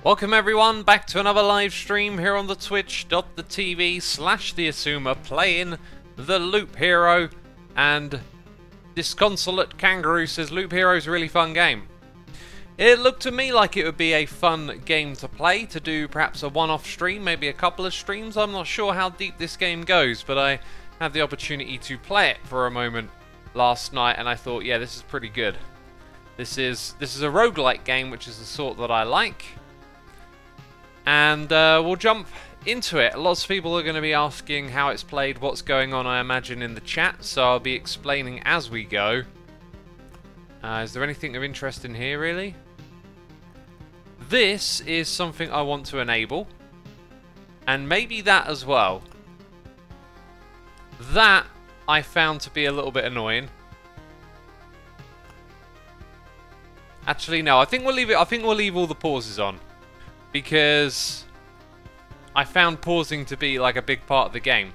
Welcome everyone back to another live stream here on the twitch.tv/the Xisuma playing the Loop Hero, and Disconsolate Kangaroo says Loop Hero is a really fun game. It looked to me like it would be a fun game to play, to do perhaps a one-off stream, maybe a couple of streams. I'm not sure how deep this game goes, but I had the opportunity to play it for a moment last night and I thought, yeah, this is pretty good. This is a roguelike game, which is the sort that I like. And we'll jump into it. Lots of people are going to be asking how it's played, what's going on, I imagine, in the chat, so I'll be explaining as we go. Is there anything of interest in here, really? This is something I want to enable, and maybe that as well. That I found to be a little bit annoying. Actually, no, I think we'll leave it. I think we'll leave all the pauses on, because I found pausing to be like a big part of the game.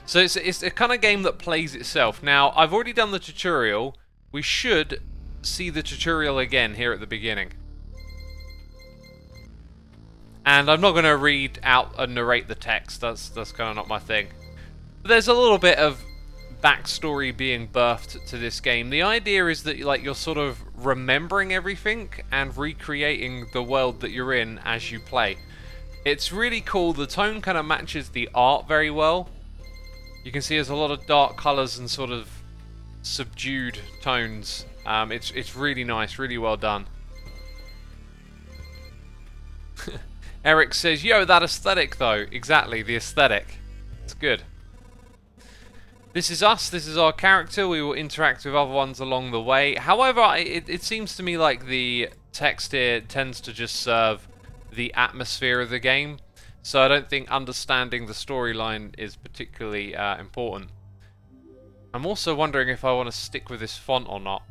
So it's a kind of game that plays itself. Now, I've already done the tutorial. We should see the tutorial again here at the beginning. And I'm not going to read out and narrate the text. That's kind of not my thing. But there's a little bit of backstory being birthed to this game. The idea is that you're sort of remembering everything and recreating the world that you're in as you play. It's really cool. The tone kind of matches the art very well. You can see there's a lot of dark colors and sort of subdued tones. It's really nice, really well done. Eric says, yo, that aesthetic though. Exactly, the aesthetic. It's good. This is us, this is our character. We will interact with other ones along the way. However, it seems to me like the text here tends to just serve the atmosphere of the game. So I don't think understanding the storyline is particularly important. I'm also wondering if I want to stick with this font or not.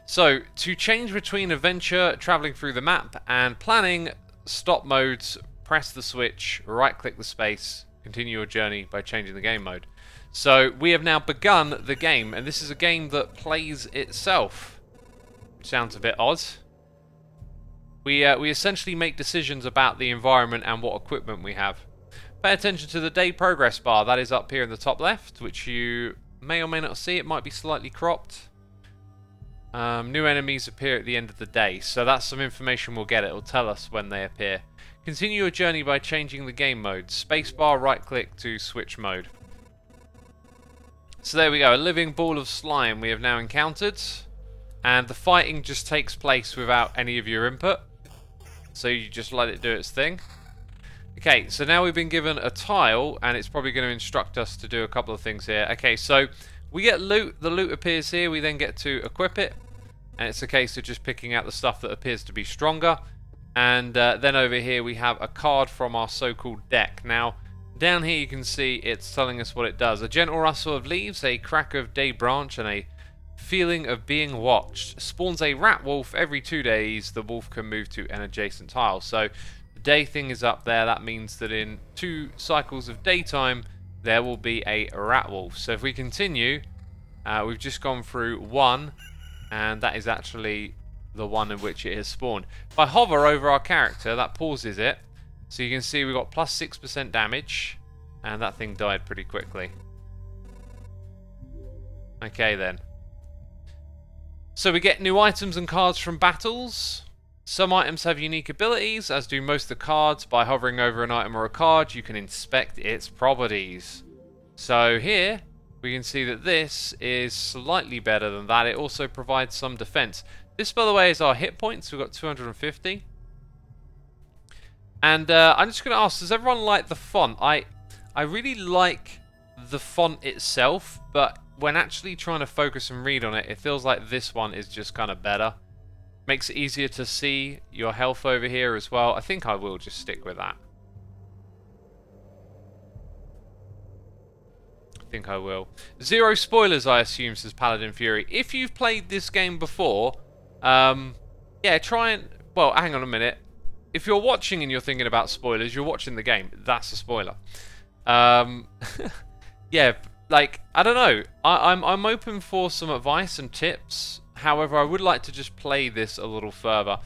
So, to change between adventure, traveling through the map, and planning, stop modes, press the switch, right-click the space, continue your journey by changing the game mode. So, we have now begun the game, and this is a game that plays itself. Which sounds a bit odd. We essentially make decisions about the environment and what equipment we have. Pay attention to the day progress bar. That is up here in the top left, which you may or may not see. It might be slightly cropped. New enemies appear at the end of the day, so that's some information we'll get. It will tell us when they appear. Continue your journey by changing the game mode. Spacebar, right-click to switch mode. So there we go, a living ball of slime we have now encountered, and the fighting just takes place without any of your input, so you just let it do its thing. Okay, so now we've been given a tile, and it's probably going to instruct us to do a couple of things here. Okay, so we get loot, the loot appears here, we then get to equip it, and it's a case of just picking out the stuff that appears to be stronger, and then over here we have a card from our so-called deck. Now, down here you can see it's telling us what it does. A gentle rustle of leaves, a crack of day branch, and a feeling of being watched. Spawns a rat wolf every 2 days. The wolf can move to an adjacent tile. So the day thing is up there. That means that in 2 cycles of daytime there will be a rat wolf. So if we continue, we've just gone through 1, and that is actually the one in which it has spawned. If I hover over our character, that pauses it. So you can see we've got plus 6% damage, and that thing died pretty quickly. Okay then. So we get new items and cards from battles. Some items have unique abilities, as do most of the cards. By hovering over an item or a card, you can inspect its properties. So here, we can see that this is slightly better than that. It also provides some defense. This, by the way, is our hit points. We've got 250. And I'm just going to ask, does everyone like the font? I really like the font itself, but when actually trying to focus and read on it, it feels like this one is just kind of better. Makes it easier to see your health over here as well. I think I will just stick with that. I think I will. Zero spoilers, I assume, says Paladin Fury. If you've played this game before, yeah, try and... Well, hang on a minute. If you're watching and you're thinking about spoilers, you're watching the game. That's a spoiler. Yeah, like, I don't know. I'm open for some advice and tips. However, I would like to just play this a little further.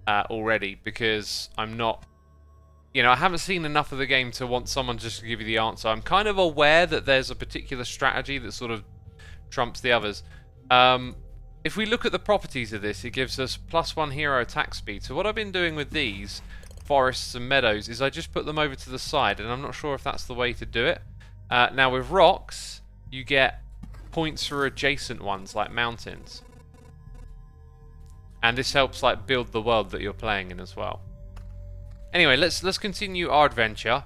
already, because I'm not... You know, I haven't seen enough of the game to want someone just to give you the answer. I'm kind of aware that there's a particular strategy that sort of trumps the others. If we look at the properties of this, it gives us +1 hero attack speed. So what I've been doing with these forests and meadows is I just put them over to the side, and I'm not sure if that's the way to do it. Now with rocks, you get points for adjacent ones, like mountains. And this helps like build the world that you're playing in as well. Anyway, let's continue our adventure.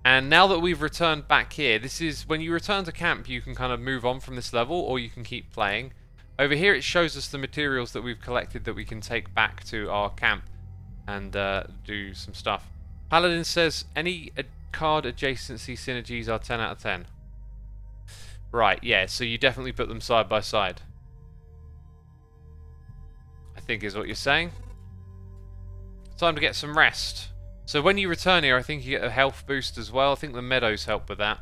And now that we've returned back here, this is when you return to camp, you can kind of move on from this level, or you can keep playing. Over here it shows us the materials that we've collected that we can take back to our camp and do some stuff. Paladin says any card adjacency synergies are 10 out of 10. Right, yeah, so you definitely put them side by side, I think is what you're saying. Time to get some rest. So when you return here, I think you get a health boost as well. I think the meadows help with that.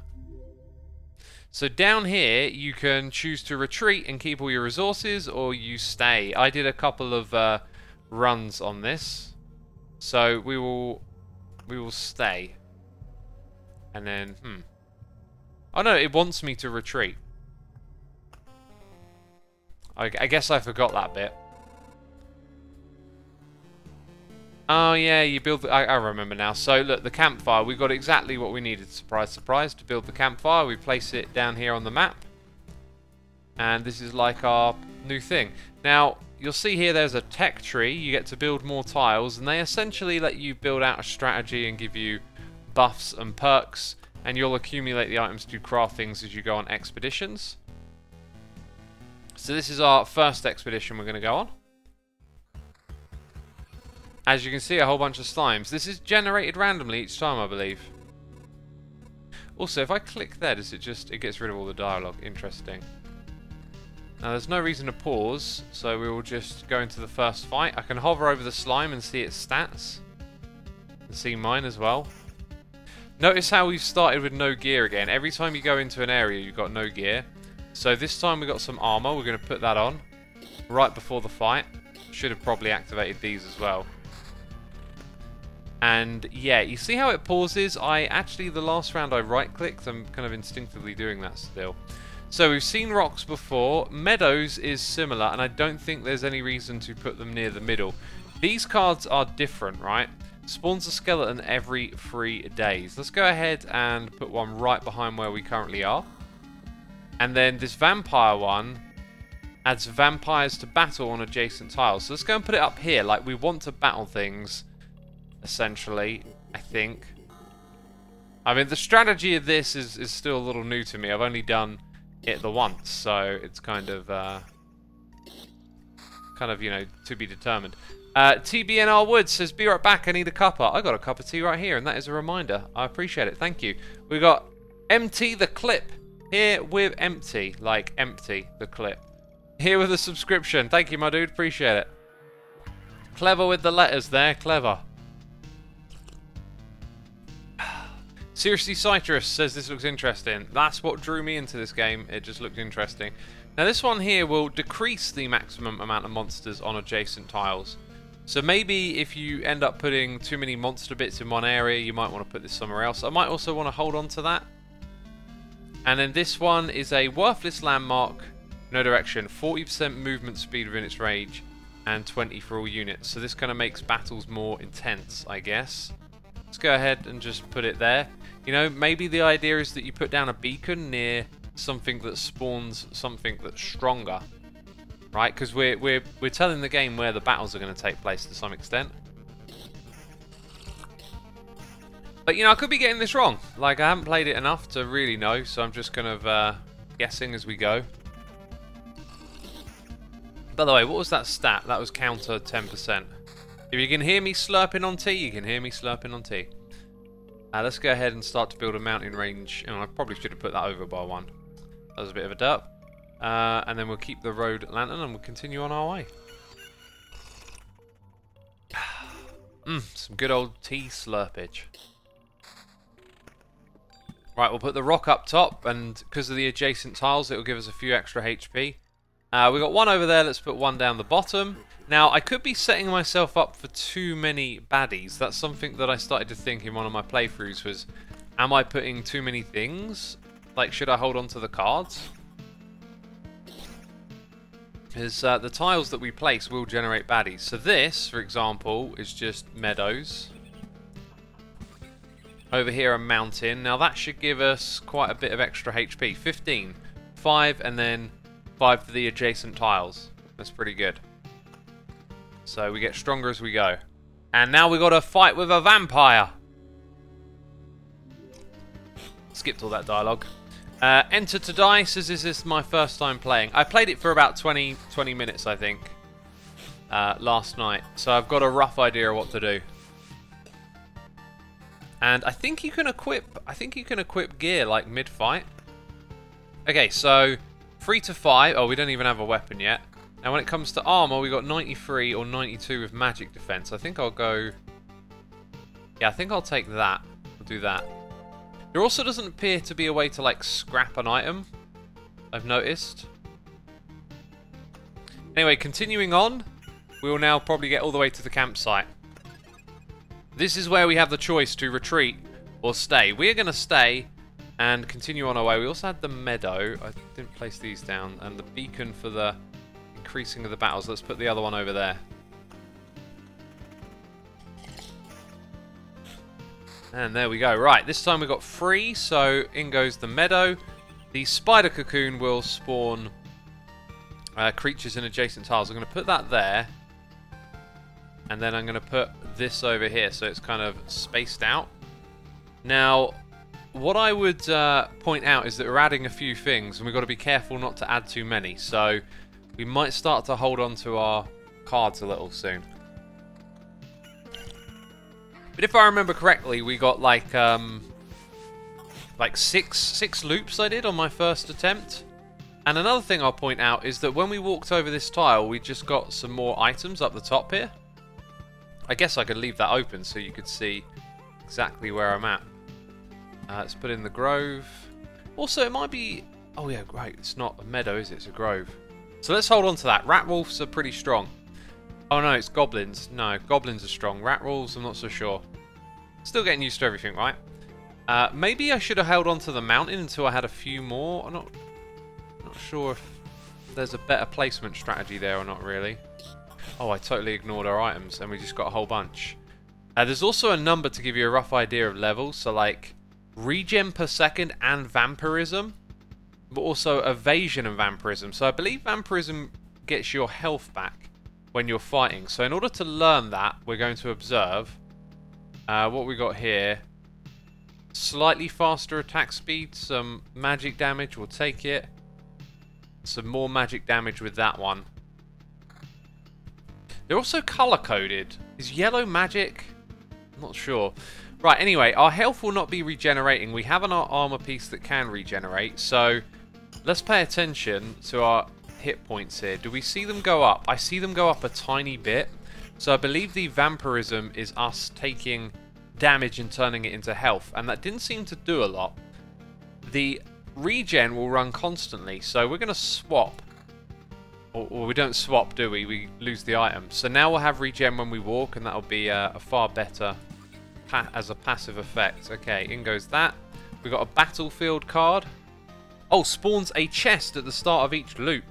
So down here, you can choose to retreat and keep all your resources, or you stay. I did a couple of runs on this, so we will stay. And then, oh no, it wants me to retreat. I guess I forgot that bit. Oh yeah, you build... I remember now. So look, the campfire, we got exactly what we needed. Surprise, surprise. To build the campfire, we place it down here on the map. And this is like our new thing. Now, you'll see here there's a tech tree. You get to build more tiles, and they essentially let you build out a strategy and give you buffs and perks. And you'll accumulate the items to craft things as you go on expeditions. So this is our first expedition we're going to go on. As you can see, a whole bunch of slimes. This is generated randomly each time, I believe. Also, if I click there, does it just... It gets rid of all the dialogue. Interesting. Now, there's no reason to pause, so we will just go into the first fight. I can hover over the slime and see its stats. And see mine as well. Notice how we've started with no gear again. Every time you go into an area, you've got no gear. So this time we've got some armor. We're going to put that on right before the fight. Should have probably activated these as well. And yeah, you see how it pauses? The last round I right-clicked. I'm kind of instinctively doing that still. So we've seen rocks before. Meadows is similar, and I don't think there's any reason to put them near the middle. These cards are different, right? Spawns a skeleton every 3 days. Let's go ahead and put one right behind where we currently are. And then this vampire one adds vampires to battle on adjacent tiles. So let's go and put it up here. Like, we want to battle things, essentially, I think. I mean, the strategy of this is still a little new to me. I've only done it the once, so it's kind of, you know, to be determined. TBNR Woods says, be right back, I need a cuppa. I got a cup of tea right here, and that is a reminder. I appreciate it, thank you. We got MT the Clip here with Empty, like Empty the Clip. Here with a subscription. Thank you, my dude, appreciate it. Clever with the letters there, clever. Seriously, Citrus says this looks interesting. That's what drew me into this game. It just looked interesting. Now this one here will decrease the maximum amount of monsters on adjacent tiles. So maybe if you end up putting too many monster bits in one area, you might want to put this somewhere else. I might also want to hold on to that. And then this one is a worthless landmark. No direction. 40% movement speed within its range. And 20 for all units. So this kind of makes battles more intense, I guess. Let's go ahead and just put it there. You know, maybe the idea is that you put down a beacon near something that spawns something that's stronger, right? Because we're telling the game where the battles are going to take place to some extent. But you know, I could be getting this wrong. Like, I haven't played it enough to really know, so I'm just kind of guessing as we go. By the way, what was that stat? That was counter 10%. If you can hear me slurping on tea, you can hear me slurping on tea. Let's go ahead and start to build a mountain range. And I probably should have put that over by one. That was a bit of a derp. And then we'll keep the road lantern and we'll continue on our way. Some good old tea slurpage. Right, we'll put the rock up top, and because of the adjacent tiles, it will give us a few extra HP. We got one over there. Let's put one down the bottom. Now, I could be setting myself up for too many baddies. That's something that I started to think in one of my playthroughs was, am I putting too many things? Like, should I hold on to the cards? Because the tiles that we place will generate baddies. So this, for example, is just meadows. Over here, a mountain. Now, that should give us quite a bit of extra HP. 15. 5, and then 5 for the adjacent tiles. That's pretty good. So we get stronger as we go. And now we got to fight with a vampire. Skipped all that dialogue. Enter to die says, is this my first time playing? I played it for about 20 minutes, I think, last night. So I've got a rough idea of what to do. And I think you can equip gear like mid-fight. Okay, so 3 to 5. Oh, we don't even have a weapon yet. Now, when it comes to armor, we got 93 or 92 with magic defense. I think I'll go... Yeah, I think I'll take that. I'll do that. There also doesn't appear to be a way to, like, scrap an item, I've noticed. Anyway, continuing on, we will now probably get all the way to the campsite. This is where we have the choice to retreat or stay. We're going to stay and continue on our way. We also had the meadow. I didn't place these down. And the beacon for the increasing of the battles. Let's put the other one over there. And there we go. Right, this time we got 3, so in goes the meadow. The spider cocoon will spawn creatures in adjacent tiles. I'm going to put that there. And then I'm going to put this over here, so it's kind of spaced out. Now, what I would point out is that we're adding a few things, and we've got to be careful not to add too many. So we might start to hold on to our cards a little soon. But if I remember correctly, we got like six loops I did on my first attempt. And another thing I'll point out is that when we walked over this tile, we just got some more items up the top here. I guess I could leave that open so you could see exactly where I'm at. Let's put in the grove. Also, it might be... Oh yeah, right, it's not a meadow, is it? It's a grove. So let's hold on to that. Rat wolves are pretty strong. Oh no, it's goblins. No, goblins are strong. Rat wolves, I'm not so sure. Still getting used to everything, right? Maybe I should have held on to the mountain until I had a few more. I'm not sure if there's a better placement strategy there or not, really. Oh, I totally ignored our items and we just got a whole bunch. There's also a number to give you a rough idea of levels. So like regen per second and vampirism, but also evasion and vampirism. So I believe vampirism gets your health back when you're fighting. So in order to learn that, we're going to observe what we got here. Slightly faster attack speed, some magic damage, we'll take it. Some more magic damage with that one. They're also color-coded. Is yellow magic? I'm not sure. Right, anyway, our health will not be regenerating. We have an armor piece that can regenerate, so let's pay attention to our hit points here. Do we see them go up? I see them go up a tiny bit. So I believe the vampirism is us taking damage and turning it into health, and that didn't seem to do a lot. The regen will run constantly, so we're going to swap. Or we don't swap, do we? We lose the item. So now we'll have regen when we walk, and that'll be a far better as a passive effect. Okay, in goes that. We got a battlefield card. Oh, spawns a chest at the start of each loop.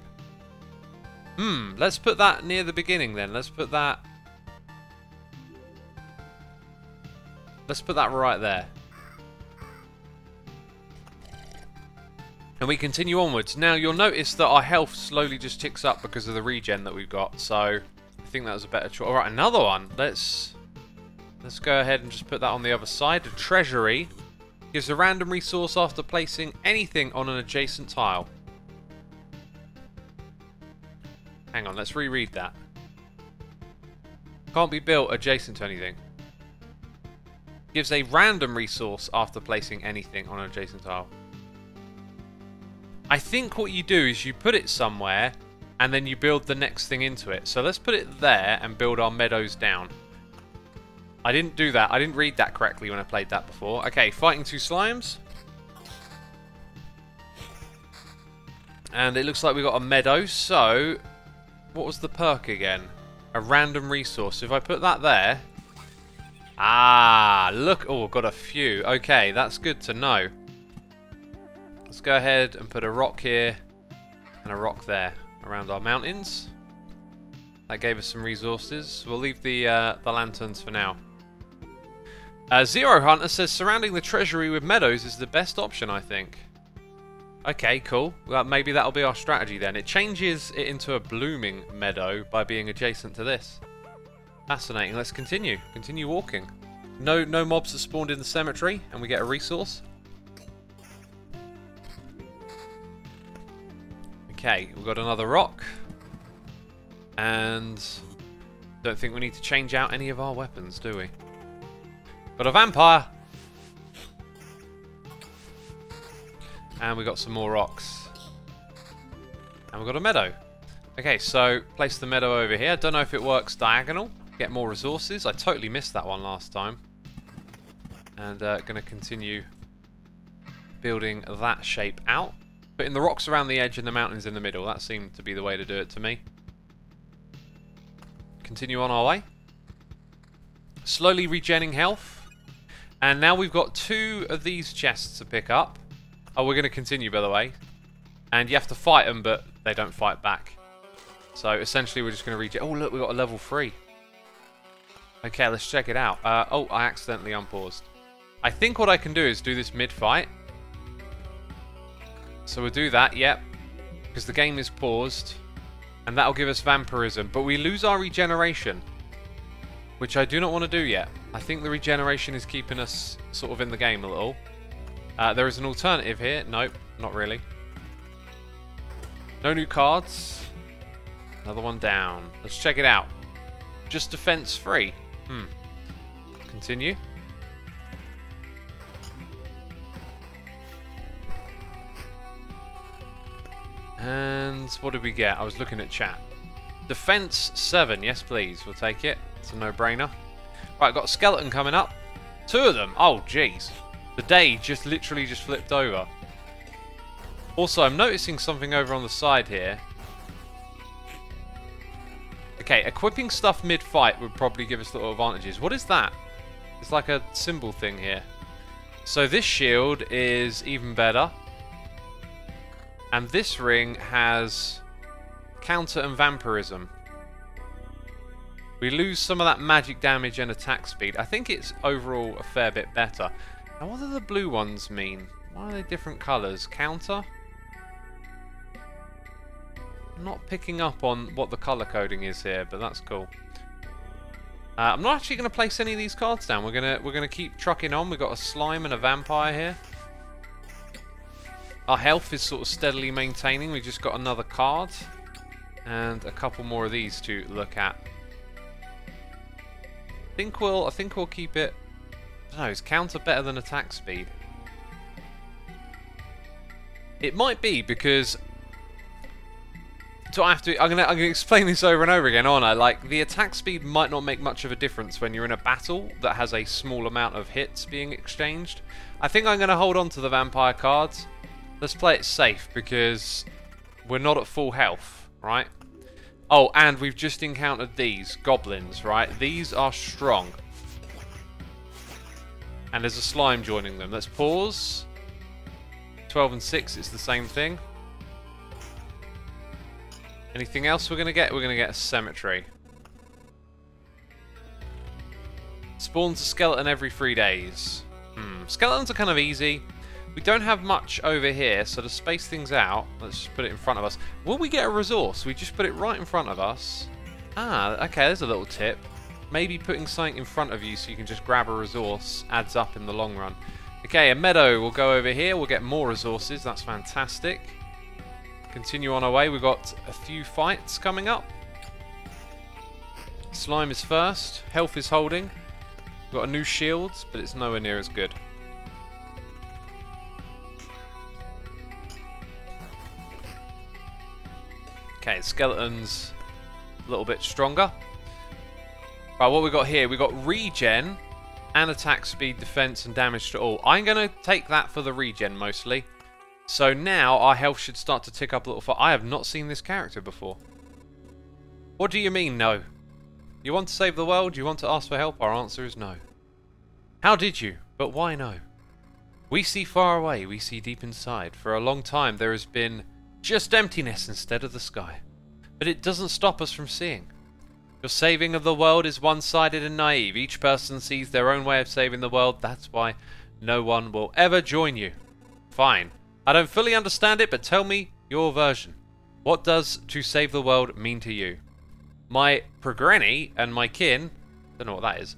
Let's put that near the beginning then. Let's put that right there. And we continue onwards. Now you'll notice that our health slowly just ticks up because of the regen that we've got. So I think that was a better choice. Alright, another one. Let's go ahead and just put that on the other side. The treasury gives a random resource after placing anything on an adjacent tile. Hang on, let's reread that. Can't be built adjacent to anything. Gives a random resource after placing anything on an adjacent tile. I think what you do is you put it somewhere and then you build the next thing into it. So let's put it there and build our meadows down. I didn't do that. I didn't read that correctly when I played that before. Okay, fighting two slimes. And it looks like we got a meadow, so what was the perk again? A random resource. If I put that there... Ah, look. Oh, I've got a few. Okay, that's good to know. Let's go ahead and put a rock here and a rock there around our mountains. That gave us some resources. We'll leave the lanterns for now. Zero Hunter says surrounding the treasury with meadows is the best option, I think. Okay, cool. Well, maybe that'll be our strategy then. It changes it into a blooming meadow by being adjacent to this. Fascinating. Let's continue. Continue walking. No mobs are spawned in the cemetery, and we get a resource. Okay, we've got another rock. And don't think we need to change out any of our weapons, do we? Got a vampire! And we got some more rocks. And we've got a meadow. Okay, so place the meadow over here. Don't know if it works diagonal. Get more resources. I totally missed that one last time. And going to continue building that shape out. Putting the rocks around the edge and the mountains in the middle. That seemed to be the way to do it to me. Continue on our way. Slowly regenning health. And now we've got 2 of these chests to pick up. Oh, we're going to continue, by the way. And you have to fight them, but they don't fight back. So, essentially, we're just going to regen... Oh, look, we've got a level 3. Okay, let's check it out. Oh, I accidentally unpaused. I think what I can do is do this mid-fight. So we'll do that, yep. Because the game is paused. And that'll give us vampirism. But we lose our regeneration. Which I do not want to do yet. I think the regeneration is keeping us sort of in the game a little. There is an alternative here. Nope, not really. No new cards. Another one down. Let's check it out. Just defense free. Continue. And what did we get? I was looking at chat. Defense 7. Yes, please. We'll take it. It's a no-brainer. Right, got a skeleton coming up. 2 of them. Oh, jeez. The day just literally just flipped over. Also, I'm noticing something over on the side here. Okay, equipping stuff mid-fight would probably give us little advantages. What is that? It's like a symbol thing here. So this shield is even better. And this ring has counter and vampirism. We lose some of that magic damage and attack speed. I think it's overall a fair bit better. Now, what do the blue ones mean? Why are they different colours? Counter? I'm not picking up on what the colour coding is here, but that's cool. I'm not actually going to place any of these cards down. We're gonna keep trucking on. We've got a slime and a vampire here. Our health is sort of steadily maintaining. We just got another card and a couple more of these to look at. I think we'll keep it. I don't know, is counter better than attack speed? It might be because. So I'm gonna explain this over and over again, aren't I? Like, the attack speed might not make much of a difference when you're in a battle that has a small amount of hits being exchanged. I think I'm gonna hold on to the vampire cards. Let's play it safe because we're not at full health, right? Oh, and we've just encountered these goblins, right? These are strong. And there's a slime joining them. Let's pause. 12 and 6, it's the same thing. Anything else we're going to get? We're going to get a cemetery. Spawns a skeleton every 3 days. Skeletons are kind of easy. We don't have much over here, so to space things out, let's just put it in front of us. Will we get a resource? We just put it right in front of us. Ah, okay, there's a little tip. Maybe putting something in front of you so you can just grab a resource adds up in the long run. Okay, a meadow will go over here. We'll get more resources. That's fantastic. Continue on our way. We've got a few fights coming up. Slime is first. Health is holding. We've got a new shield, but it's nowhere near as good. Okay, skeleton's a little bit stronger. Right, what we got here? We got regen and attack speed, defense, and damage to all. I'm going to take that for the regen mostly. So now our health should start to tick up a little. I have not seen this character before. What do you mean, no? You want to save the world? You want to ask for help? Our answer is no. How did you? But why no? We see far away, we see deep inside. For a long time there has been just emptiness instead of the sky. But it doesn't stop us from seeing. Your saving of the world is one-sided and naive. Each person sees their own way of saving the world. That's why no one will ever join you. Fine. I don't fully understand it, but tell me your version. What does to save the world mean to you? My progeny and my kin, don't know what that is,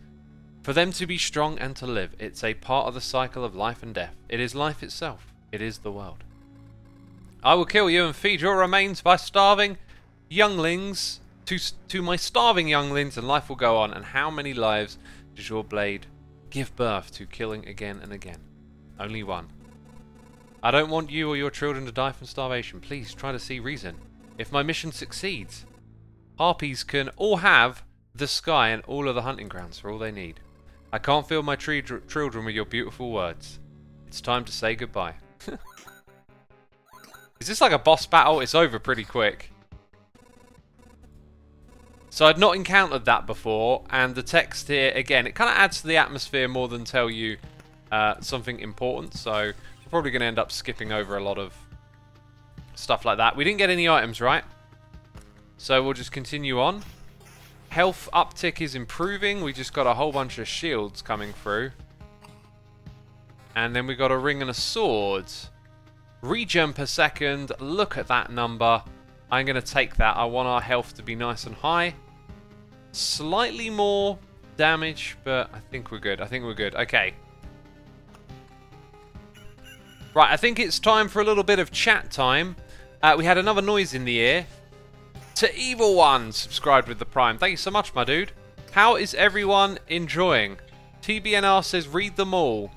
for them to be strong and to live. It's a part of the cycle of life and death. It is life itself. It is the world. I will kill you and feed your remains by starving younglings to my starving younglings, and life will go on. And how many lives does your blade give birth to, killing again and again? Only one. I don't want you or your children to die from starvation. Please try to see reason. If my mission succeeds, harpies can all have the sky and all of the hunting grounds for all they need. I can't fill my children with your beautiful words. It's time to say goodbye. Is this like a boss battle? It's over pretty quick. So I'd not encountered that before, and the text here, again, it kind of adds to the atmosphere more than tell you something important, so I'm probably going to end up skipping over a lot of stuff like that. We didn't get any items, right? So we'll just continue on. Health uptick is improving. We just got a whole bunch of shields coming through. And then we got a ring and a sword. Regen per second. Look at that number. I'm going to take that. I want our health to be nice and high. Slightly more damage, but I think we're good. I think we're good. Okay. Right, I think it's time for a little bit of chat time. We had another noise in the ear. To Evil One, subscribed with the Prime. Thank you so much, my dude. How is everyone enjoying? TBNR says, read them all.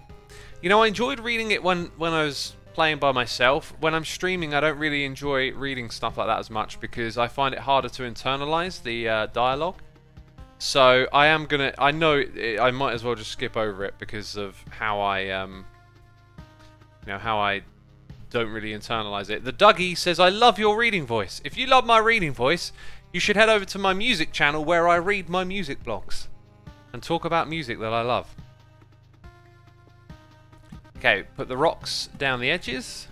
You know, I enjoyed reading it when I was playing by myself. When I'm streaming, I don't really enjoy reading stuff like that as much because I find it harder to internalize the dialogue. So I am gonna. I know I might as well just skip over it because of how I, you know, how I don't really internalize it. The Dougie says, I love your reading voice. If you love my reading voice, you should head over to my music channel where I read my music blogs and talk about music that I love. Okay, put the rocks down the edges.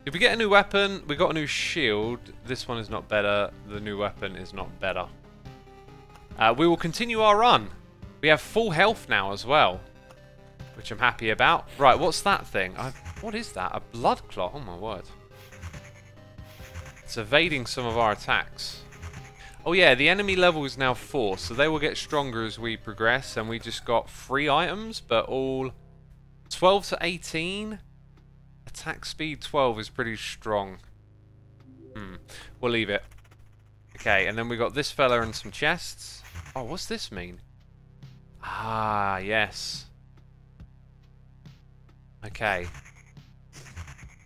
If we get a new weapon, we got a new shield. This one is not better. The new weapon is not better. We will continue our run. We have full health now as well, which I'm happy about. Right, what's that thing? What is that? A blood clot? Oh my word. It's evading some of our attacks. Oh yeah, the enemy level is now 4, so they will get stronger as we progress, and we just got 3 items, but all 12 to 18. Attack speed 12 is pretty strong. We'll leave it. Okay, and then we got this fella and some chests. Oh, what's this mean? Ah, yes. Okay.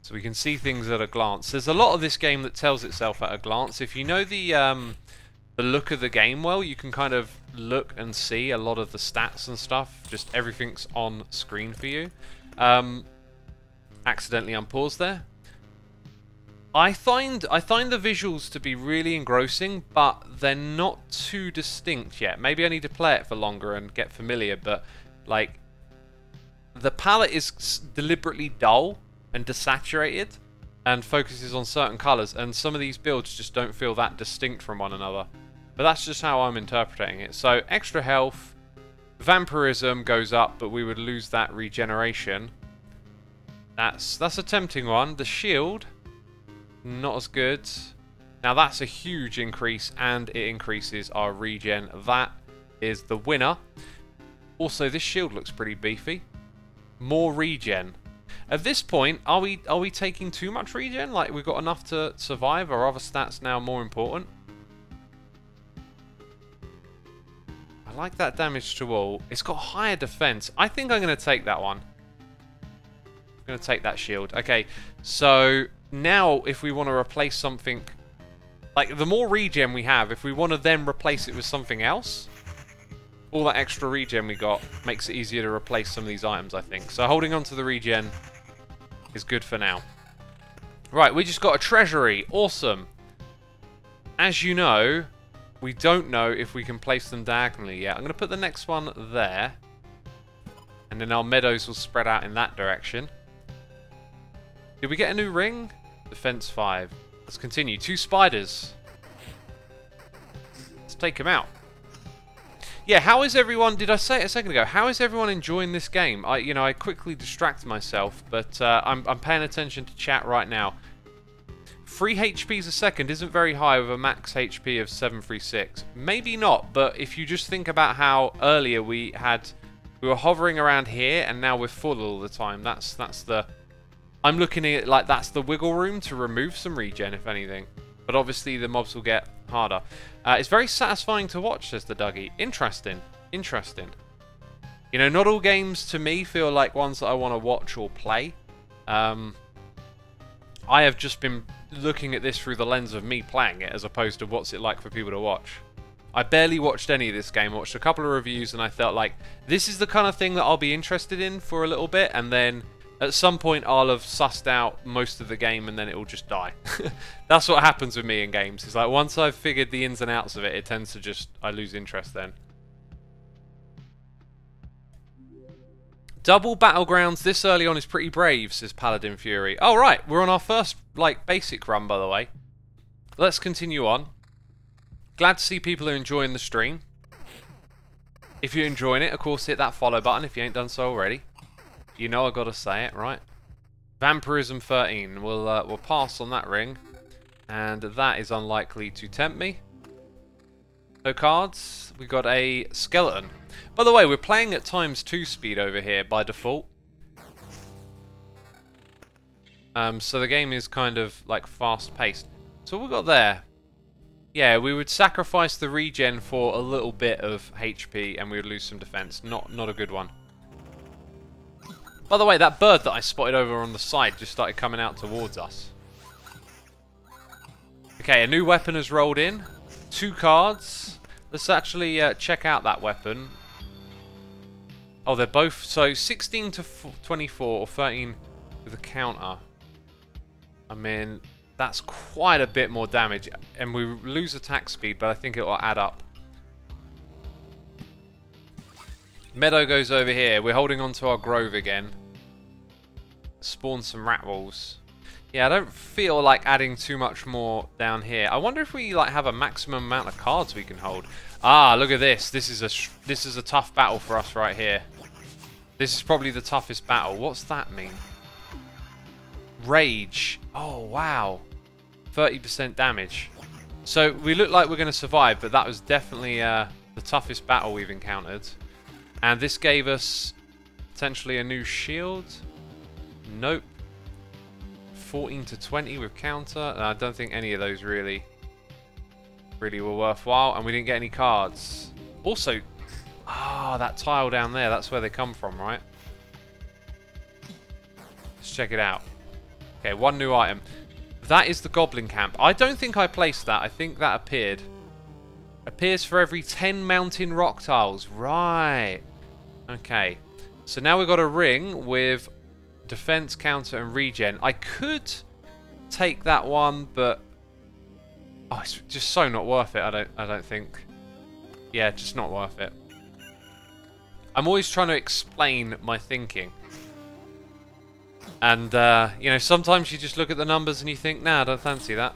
So we can see things at a glance. There's a lot of this game that tells itself at a glance. If you know the look of the game well, you can kind of look and see a lot of the stats and stuff. Just everything's on screen for you. Accidentally unpaused there. I find the visuals to be really engrossing, but they're not too distinct yet. Maybe I need to play it for longer and get familiar, but like the palette is deliberately dull and desaturated and focuses on certain colours, and some of these builds just don't feel that distinct from one another. But that's just how I'm interpreting it. So extra health, vampirism goes up, but we would lose that regeneration. That's a tempting one. The shield, not as good. Now that's a huge increase, and it increases our regen. That is the winner. Also, this shield looks pretty beefy. More regen. At this point, are we taking too much regen? Like, we've got enough to survive? Are other stats now more important? I like that damage to all. It's got higher defense. I think I'm going to take that one. I'm going to take that shield. Okay, so now if we want to replace something, like the more regen we have, if we want to then replace it with something else, all that extra regen we got makes it easier to replace some of these items, I think. So holding on to the regen is good for now. Right, we just got a treasury. Awesome. As you know, we don't know if we can place them diagonally yet. I'm going to put the next one there. And then our meadows will spread out in that direction. Did we get a new ring? Defense 5. Let's continue. 2 spiders. Let's take them out. Yeah, how is everyone... Did I say it a second ago? How is everyone enjoying this game? I quickly distracted myself, but I'm paying attention to chat right now. 3 HPs a second isn't very high with a max HP of 736. Maybe not, but if you just think about how earlier we were hovering around here, and now we're full all the time. That's the... I'm looking at it like that's the wiggle room to remove some regen, if anything. But obviously the mobs will get harder. It's very satisfying to watch, says the Dougie. Interesting. Interesting. You know, not all games to me feel like ones that I want to watch or play. I have just been looking at this through the lens of me playing it, as opposed to what's it like for people to watch. I barely watched any of this game. I watched a couple of reviews and I felt like this is the kind of thing that I'll be interested in for a little bit, and then at some point I'll have sussed out most of the game and then it will just die. That's what happens with me in games. It's like once I've figured the ins and outs of it, it tends to just... I lose interest then. Double battlegrounds this early on is pretty brave, says Paladin Fury. Oh right, we're on our first like basic run, by the way. Let's continue on. Glad to see people are enjoying the stream. If you're enjoying it, of course hit that follow button if you ain't done so already. You know I gotta say it, right? Vampirism 13. We'll pass on that ring, and that is unlikely to tempt me. No cards. We got a skeleton. By the way, we're playing at ×2 speed over here by default. So the game is kind of like fast paced. So what we got there? Yeah, we would sacrifice the regen for a little bit of HP, and we would lose some defense. Not a good one. By the way, that bird that I spotted over on the side just started coming out towards us. Okay, a new weapon has rolled in. 2 cards. Let's actually check out that weapon. Oh, they're both... So, 16 to 24 or 13 with a counter. I mean, that's quite a bit more damage. And we lose attack speed, but I think it will add up. Meadow goes over here. We're holding on to our grove again. Spawn some rat walls. Yeah, I don't feel like adding too much more down here. I wonder if we like have a maximum amount of cards we can hold. Ah, look at this. This is a tough battle for us right here. This is probably the toughest battle. What's that mean? Rage. Oh, wow. 30% damage. So we look like we're going to survive, but that was definitely the toughest battle we've encountered. And this gave us potentially a new shield. Nope. 14 to 20 with counter. I don't think any of those really were worthwhile. And we didn't get any cards. Also, that tile down there, that's where they come from, right? Let's check it out. Okay, 1 new item. That is the goblin camp. I don't think I placed that. I think that appeared. Appears for every 10 mountain rock tiles. Right. Okay. So now we've got a ring with defense, counter, and regen. I could take that one, but it's just so not worth it. I don't think. Yeah, just not worth it. I'm always trying to explain my thinking, and you know, sometimes you just look at the numbers and you think, nah, I don't fancy that.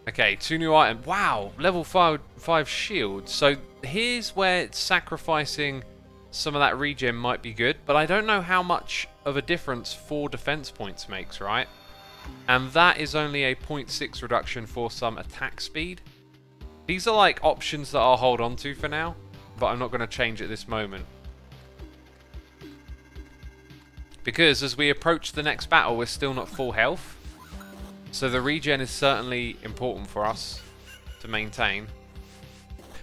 Okay, 2 new items. Wow, level 5 shield. So here's where sacrificing some of that regen might be good, but I don't know how much of a difference 4 defense points makes, right? And that is only a 0.6 reduction for some attack speed. These are like options that I'll hold on to for now, but I'm not going to change at this moment. Because as we approach the next battle, we're still not full health. So the regen is certainly important for us to maintain.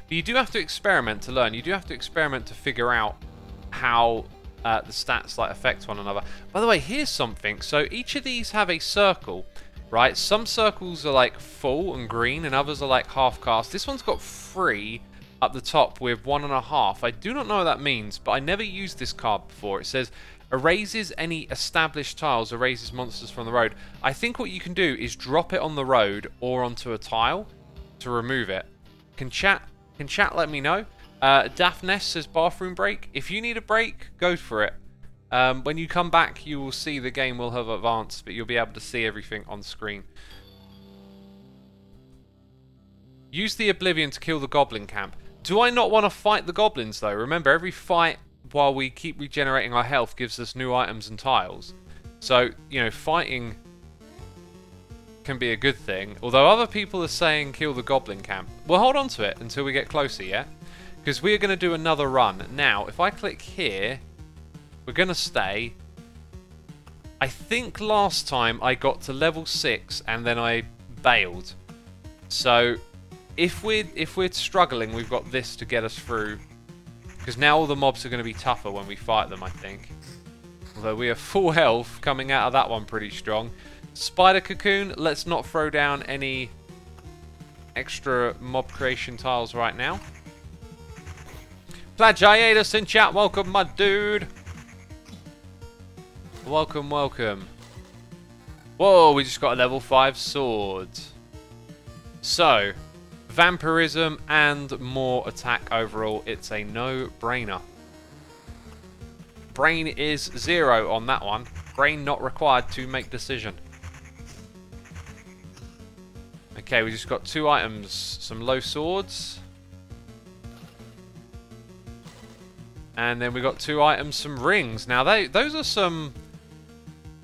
But you do have to experiment to learn. You do have to experiment to figure out how the stats like affect one another. By the way, here's something. So each of these have a circle, right? Some circles are like full and green, and others are like half cast. This one's got 3 up the top with 1.5. I do not know what that means, but I never used this card before. It says Erases any established tiles, erases monsters from the road. I think what you can do is drop it on the road or onto a tile to remove it. Can chat let me know? Daphne says bathroom break. If you need a break, go for it. When you come back, you will see the game will have advanced, but you'll be able to see everything on screen. Use the Oblivion to kill the goblin camp. Do I not want to fight the goblins, though? Remember, every fight, while we keep regenerating our health, gives us new items and tiles. So, you know, fighting can be a good thing. Although other people are saying kill the goblin camp. We'll hold on to it until we get closer, yeah? Because we are going to do another run. Now, if I click here, we're going to stay. I think last time I got to level 6 and then I bailed. So, if we're struggling, we've got this to get us through. Because now all the mobs are going to be tougher when we fight them, I think. Although we are full health, coming out of that one pretty strong. Spider cocoon, let's not throw down any extra mob creation tiles right now. Plagiatus in chat, welcome my dude. Welcome, welcome. Whoa, we just got a level 5 sword. So, vampirism and more attack overall, it's a no-brainer. Brain is 0 on that one. Brain not required to make decision. Okay, we just got 2 items. Some low swords. And then we got 2 items, some rings. Now, those are some...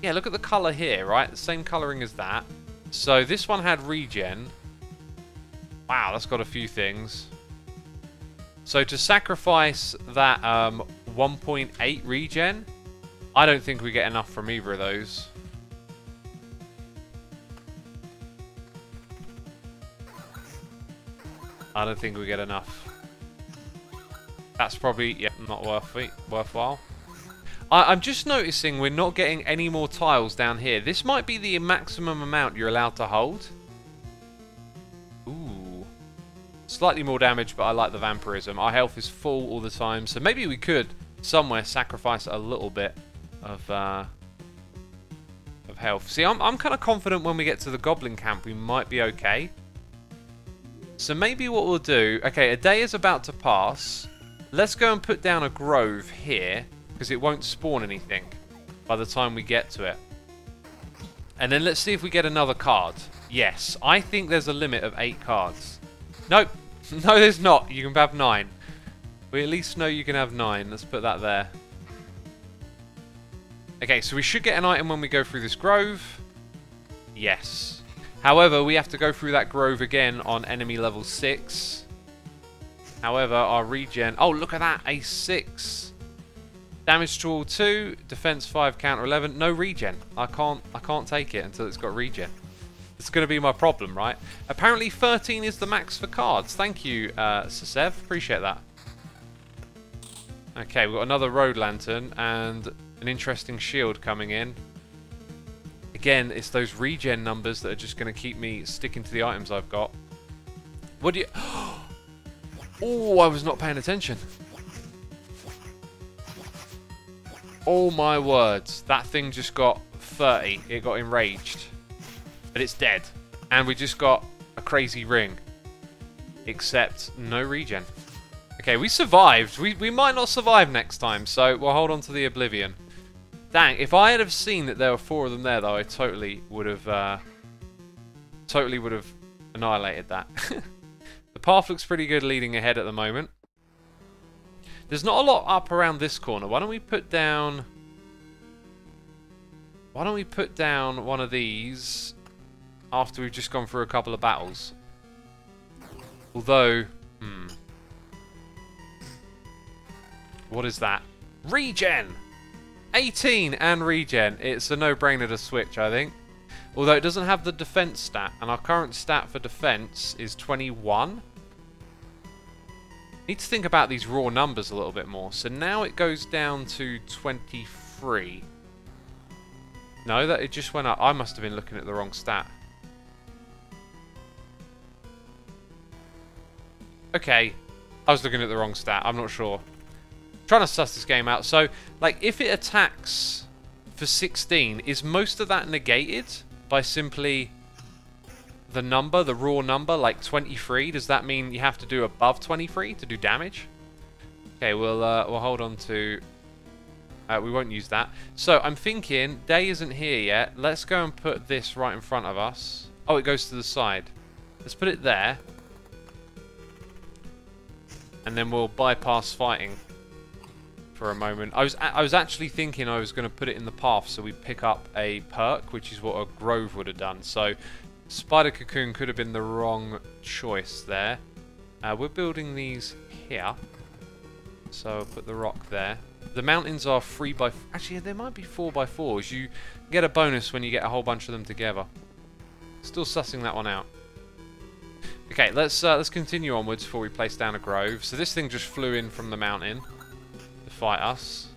Yeah, look at the colour here, right? The same colouring as that. So, this one had regen. Wow, that's got a few things. So, to sacrifice that 1.8 regen, I don't think we get enough from either of those. I don't think we get enough. That's probably, yeah, not worthwhile. I'm just noticing we're not getting any more tiles down here. This might be the maximum amount you're allowed to hold. Ooh. Slightly more damage, but I like the vampirism. Our health is full all the time, so maybe we could somewhere sacrifice a little bit of health. See, I'm kind of confident when we get to the goblin camp we might be okay. So maybe what we'll do... Okay, a day is about to pass. Let's go and put down a grove here, because it won't spawn anything by the time we get to it. And then let's see if we get another card. Yes, I think there's a limit of 8 cards. Nope. No, there's not. You can have 9. We at least know you can have 9. Let's put that there. Okay, so we should get an item when we go through this grove. Yes. However, we have to go through that grove again on enemy level 6. However, our regen... Oh, look at that! A 6. Damage to all 2. Defense 5, counter 11. No regen. I can't take it until it's got regen. It's going to be my problem, right? Apparently 13 is the max for cards. Thank you, Sasev. Appreciate that. Okay, we've got another road lantern and an interesting shield coming in. Again, it's those regen numbers that are just going to keep me sticking to the items I've got. What do you... Oh, I was not paying attention. Oh my words. That thing just got 30. It got enraged. But it's dead. And we just got a crazy ring. Except no regen. Okay, we survived. We might not survive next time, so we'll hold on to the Oblivion. Dang, if I had have seen that there were 4 of them there, though, I totally would have annihilated that. The path looks pretty good leading ahead at the moment. There's not a lot up around this corner. Why don't we put down one of these after we've just gone through a couple of battles? Although, what is that? Regen! 18 and regen. It's a no-brainer to switch, I think. Although it doesn't have the defense stat, and our current stat for defense is 21. Need to think about these raw numbers a little bit more. So now it goes down to 23. No, that it just went up. I must have been looking at the wrong stat. Okay, I was looking at the wrong stat. I'm not sure. trying to suss this game out. So, like, if it attacks for 16, is most of that negated by simply the number, the raw number, like 23? Does that mean you have to do above 23 to do damage? Okay, we'll hold on to... we won't use that. So, I'm thinking, day isn't here yet. Let's go and put this right in front of us. Oh, it goes to the side. Let's put it there. And then we'll bypass fighting for a moment. I was actually thinking I was going to put it in the path so we pick up a perk, which is what a grove would have done. So, spider cocoon could have been the wrong choice there. We're building these here. So, I'll put the rock there. The mountains are 3x... Actually, they might be 4x4s. You get a bonus when you get a whole bunch of them together. Still sussing that one out. Okay, let's continue onwards before we place down a grove. So this thing just flew in from the mountain to fight us.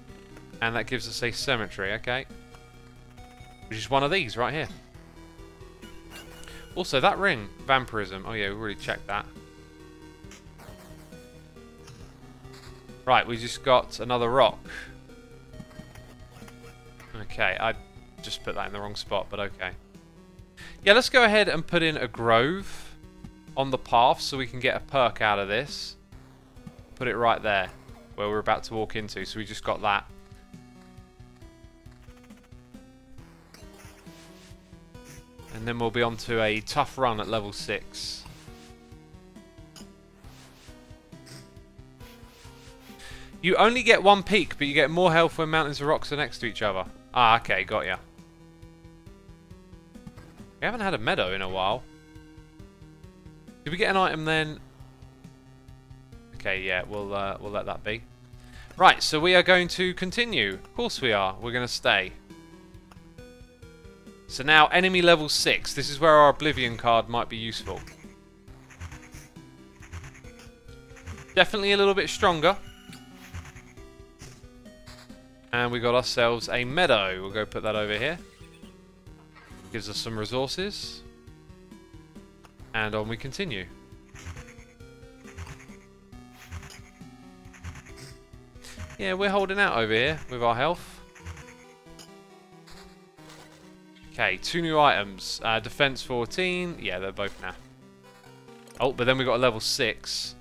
And that gives us a cemetery, okay. Which is one of these right here. Also, that ring, vampirism. Oh yeah, we already checked that. Right, we just got another rock. Okay, I just put that in the wrong spot, but okay. Yeah, let's go ahead and put in a grove on the path so we can get a perk out of this. Put it right there where we're about to walk into, so we just got that. And then we'll be on to a tough run at level 6. You only get one peak, but you get more health when mountains and rocks are next to each other. Ah, okay, got ya. We haven't had a meadow in a while. Did we get an item then? Okay, yeah, we'll let that be. Right, so we are going to continue. Of course we are. We're going to stay. So now, enemy level 6. This is where our Oblivion card might be useful. Definitely a little bit stronger. And we got ourselves a meadow. We'll go put that over here. Gives us some resources. And on we continue. Yeah, we're holding out over here with our health. Okay, 2 new items. Defense 14. Yeah, they're both now. Oh, but then we got a level 6.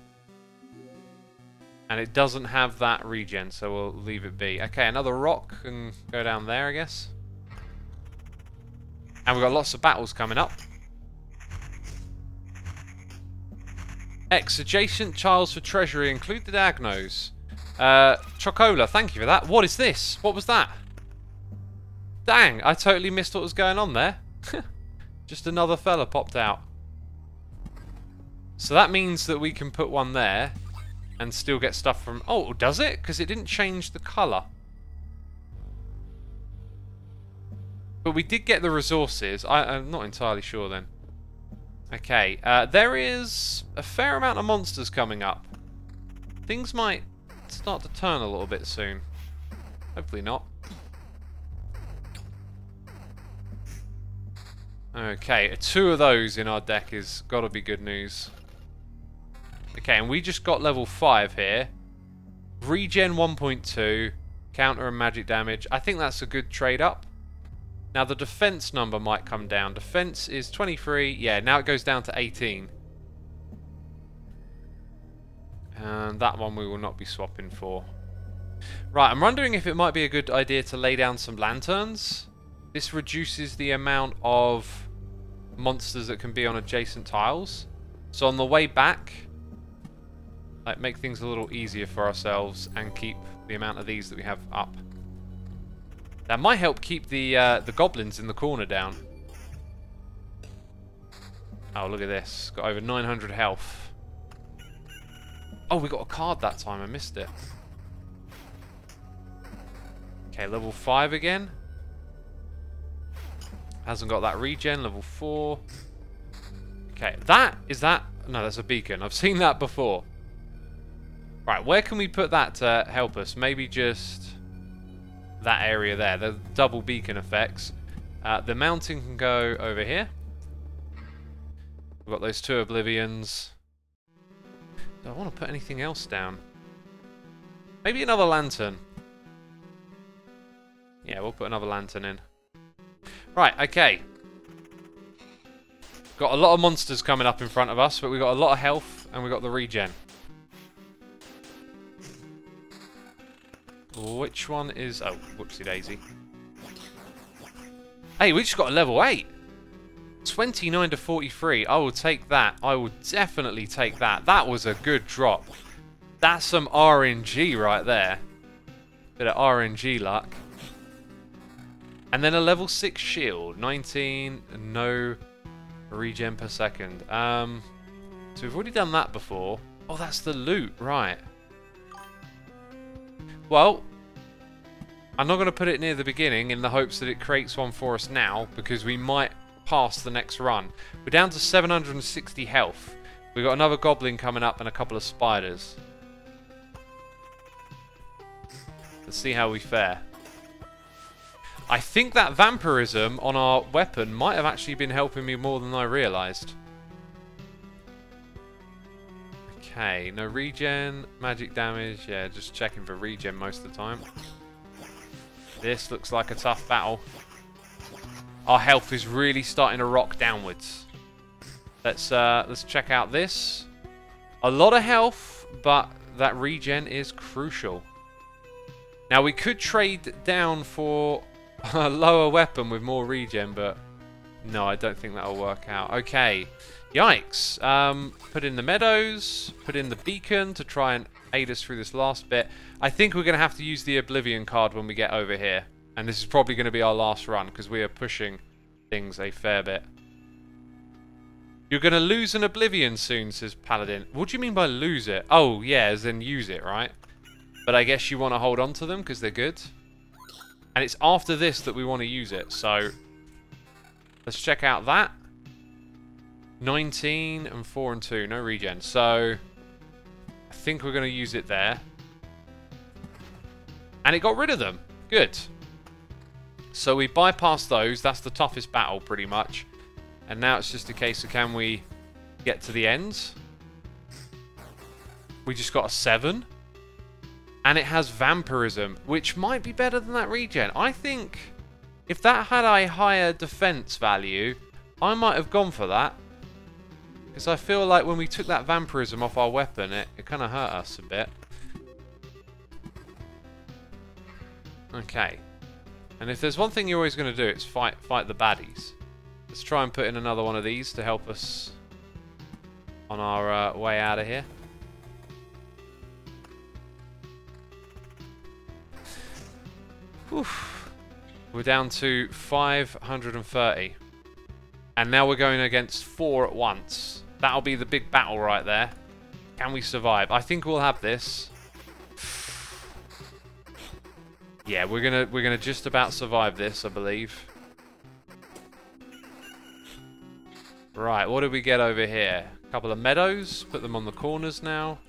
And it doesn't have that regen, so we'll leave it be. Okay, another rock can go down there, I guess. And we've got lots of battles coming up. X, adjacent tiles for treasury include the diagnos. Chocola, thank you for that. What is this? What was that? Dang, I totally missed what was going on there. Just another fella popped out. So that means that we can put one there and still get stuff from... Oh, does it? Because it didn't change the colour. But we did get the resources. I'm not entirely sure then. Okay, there is a fair amount of monsters coming up. Things might start to turn a little bit soon. Hopefully not. Okay, 2 of those in our deck is gotta be good news. Okay, and we just got level 5 here. Regen 1.2, counter and magic damage. I think that's a good trade up. Now the defense number might come down. Defense is 23. Yeah, now it goes down to 18. And that one we will not be swapping for. Right, I'm wondering if it might be a good idea to lay down some lanterns. This reduces the amount of monsters that can be on adjacent tiles. So on the way back, like, make things a little easier for ourselves and keep the amount of these that we have up. That might help keep the goblins in the corner down. Oh, look at this. Got over 900 health. Oh, we got a card that time. I missed it. Okay, level 5 again. Hasn't got that regen. Level 4. Okay, is that... No, that's a beacon. I've seen that before. Right, where can we put that to help us? Maybe just that area there. The double beacon effects. The mountain can go over here. We've got those 2 oblivions. Do I want to put anything else down? Maybe another lantern. Yeah, we'll put another lantern in. Right, okay. Got a lot of monsters coming up in front of us, but we've got a lot of health and we've got the regen. Which one is... Oh, whoopsie daisy. Hey, we just got a level 8. 29 to 43. I will take that. I will definitely take that. That was a good drop. That's some RNG right there. Bit of RNG luck. And then a level 6 shield. 19, no regen per second. So we've already done that before. Oh, that's the loot, right. Well, I'm not going to put it near the beginning in the hopes that it creates one for us now, because we might pass the next run. We're down to 760 health. We've got another goblin coming up and a couple of spiders. Let's see how we fare. I think that vampirism on our weapon might have actually been helping me more than I realised. Okay, no regen, magic damage. Yeah, just checking for regen most of the time. This looks like a tough battle. Our health is really starting to rock downwards. Let's check out this. A lot of health, but that regen is crucial. Now we could trade down for a lower weapon with more regen, but no, I don't think that'll work out. Okay, yikes. Put in the meadows, put in the beacon to try and aid us through this last bit. I think we're going to have to use the Oblivion card when we get over here. And this is probably going to be our last run, because we are pushing things a fair bit. You're going to lose an Oblivion soon, says Paladin. What do you mean by lose it? Oh, yeah, as in use it, right? But I guess you want to hold on to them because they're good. And it's after this that we want to use it, so let's check out that. 19 and 4 and 2, no regen. So I think we're going to use it there. And it got rid of them. Good. So we bypassed those. That's the toughest battle, pretty much. And now it's just a case of can we get to the end. We just got a 7. And it has vampirism, which might be better than that regen. I think if that had a higher defense value, I might have gone for that. Because I feel like when we took that vampirism off our weapon, it kind of hurt us a bit. Okay. And if there's one thing you're always going to do, it's fight the baddies. Let's try and put in another one of these to help us on our way out of here. Oof. We're down to 530. And now we're going against 4 at once. That'll be the big battle right there. Can we survive? I think we'll have this. Yeah, we're gonna just about survive this, I believe. Right, what do we get over here? A couple of meadows. Put them on the corners now.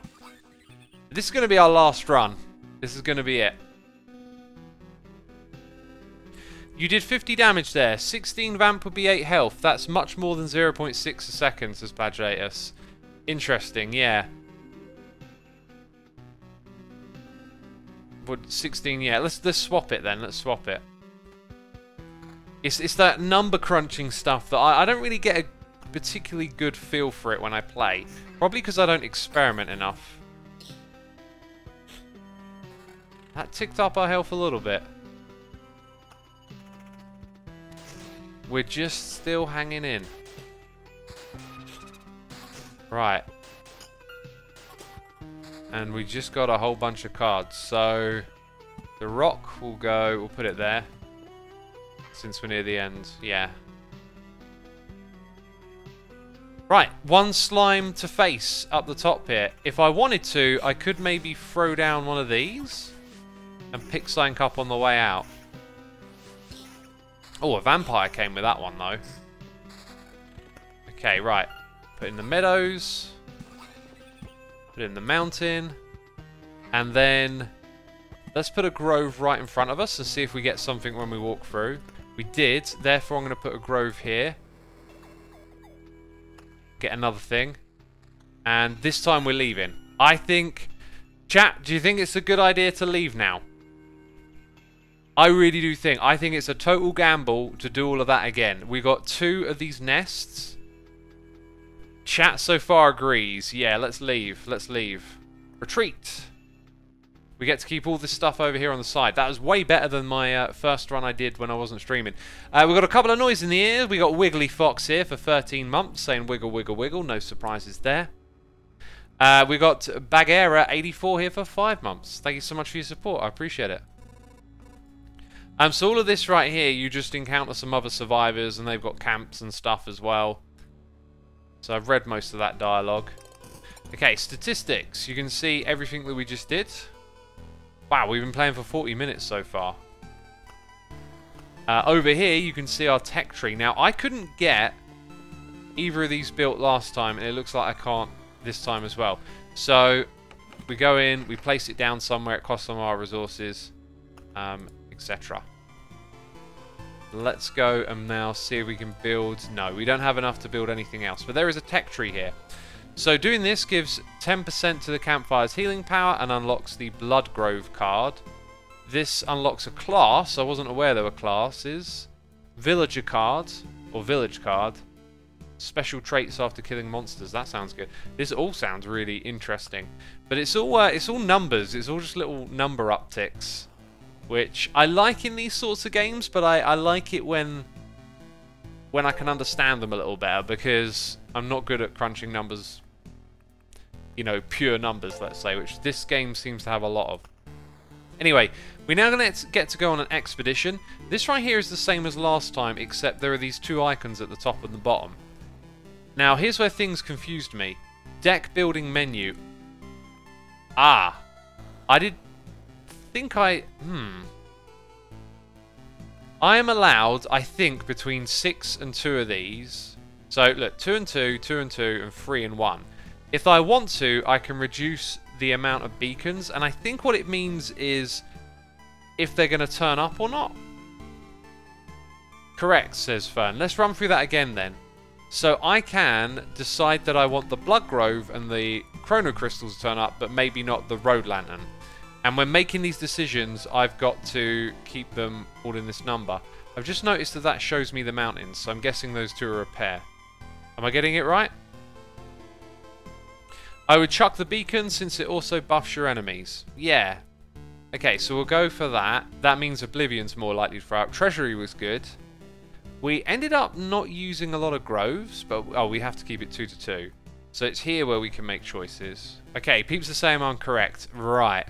This is going to be our last run. This is going to be it. You did 50 damage there. 16 vamp would be 8 health. That's much more than 0.6 a second, says Badgeratus. Interesting, yeah. Would 16, yeah. Let's swap it then. Let's swap it. It's that number crunching stuff that I don't really get a particularly good feel for it when I play. Probably because I don't experiment enough. That ticked up our health a little bit. We're just still hanging in. Right. And we just got a whole bunch of cards. So the rock will go, we'll put it there. Since we're near the end, yeah. Right, one slime to face up the top here. If I wanted to, I could maybe throw down one of these and pick something up on the way out. Oh, a vampire came with that one, though. Okay, right. Put in the meadows. Put in the mountain. And then let's put a grove right in front of us and see if we get something when we walk through. We did. Therefore, I'm going to put a grove here. Get another thing. And this time we're leaving. I think Chat, do you think it's a good idea to leave now? I really do think. I think it's a total gamble to do all of that again. We got 2 of these nests. Chat so far agrees. Yeah, let's leave. Let's leave. Retreat. We get to keep all this stuff over here on the side. That was way better than my first run I did when I wasn't streaming. We've got a couple of noise in the ear. We got Wiggly Fox here for 13 months saying wiggle, wiggle, wiggle. No surprises there. We got Bagheera84 here for 5 months. Thank you so much for your support. I appreciate it. So all of this right here, you just encounter some other survivors, and they've got camps and stuff as well. So I've read most of that dialogue. Okay, statistics. You can see everything that we just did. Wow, we've been playing for 40 minutes so far. Over here, you can see our tech tree. Now, I couldn't get either of these built last time, and it looks like I can't this time as well. So we go in, we place it down somewhere, it costs some of our resources, etc. Let's go and now see if we can build. No, we don't have enough to build anything else, but there is a tech tree here. So doing this gives 10% to the campfire's healing power and unlocks the Blood Grove card. This unlocks a class. I wasn't aware there were classes. Villager card, or village card. Special traits after killing monsters. That sounds good. This all sounds really interesting. But it's all numbers. It's all just little number upticks, which I like in these sorts of games, but I like it when I can understand them a little better, because I'm not good at crunching numbers, you know, pure numbers, let's say, which this game seems to have a lot of. Anyway, we're now going to get to go on an expedition. This right here is the same as last time, except there are these 2 icons at the top and the bottom. Now, here's where things confused me. Deck building menu. Ah. I did think I am allowed, I think, between 6 and 2 of these. So, look, 2 and 2, 2 and 2, and 3 and 1. If I want to, I can reduce the amount of beacons, and I think what it means is if they're going to turn up or not. Correct, says Fern. Let's run through that again then. So I can decide that I want the Blood Grove and the Chrono Crystals to turn up, but maybe not the Road Lantern. And when making these decisions, I've got to keep them all in this number. I've just noticed that that shows me the mountains, so I'm guessing those 2 are a pair. Am I getting it right? I would chuck the beacon since it also buffs your enemies. Yeah. Okay, so we'll go for that. That means Oblivion's more likely to throw out. Treasury was good. We ended up not using a lot of groves, but oh, we have to keep it 2 to 2. So it's here where we can make choices. Okay, peeps are saying I'm correct. Right.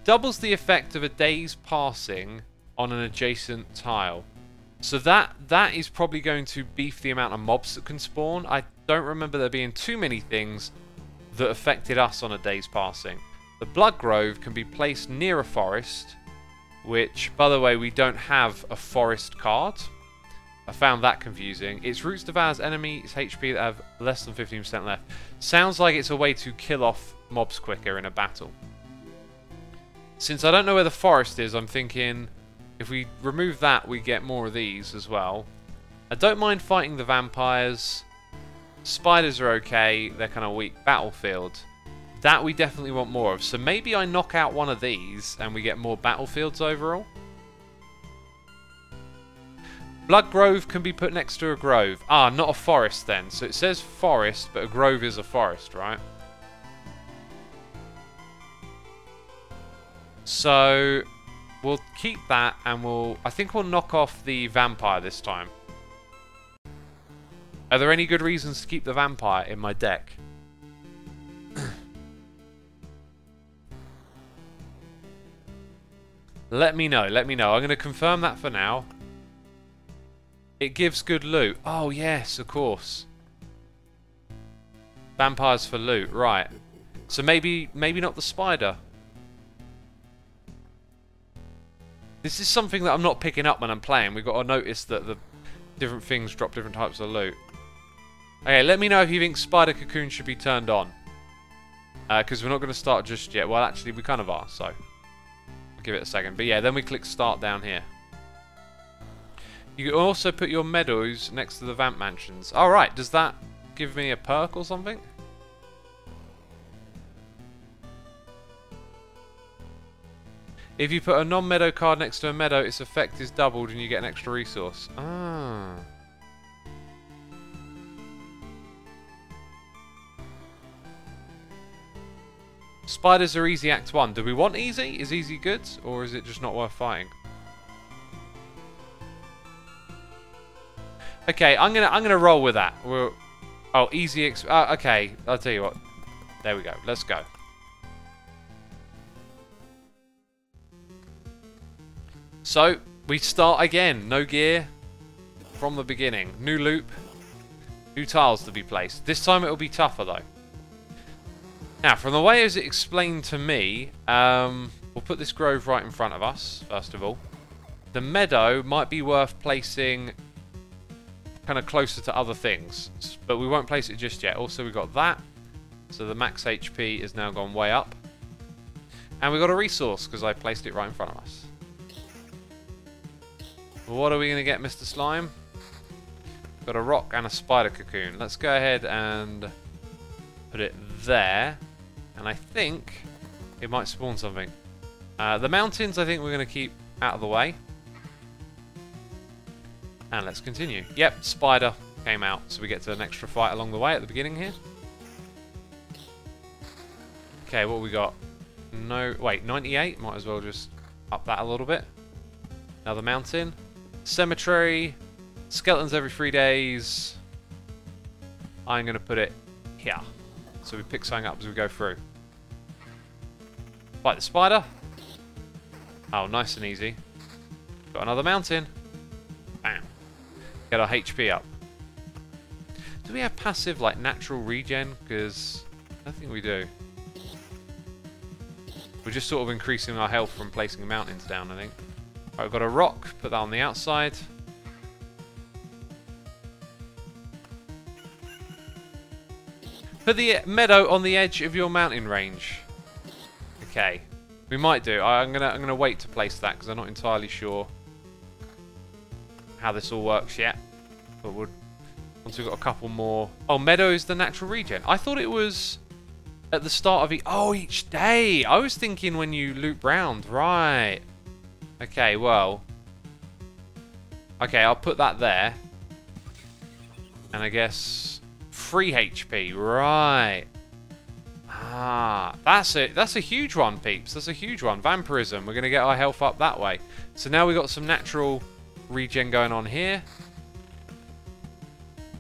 Doubles the effect of a day's passing on an adjacent tile. So that is probably going to beef the amount of mobs that can spawn. I don't remember there being too many things that affected us on a day's passing. The Blood Grove can be placed near a forest, which, by the way, we don't have a forest card. I found that confusing. Its roots devours enemies HP that have less than 15% left. Sounds like it's a way to kill off mobs quicker in a battle. Since I don't know where the forest is, I'm thinking if we remove that, we get more of these as well. I don't mind fighting the vampires. Spiders are okay. They're kind of weak. Battlefield. That we definitely want more of. So maybe I knock out one of these and we get more battlefields overall. Blood Grove can be put next to a grove. Ah, not a forest then. So it says forest, but a grove is a forest, right? So we'll keep that, and I think we'll knock off the vampire this time. Are there any good reasons to keep the vampire in my deck? Let me know, let me know. I'm going to confirm that for now. It gives good loot. Oh, yes, of course. Vampires for loot, right. So maybe not the spider. This is something that I'm not picking up when I'm playing. We've got to notice that the different things drop different types of loot. Okay, let me know if you think Spider Cocoon should be turned on. Because we're not going to start just yet. Well, actually, we kind of are, so I'll give it a second. But yeah, then we click Start down here. You can also put your meadows next to the Vamp Mansions. Alright, does that give me a perk or something? If you put a non-meadow card next to a meadow, its effect is doubled and you get an extra resource. Ah. Spiders are easy Act 1. Do we want easy? Is easy good? Or is it just not worth fighting? Okay, I'm gonna roll with that. Oh, easy. Okay, I'll tell you what. There we go. Let's go. So we start again. No gear from the beginning. New loop. New tiles to be placed. This time it will be tougher though. Now, from the way it was explained to me, we'll put this grove right in front of us. First of all, the meadow might be worth placing kind of closer to other things, but we won't place it just yet. Also, we got that, so the max HP is now gone way up, and we got a resource because I placed it right in front of us. What are we going to get, Mr. Slime? Got a rock and a spider cocoon. Let's go ahead and put it there, and I think it might spawn something. The mountains I think we're going to keep out of the way. And let's continue. Yep, spider came out, so we get to an extra fight along the way at the beginning here. Okay, what we got? No, wait, 98? Might as well just up that a little bit. Another mountain. Cemetery. Skeletons every 3 days. I'm going to put it here. So we pick something up as we go through. Fight the spider. Oh, nice and easy. Got another mountain. Bam. Get our HP up. Do we have passive, like, natural regen? Because I don't think we do. We're just sort of increasing our health from placing mountains down, I think. Right, we've got a rock. Put that on the outside. Put the meadow on the edge of your mountain range. Okay. We might do. I'm gonna wait to place that because I'm not entirely sure how this all works yet. But once we've got a couple more. Oh, meadow is the natural regen. I thought it was at the start of each day. I was thinking when you loop round. Right. Okay, well. Okay, I'll put that there. And I guess 3 HP. Right. Ah, that's it. That's a huge one, peeps. That's a huge one. Vampirism. We're going to get our health up that way. So now we've got some natural regen going on here.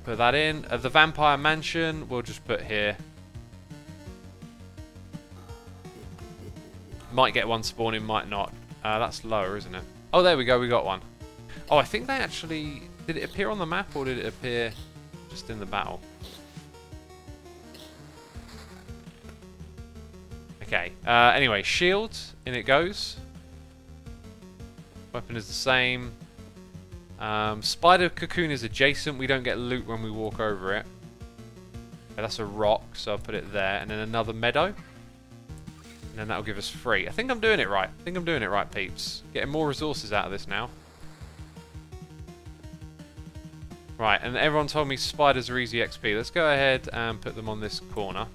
Put that in. The Vampire Mansion, we'll just put here. Might get one spawning, might not. That's lower, isn't it? Oh, there we go. We got one. Oh, I think they actually... Did it appear on the map or did it appear just in the battle? Okay. Anyway, shield. In it goes. Weapon is the same. Spider cocoon is adjacent. We don't get loot when we walk over it. Okay, that's a rock, so I'll put it there. And then another meadow. And then that'll give us 3. I think I'm doing it right. I think I'm doing it right, peeps. Getting more resources out of this now. Right, and everyone told me spiders are easy XP. Let's go ahead and put them on this corner.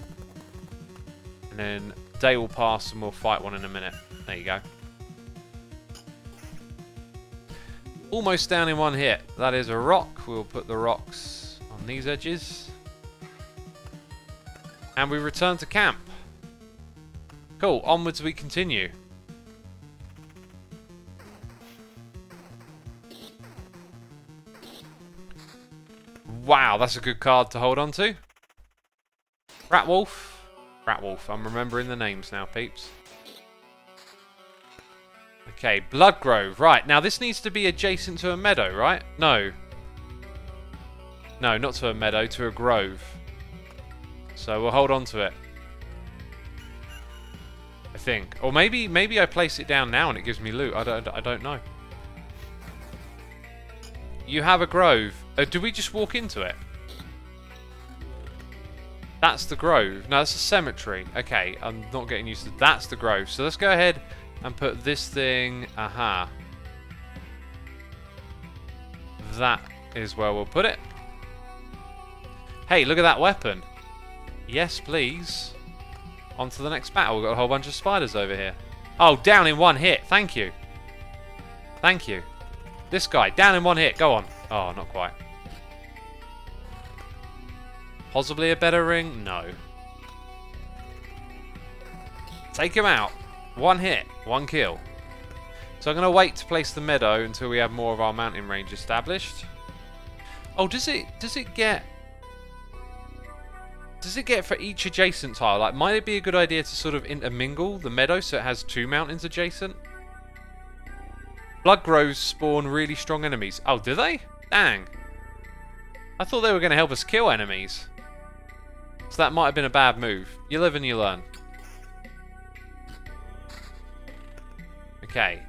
And then day will pass and we'll fight one in a minute. There you go. Almost down in one hit. That is a rock. We'll put the rocks on these edges. And we return to camp. Cool. Onwards we continue. Wow, that's a good card to hold on to. Ratwolf. Ratwolf. I'm remembering the names now, peeps. Okay, Blood Grove. Right, now this needs to be adjacent to a meadow, right? No. No, not to a meadow, to a grove. So we'll hold on to it. I think. Or maybe I place it down now and it gives me loot. I don't know. You have a grove. Do we just walk into it? That's the grove. No, that's a cemetery. Okay, I'm not getting used to... That's the grove. So let's go ahead and put this thing... Aha. That is where we'll put it. Hey, look at that weapon. Yes, please. On to the next battle. We've got a whole bunch of spiders over here. Oh, down in one hit. Thank you. Thank you. This guy, down in one hit. Go on. Oh, not quite. Possibly a better ring? No. Take him out. One hit. One kill. So I'm going to wait to place the meadow until we have more of our mountain range established. Oh, does it get for each adjacent tile? Like, might it be a good idea to sort of intermingle the meadow so it has two mountains adjacent? Blood groves spawn really strong enemies. Oh, do they? Dang. I thought they were going to help us kill enemies. So that might have been a bad move. You live and you learn. Okay,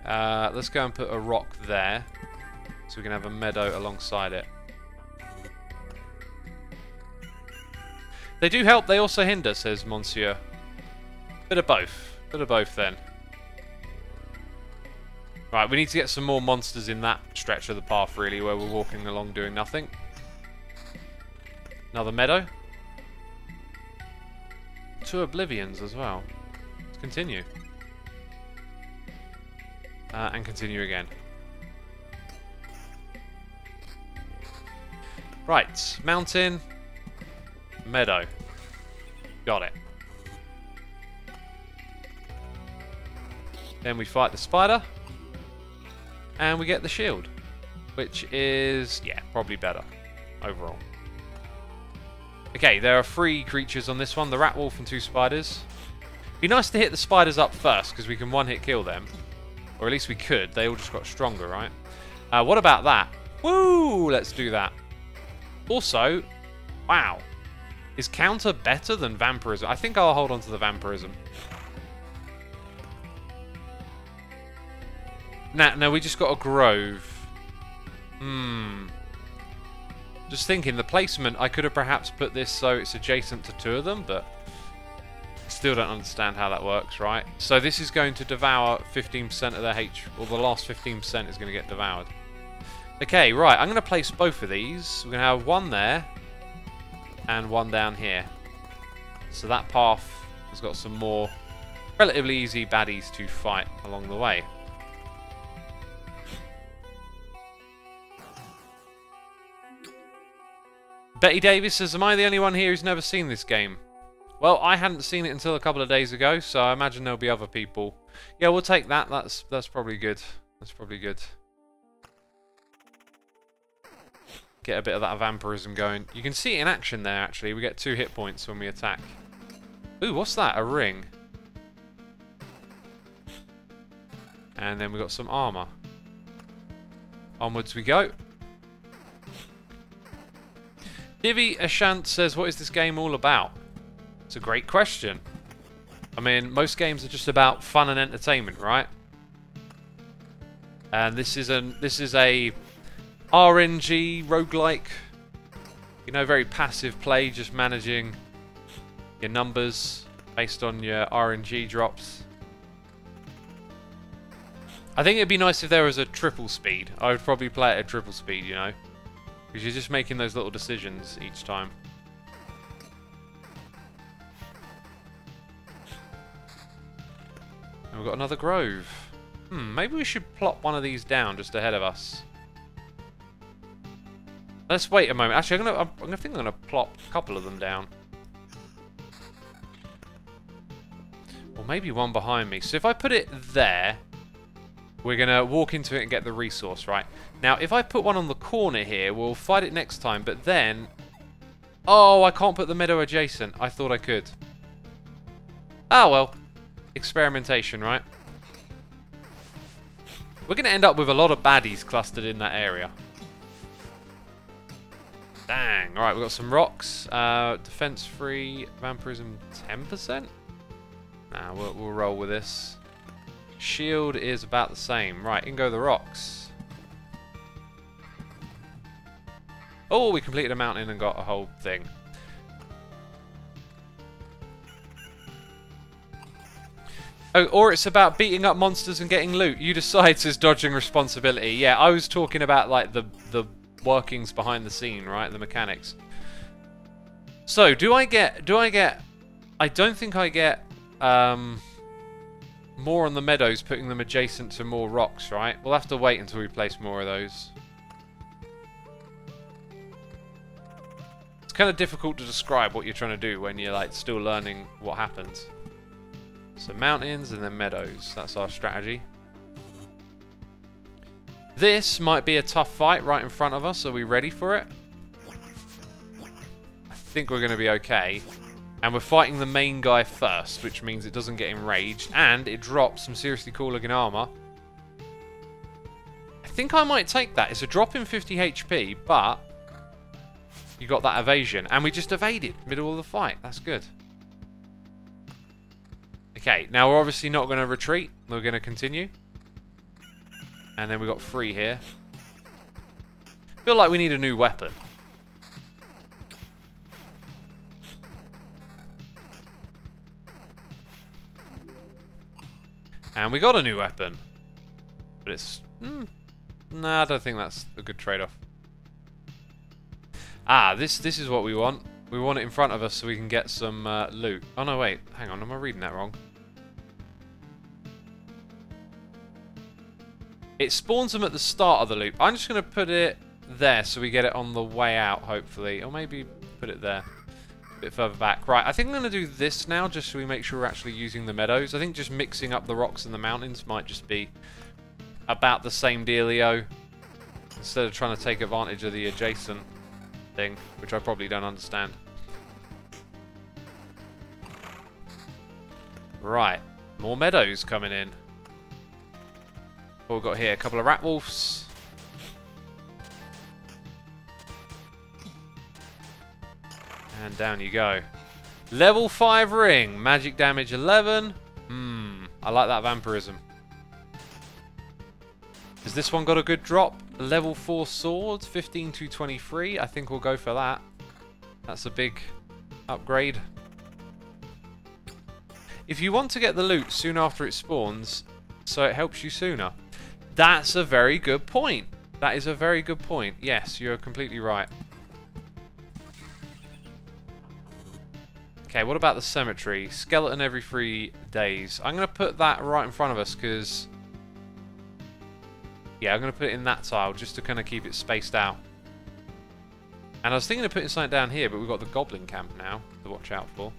let's go and put a rock there so we can have a meadow alongside it. They do help, they also hinder, says Monsieur. Bit of both. Bit of both then. Right, we need to get some more monsters in that stretch of the path, really, where we're walking along doing nothing. Another meadow. 2 oblivions as well. Let's continue. And continue again. Right, mountain, meadow. Got it. Then we fight the spider. And we get the shield. Which is, yeah, probably better overall. Okay, there are 3 creatures on this one. The rat wolf and 2 spiders. Be nice to hit the spiders up first, because we can one-hit kill them. Or at least we could. They all just got stronger, right? What about that? Woo! Let's do that. Also, wow. Is counter better than vampirism? I think I'll hold on to the vampirism. Nah, no, we just got a grove. Just thinking, the placement, I could have perhaps put this so it's adjacent to 2 of them, but still don't understand how that works, right? So this is going to devour 15% of their or the last 15% is going to get devoured. Okay, right, I'm going to place both of these. We're going to have one there and one down here. So that path has got some more relatively easy baddies to fight along the way. Betty Davis says, am I the only one here who's never seen this game? Well, I hadn't seen it until a couple of days ago, so I imagine there'll be other people. Yeah, we'll take that. That's probably good. That's probably good. Get a bit of that vampirism going. You can see it in action there, actually. We get 2 hit points when we attack. Ooh, what's that? A ring. And then we got some armor. Onwards we go. Divi Ashant says, what is this game all about? It's a great question. I mean, most games are just about fun and entertainment, right? And this is a RNG roguelike. You know, very passive play, just managing your numbers based on your RNG drops. I think it'd be nice if there was a triple speed. I would probably play it at triple speed, you know, because you're just making those little decisions each time. And we've got another grove. Maybe we should plop one of these down just ahead of us. Let's wait a moment. Actually, I'm gonna plop a couple of them down. Or maybe one behind me. So if I put it there, we're gonna walk into it and get the resource, right? Now, if I put one on the corner here, we'll fight it next time, but then... Oh, I can't put the meadow adjacent. I thought I could. Ah, well. Experimentation, right? We're going to end up with a lot of baddies clustered in that area. Dang. Alright, we've got some rocks. Defense free. Vampirism 10%? Nah, we'll roll with this. Shield is about the same. Right, in go the rocks. Oh, we completed a mountain and got a whole thing. Oh, or it's about beating up monsters and getting loot. You decide, says dodging responsibility. Yeah, I was talking about like the workings behind the scene, right? The mechanics. So, do I get I don't think I get more on the meadows, putting them adjacent to more rocks, right? We'll have to wait until we place more of those. It's kind of difficult to describe what you're trying to do when you're like still learning what happens. So mountains and then meadows. That's our strategy. This might be a tough fight right in front of us. Are we ready for it? I think we're going to be okay. And we're fighting the main guy first, which means it doesn't get enraged. And it drops some seriously cool looking armor. I think I might take that. It's a drop in 50 HP, but you got that evasion. And we just evaded middle of the fight. That's good. Okay, now we're obviously not going to retreat. We're going to continue. And then we got 3 here. Feel like we need a new weapon. And we got a new weapon. But it's... Nah, I don't think that's a good trade-off. Ah, this is what we want. We want it in front of us so we can get some loot. Oh, no, wait. Hang on, am I reading that wrong? It spawns them at the start of the loop. I'm just going to put it there so we get it on the way out, hopefully. Or maybe put it there. Bit further back. Right, I think I'm going to do this now just so we make sure we're actually using the meadows. I think just mixing up the rocks and the mountains might just be about the same dealio instead of trying to take advantage of the adjacent thing, which I probably don't understand. Right, more meadows coming in. What we've got here, a couple of rat wolves. And down you go. Level 5 ring. Magic damage 11. I like that vampirism. Has this one got a good drop? Level 4 sword. 15 to 23. I think we'll go for that. That's a big upgrade. If you want to get the loot soon after it spawns, so it helps you sooner. That's a very good point. That is a very good point. Yes, you're completely right. Okay, what about the cemetery? Skeleton every 3 days. I'm going to put that right in front of us because... Yeah, I'm going to put it in that tile just to kind of keep it spaced out. And I was thinking of putting something down here, but we've got the goblin camp now to watch out for.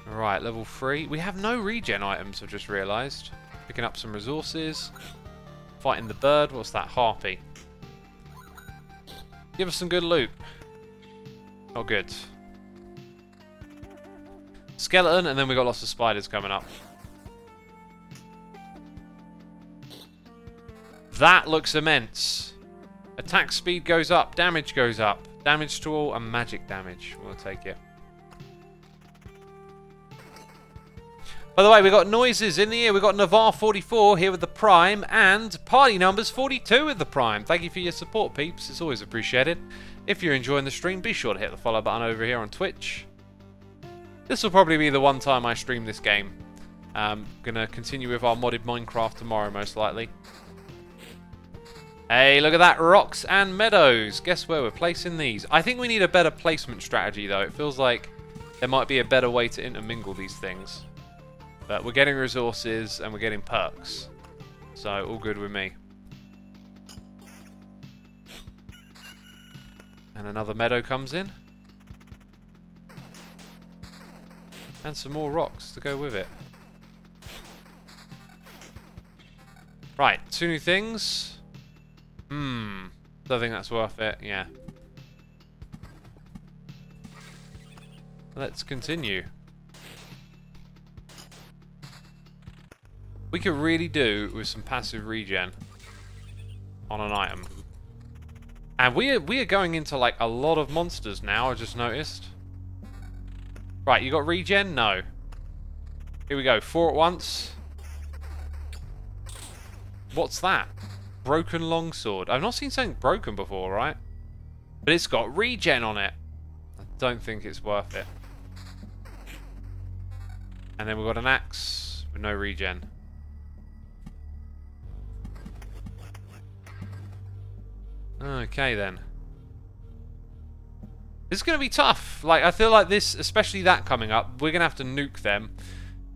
Alright, level 3. We have no regen items, I've just realised. Picking up some resources. Fighting the bird. What's that? Harpy. Give us some good loot. Oh, good. Skeleton, and then we got lots of spiders coming up. That looks immense. Attack speed goes up, damage goes up. Damage to all and magic damage. We'll take it. By the way, we got noises in the ear. We got Navarre 44 here with the Prime and party numbers 42 with the Prime. Thank you for your support, peeps. It's always appreciated. If you're enjoying the stream, be sure to hit the follow button over here on Twitch. This will probably be the one time I stream this game. Gonna continue with our modded Minecraft tomorrow, most likely. Hey, look at that. Rocks and meadows. Guess where we're placing these? I think we need a better placement strategy, though. It feels like there might be a better way to intermingle these things. But we're getting resources and we're getting perks. So, all good with me. And another meadow comes in. And some more rocks to go with it. Right, 2 new things. Don't think that's worth it, yeah. Let's continue. We could really do with some passive regen on an item. And we are going into like a lot of monsters now, I just noticed. Right, you got regen? No. Here we go, 4 at once. What's that? Broken longsword. I've not seen something broken before, right? But it's got regen on it. I don't think it's worth it. And then we've got an axe with no regen. Okay then. This is going to be tough. Like, I feel like this, especially that coming up, we're going to have to nuke them.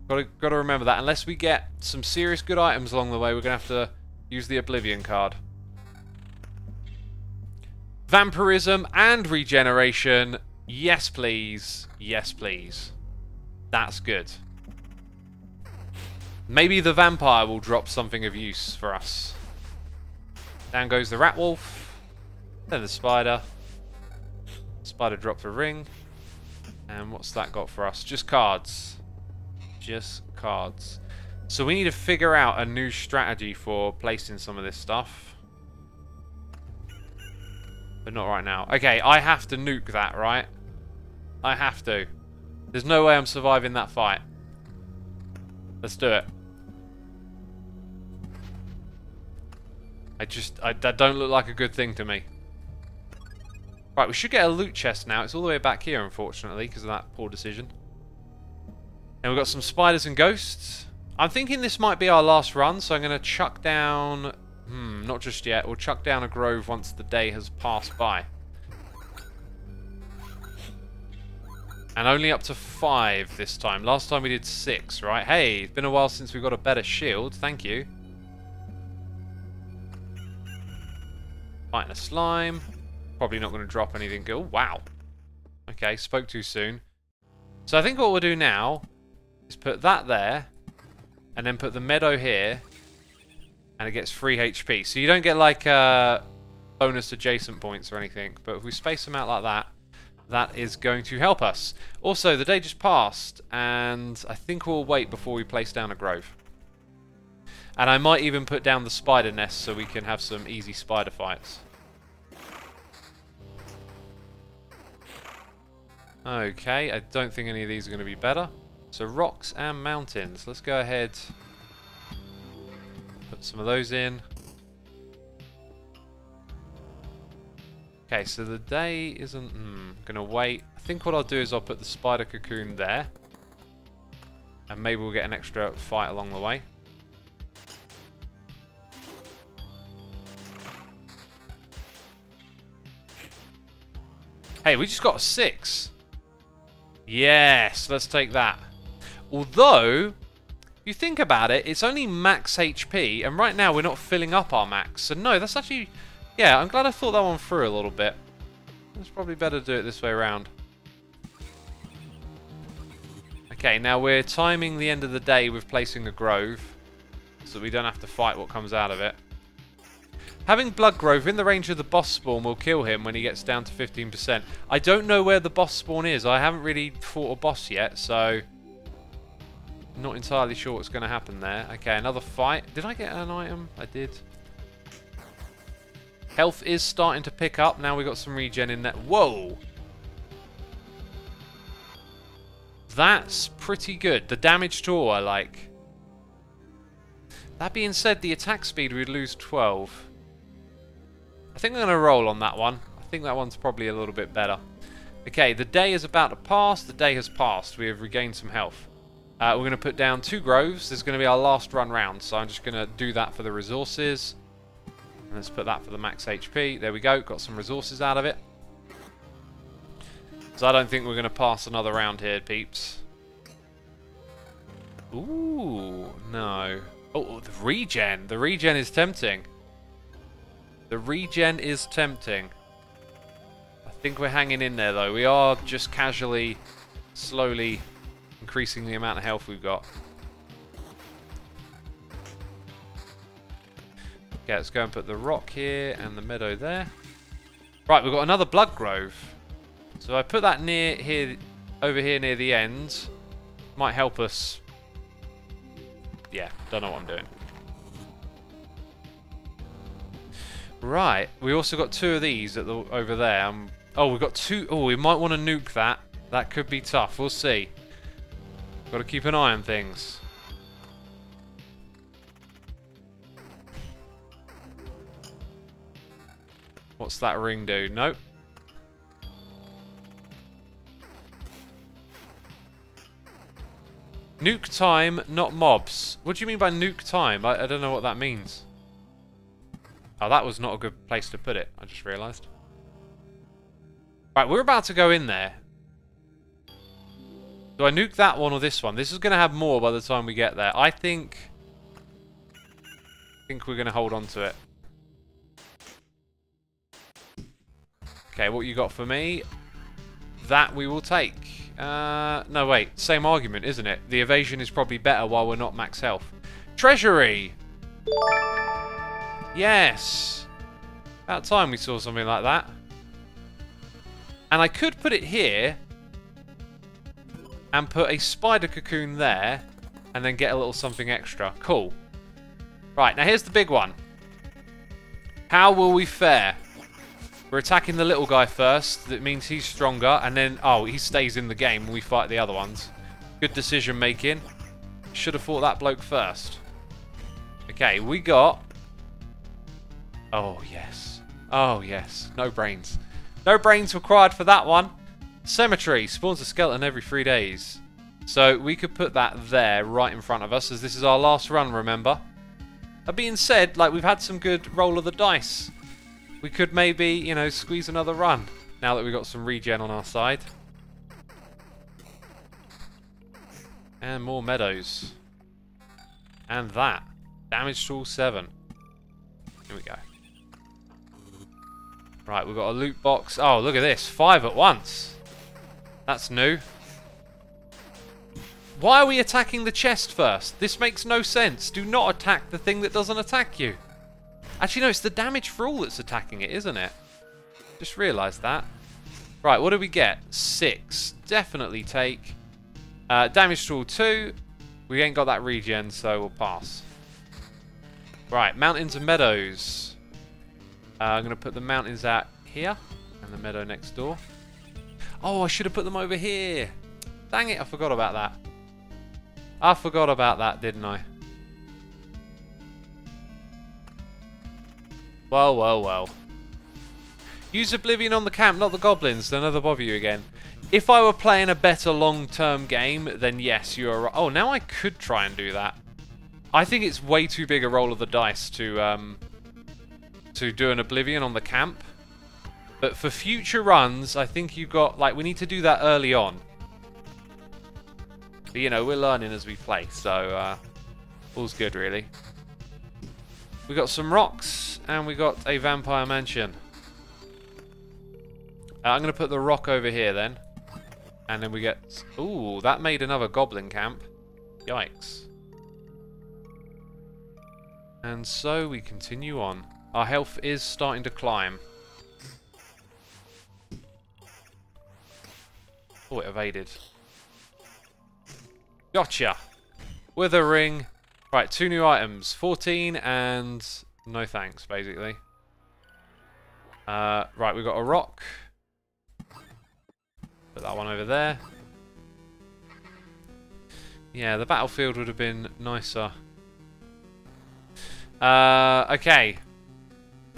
Got to remember that. Unless we get some serious good items along the way, we're going to have to use the Oblivion card. Vampirism and regeneration. Yes, please. Yes, please. That's good. Maybe the vampire will drop something of use for us. Down goes the rat wolf. Then the spider. Spider drops a ring. And what's that got for us? Just cards. Just cards. So we need to figure out a new strategy for placing some of this stuff. But not right now. Okay, I have to nuke that, right? I have to. There's no way I'm surviving that fight. Let's do it. That don't look like a good thing to me. Right, we should get a loot chest now. It's all the way back here, unfortunately, because of that poor decision. And we've got some spiders and ghosts. I'm thinking this might be our last run, so I'm going to chuck down... not just yet. We'll chuck down a grove once the day has passed by. And only up to 5 this time. Last time we did 6, right? Hey, it's been a while since we got a better shield. Thank you. Fighting a slime. Probably not going to drop anything good. Oh, wow. Okay, spoke too soon. So I think what we'll do now is put that there, and then put the meadow here, and it gets free HP. So you don't get like bonus adjacent points or anything, but if we space them out like that, that is going to help us. Also, the day just passed, and I think we'll wait before we place down a grove. And I might even put down the spider nest so we can have some easy spider fights. Okay, I don't think any of these are going to be better. So rocks and mountains. Let's go ahead, put some of those in. Okay, so the day isn't... going to wait. I think what I'll do is I'll put the spider cocoon there. And maybe we'll get an extra fight along the way. Hey, we just got a 6. Yes, let's take that. Although, if you think about it, it's only max HP, and right now we're not filling up our max. So no, that's actually... Yeah, I'm glad I thought that one through a little bit. It's probably better to do it this way around. Okay, now we're timing the end of the day with placing a grove, so we don't have to fight what comes out of it. Having Blood Grove in the range of the boss spawn will kill him when he gets down to 15%. I don't know where the boss spawn is. I haven't really fought a boss yet, so... not entirely sure what's going to happen there. Okay, another fight. Did I get an item? I did. Health is starting to pick up. Now we've got some regen in there. Whoa! That's pretty good. The damage to all I like. That being said, the attack speed we'd lose 12. I think I'm going to roll on that one. I think that one's probably a little bit better. Okay, the day is about to pass. The day has passed. We have regained some health. We're going to put down 2 groves. This is going to be our last run round, so I'm just going to do that for the resources. And let's put that for the max HP. There we go. Got some resources out of it. So I don't think we're going to pass another round here, peeps. Ooh, no. Oh, the regen. The regen is tempting. The regen is tempting. I think we're hanging in there, though. We are just casually, slowly increasing the amount of health we've got. Okay, let's go and put the rock here and the meadow there. Right, we've got another blood grove. So I put that near here, over here near the end. Might help us. Yeah, don't know what I'm doing. Right, we also got 2 of these at the, over there. Oh, we've got 2. Oh, we might want to nuke that. That could be tough. We'll see. Got to keep an eye on things. What's that ring do? Nope. Nuke time, not mobs. What do you mean by nuke time? I don't know what that means. Oh, that was not a good place to put it. I just realised. Right, we're about to go in there. Do I nuke that one or this one? This is going to have more by the time we get there. I think we're going to hold on to it. Okay, what you got for me? That we will take. No, wait. Same argument, isn't it? The evasion is probably better while we're not max health. Treasury! Yes! About time we saw something like that. And I could put it here and put a spider cocoon there and then get a little something extra. Cool. Right, now here's the big one. How will we fare? We're attacking the little guy first. That means he's stronger. And then, oh, he stays in the game when we fight the other ones. Good decision making. Should have fought that bloke first. Okay, we got... Oh, yes. Oh, yes. No brains. No brains required for that one. Cemetery. Spawns a skeleton every 3 days. So we could put that there right in front of us, as this is our last run, remember? That being said, like, we've had some good roll of the dice. We could maybe, you know, squeeze another run now that we've got some regen on our side. And more meadows. And that. Damage to all 7. Here we go. Right, we've got a loot box. Oh, look at this. 5 at once. That's new. Why are we attacking the chest first? This makes no sense. Do not attack the thing that doesn't attack you. Actually, no, it's the damage for all that's attacking it, isn't it? Just realised that. Right, what do we get? 6. Definitely take. Damage to all 2. We ain't got that regen, so we'll pass. Right, mountains and meadows. I'm going to put the mountains out here and the meadow next door. Oh, I should have put them over here. Dang it, I forgot about that. I forgot about that, didn't I? Well, well, well. Use Oblivion on the camp, not the goblins. They'll never bother you again. If I were playing a better long-term game, then yes, you are right. Oh, now I could try and do that. I think it's way too big a roll of the dice to do an Oblivion on the camp. But for future runs, I think you've got, like, we need to do that early on. But, you know, we're learning as we play, so all's good, really. We got some rocks, and we got a vampire mansion. I'm going to put the rock over here, then. And then we get... Ooh, that made another goblin camp. Yikes. And so we continue on. Our health is starting to climb. Oh, it evaded. Gotcha! Withering. Right, 2 new items. 14 and no thanks, basically. Right, we've got a rock. Put that one over there. Yeah, the battlefield would have been nicer. Okay.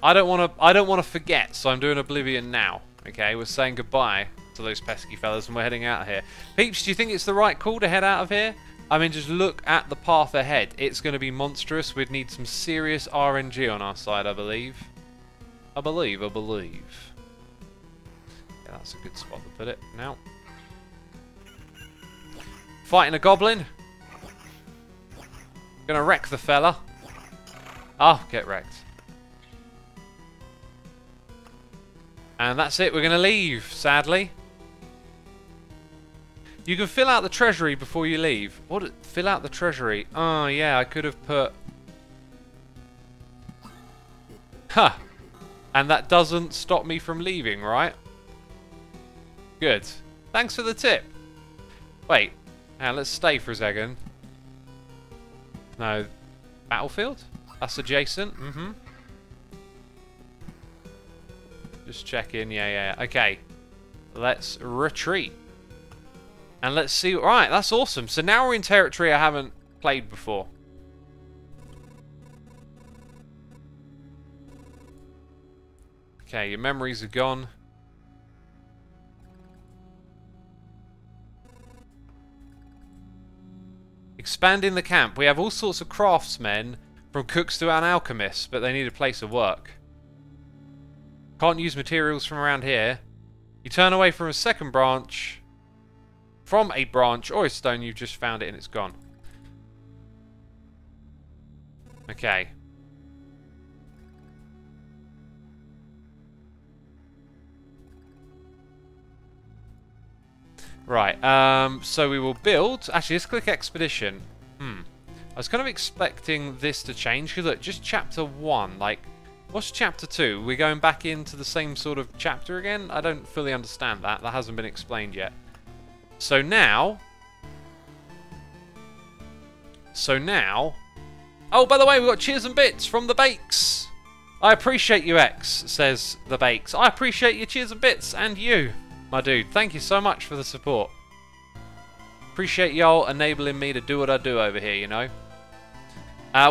I don't want to forget, so I'm doing Oblivion now. Okay, we're saying goodbye to those pesky fellas and we're heading out of here. Peeps, do you think it's the right call to head out of here? I mean, just look at the path ahead. It's going to be monstrous. We'd need some serious RNG on our side, I believe. I believe. Yeah, that's a good spot to put it now. Fighting a goblin. Gonna wreck the fella. Oh, get wrecked. And that's it. We're gonna leave, sadly. You can fill out the treasury before you leave. What? Fill out the treasury? Oh, yeah, I could have put... Huh. And that doesn't stop me from leaving, right? Good. Thanks for the tip. Wait. Now, let's stay for a second. No. Battlefield? That's adjacent. Mm-hmm. Just check in. Yeah. Okay. Let's retreat. And let's see. Right, that's awesome. So now we're in territory I haven't played before. Okay, your memories are gone. Expanding the camp. We have all sorts of craftsmen, from cooks to an alchemist, but they need a place of work. Can't use materials from around here. You turn away from a second branch, from a branch or a stone, you've just found it and it's gone. Okay. Right, so we will build... Actually, let's click Expedition. I was kind of expecting this to change, because look, just Chapter 1, like, what's Chapter 2? We're going back into the same sort of chapter again? I don't fully understand that. That hasn't been explained yet. So now... Oh, by the way, we've got cheers and bits from the Bakes! I appreciate you, X, says the Bakes. I appreciate your cheers and bits, and you, my dude. Thank you so much for the support. Appreciate y'all enabling me to do what I do over here, you know.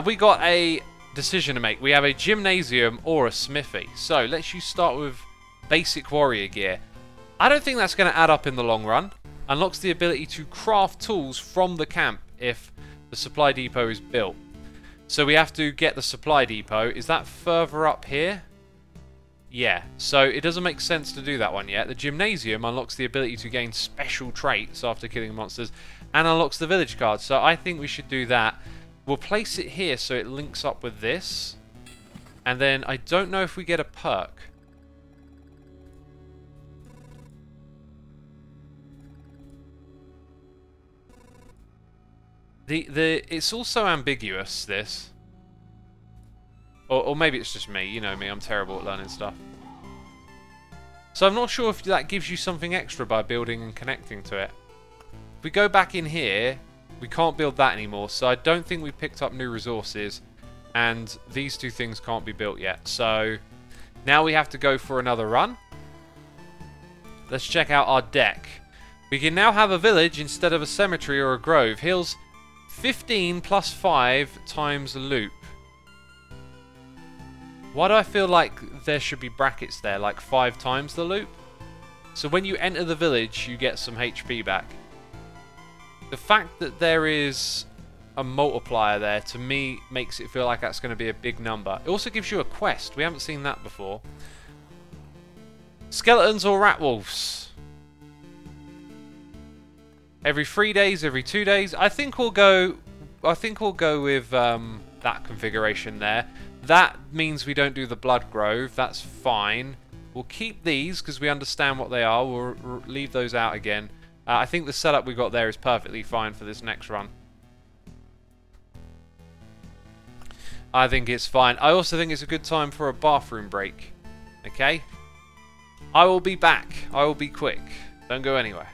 We got a decision to make. We have a gymnasium or a smithy. So let's start with basic warrior gear. I don't think that's going to add up in the long run. Unlocks the ability to craft tools from the camp if the supply depot is built. So we have to get the supply depot. Is that further up here? Yeah, so it doesn't make sense to do that one yet. The gymnasium unlocks the ability to gain special traits after killing monsters and unlocks the village card. So I think we should do that. We'll place it here so it links up with this. And then I don't know if we get a perk. It's also ambiguous, this. Or maybe it's just me. You know me, I'm terrible at learning stuff. So I'm not sure if that gives you something extra by building and connecting to it. If we go back in here, we can't build that anymore. So I don't think we picked up new resources. And these two things can't be built yet. So now we have to go for another run. Let's check out our deck. We can now have a village instead of a cemetery or a grove. Heals 15 plus 5 times loop. Why do I feel like there should be brackets there, like 5 times the loop? So when you enter the village, you get some HP back. The fact that there is a multiplier there, to me, makes it feel like that's going to be a big number. It also gives you a quest. We haven't seen that before. Skeletons or rat wolves? Every 3 days, every 2 days. I think we'll go with that configuration there. That means we don't do the blood grove. That's fine. We'll keep these because we understand what they are. We'll leave those out again. I think the setup we got there is perfectly fine for this next run. I think it's fine. I also think it's a good time for a bathroom break. Okay? I will be back. I will be quick. Don't go anywhere.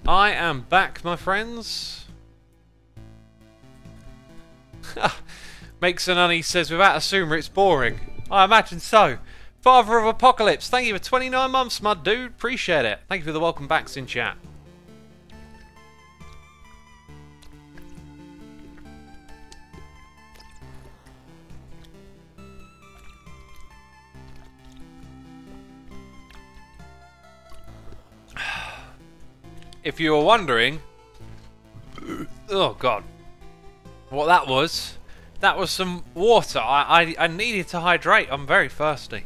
I am back, my friends. Makes an Unny says, without Xisuma, it's boring. I imagine so. Father of Apocalypse, thank you for 29 months, my dude. Appreciate it. Thank you for the welcome backs in chat. If you were wondering, oh god, what that was some water. I needed to hydrate. I'm very thirsty.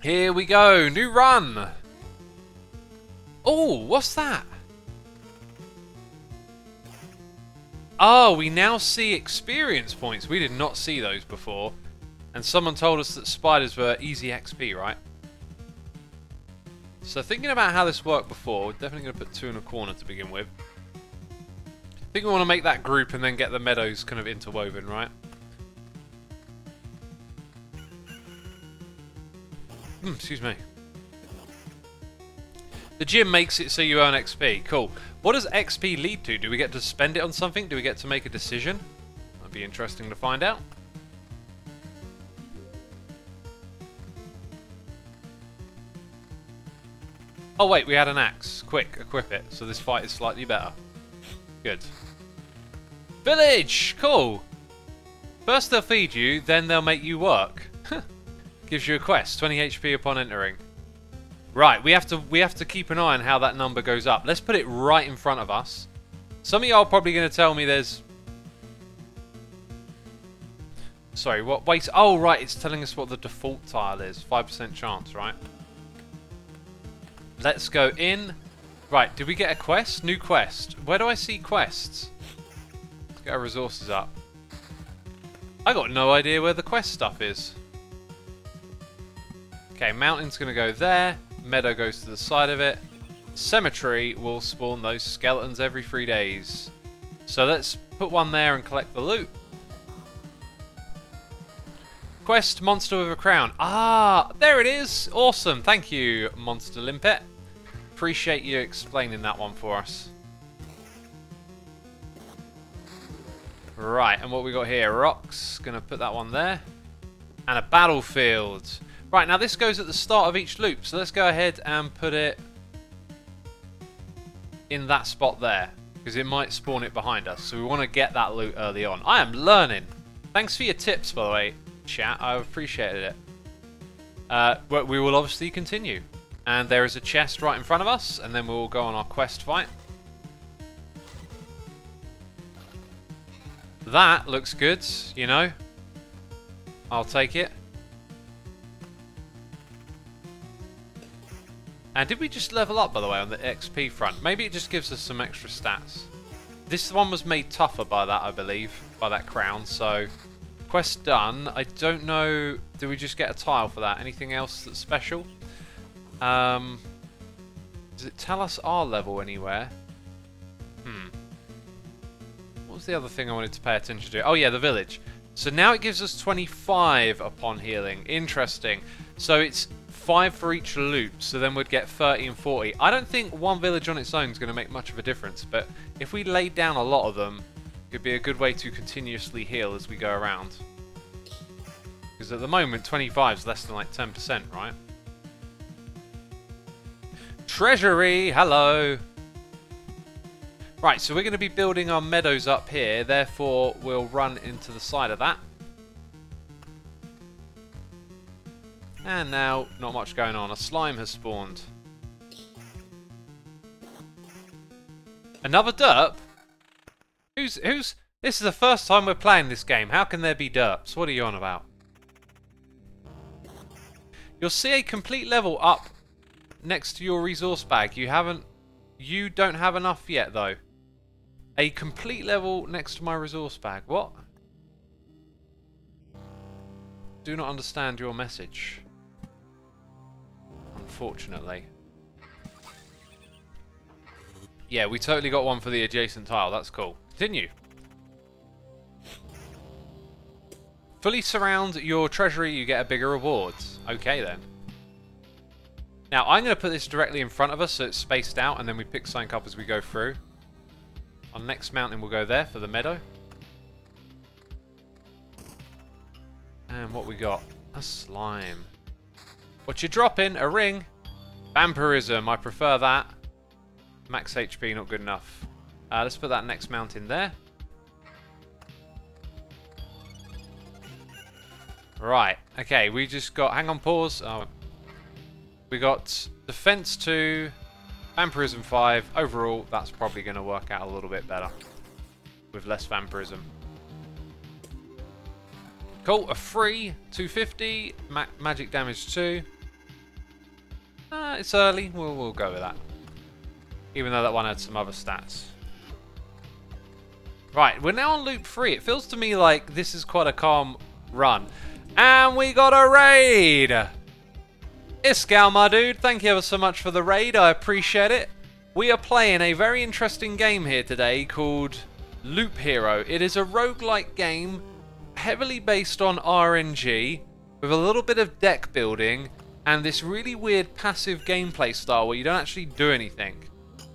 Here we go, new run. Oh, what's that? Oh, we now see experience points. We did not see those before. And someone told us that spiders were easy XP, right? So thinking about how this worked before, we're definitely going to put 2 in a corner to begin with. I think we want to make that group and then get the meadows kind of interwoven, right? Excuse me. The gym makes it so you earn XP. Cool. What does XP lead to? Do we get to spend it on something? Do we get to make a decision? That'd be interesting to find out. Oh wait, we had an axe. Quick, equip it. So this fight is slightly better. Good. Village! Cool! First they'll feed you, then they'll make you work. Gives you a quest. 20 HP upon entering. Right, we have to keep an eye on how that number goes up. Let's put it right in front of us. Some of y'all are probably going to tell me there's... Sorry, what? Wait, oh right, it's telling us what the default tile is. 5% chance, right? Let's go in. Right, did we get a quest? New quest. Where do I see quests? Let's get our resources up. I got no idea where the quest stuff is. Okay, mountain's going to go there. Meadow goes to the side of it. Cemetery will spawn those skeletons every 3 days. So let's put one there and collect the loot. Quest, monster with a crown. Ah, there it is. Awesome. Thank you, Monster Limpet. Appreciate you explaining that one for us. Right, and what we got here? Rocks. Gonna put that one there. And a battlefield. Right, now this goes at the start of each loop. So let's go ahead and put it in that spot there. Because it might spawn it behind us. So we want to get that loot early on. I am learning. Thanks for your tips, by the way, chat. I appreciated it. But we will obviously continue. And there is a chest right in front of us. And then we'll go on our quest fight. That looks good, you know. I'll take it. And did we just level up, by the way, on the XP front? Maybe it just gives us some extra stats. This one was made tougher by that, I believe, by that crown. So, quest done. I don't know. Do we just get a tile for that? Anything else that's special? Does it tell us our level anywhere? What was the other thing I wanted to pay attention to? Oh yeah, the village. So now it gives us 25 upon healing. Interesting. So it's 5 for each loop, so then we'd get 30 and 40. I don't think one village on its own is going to make much of a difference, but if we laid down a lot of them, it could be a good way to continuously heal as we go around. Because at the moment, 25 is less than like 10%, right? Treasury, hello! Right, so we're going to be building our meadows up here, therefore we'll run into the side of that. And now, not much going on. A slime has spawned. Another derp? Who's... This is the first time we're playing this game. How can there be derps? What are you on about? You'll see a complete level up next to your resource bag. You don't have enough yet, though. A complete level next to my resource bag. What? Do not understand your message. Unfortunately. Yeah, we totally got one for the adjacent tile. That's cool. Continue. Fully surround your treasury, you get a bigger reward. Okay then. Now I'm going to put this directly in front of us so it's spaced out, and then we pick something up as we go through. Our next mountain will go there for the meadow. And what we got? A slime. What you dropping? A ring. Vampirism, I prefer that. Max HP, not good enough. Let's put that next mountain there. Right, okay, we just got... Hang on, pause. Oh. We got Defense 2, Vampirism 5. Overall, that's probably going to work out a little bit better. With less vampirism. Cool, a free 250, magic damage 2. It's early, we'll go with that. Even though that one had some other stats. Right, we're now on loop 3. It feels to me like this is quite a calm run. And we got a raid! Iskal, my dude, thank you ever so much for the raid, I appreciate it. We are playing a very interesting game here today called Loop Hero. It is a roguelike game heavily based on RNG with a little bit of deck building and this really weird passive gameplay style where you don't actually do anything.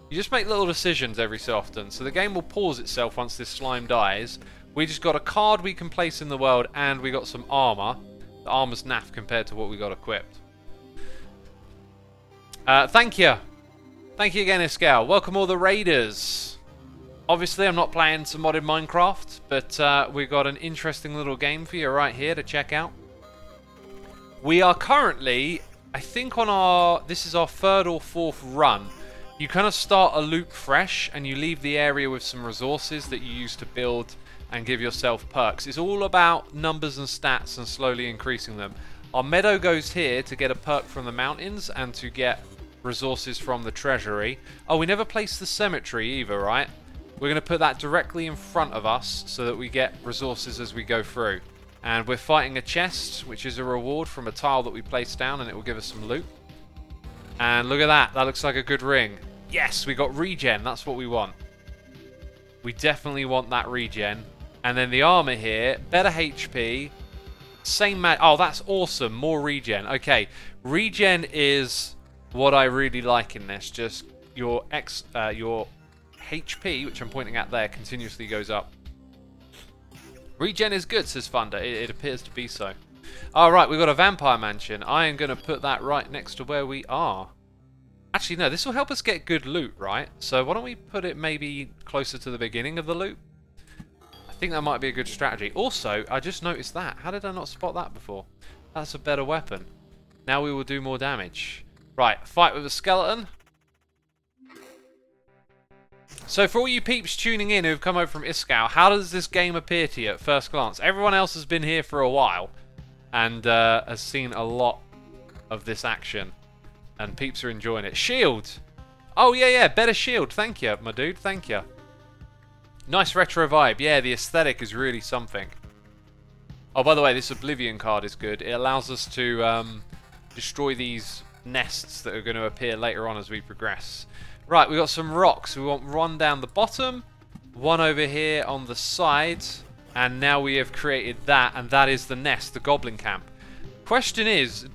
You just make little decisions every so often. So the game will pause itself once this slime dies. We just got a card we can place in the world and we got some armor. The armor's naff compared to what we got equipped. Thank you. Thank you again, Iskal. Welcome all the raiders. Obviously, I'm not playing some modded Minecraft, but we've got an interesting little game for you right here to check out. We are currently, I think on our, this is our third or fourth run. You kind of start a loop fresh and you leave the area with some resources that you use to build and give yourself perks. It's all about numbers and stats and slowly increasing them. Our meadow goes here to get a perk from the mountains and to get resources from the treasury. Oh, we never placed the cemetery either, right? We're going to put that directly in front of us so that we get resources as we go through. And we're fighting a chest, which is a reward from a tile that we place down, and it will give us some loot. And look at that. That looks like a good ring. Yes, we got regen. That's what we want. We definitely want that regen. And then the armor here, better HP, same oh, that's awesome. More regen. Okay, regen is what I really like in this. Just your HP, which I'm pointing at there, continuously goes up. Regen is good, says Thunder. It appears to be so. Alright, we've got a vampire mansion. I am going to put that right next to where we are. Actually, no, this will help us get good loot, right? So why don't we put it maybe closer to the beginning of the loop? I think that might be a good strategy. Also, I just noticed that. How did I not spot that before? That's a better weapon. Now we will do more damage. Right, fight with a skeleton. So for all you peeps tuning in who've come over from Iskal, how does this game appear to you at first glance? Everyone else has been here for a while and has seen a lot of this action. And peeps are enjoying it. Shield! Oh, yeah, better shield. Thank you, my dude. Thank you. Nice retro vibe. Yeah, the aesthetic is really something. Oh, by the way, this Oblivion card is good. It allows us to destroy these nests that are going to appear later on as we progress. Right, we've got some rocks. We want one down the bottom, one over here on the side, and now we have created that, and that is the nest, the goblin camp. Question is,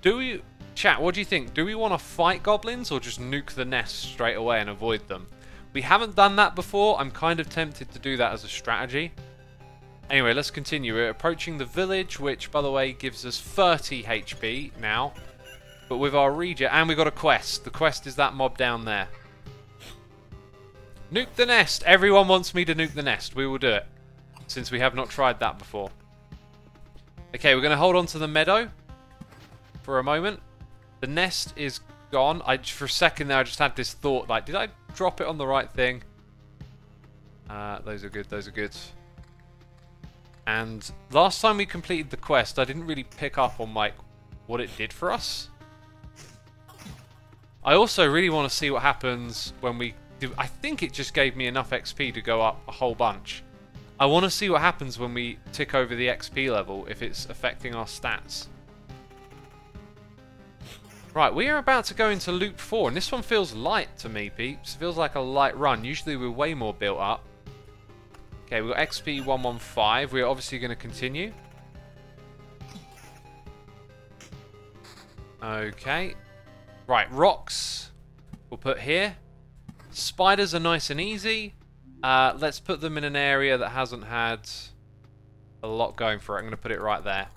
chat, what do you think? Do we want to fight goblins or just nuke the nest straight away and avoid them? We haven't done that before. I'm kind of tempted to do that as a strategy. Anyway, let's continue. We're approaching the village, which, by the way, gives us 30 HP now. But with our regen, and we've got a quest. The quest is that mob down there. Nuke the nest. Everyone wants me to nuke the nest. We will do it, since we have not tried that before. Okay, we're going to hold on to the meadow for a moment. The nest is gone. For a second there, I just had this thought, like, did I drop it on the right thing? Those are good. Those are good. And last time we completed the quest, I didn't really pick up on, like, what it did for us. I also really want to see what happens when we do. I think it just gave me enough XP to go up a whole bunch. I want to see what happens when we tick over the XP level, if it's affecting our stats. Right, we are about to go into Loop 4, and this one feels light to me, peeps. It feels like a light run. Usually we're way more built up. Okay, we've got XP 115. We're obviously going to continue. Okay. Right, rocks we'll put here. Spiders are nice and easy. Let's put them in an area that hasn't had a lot going for it. I'm going to put it right there.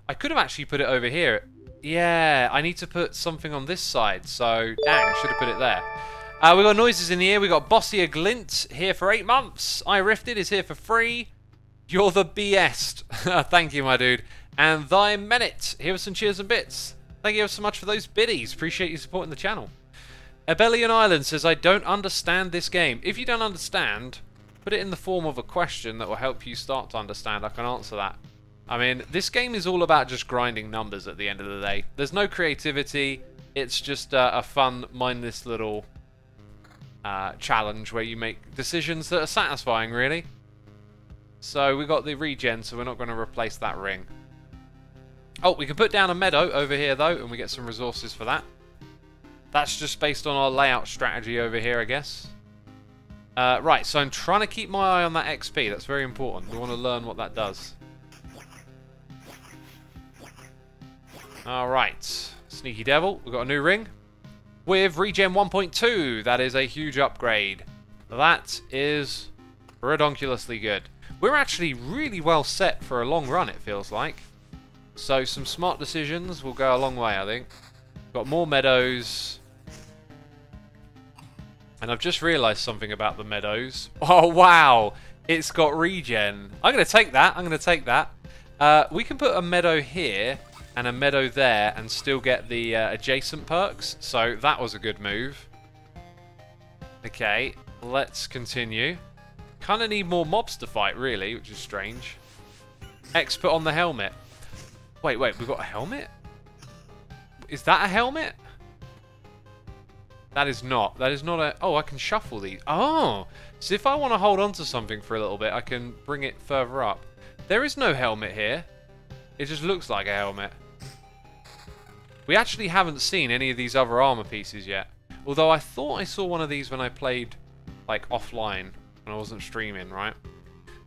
I could have actually put it over here. Yeah, I need to put something on this side. So, dang, should have put it there. We got noises in the air. We got Bossier Glint here for 8 months. I Rifted is here for free. You're the BS. Thank you, my dude. And Thy Menet here with some cheers and bits. Thank you so much for those biddies. Appreciate you supporting the channel. Abelian Island says, I don't understand this game. If you don't understand, put it in the form of a question that will help you start to understand. I can answer that. I mean, this game is all about just grinding numbers at the end of the day. There's no creativity. It's just a fun, mindless little challenge where you make decisions that are satisfying, really. So we got the regen, so we're not going to replace that ring. Oh, we can put down a meadow over here, though, and we get some resources for that. That's just based on our layout strategy over here, I guess. Right, so I'm trying to keep my eye on that XP. That's very important. We want to learn what that does. Alright. Sneaky devil. We've got a new ring. With regen 1.2. That is a huge upgrade. That is redonkulously good. We're actually really well set for a long run, it feels like. So some smart decisions will go a long way, I think. Got more meadows. And I've just realised something about the meadows. Oh, wow. It's got regen. I'm going to take that. I'm going to take that. We can put a meadow here and a meadow there and still get the adjacent perks. So that was a good move. Okay, let's continue. Kind of need more mobs to fight, really, which is strange. X, put on the helmet. Wait, we've got a helmet? Is that a helmet? That is not. That is not a... Oh, I can shuffle these. Oh! So if I want to hold on to something for a little bit, I can bring it further up. There is no helmet here. It just looks like a helmet. We actually haven't seen any of these other armor pieces yet. Although I thought I saw one of these when I played, like, offline. When I wasn't streaming, right?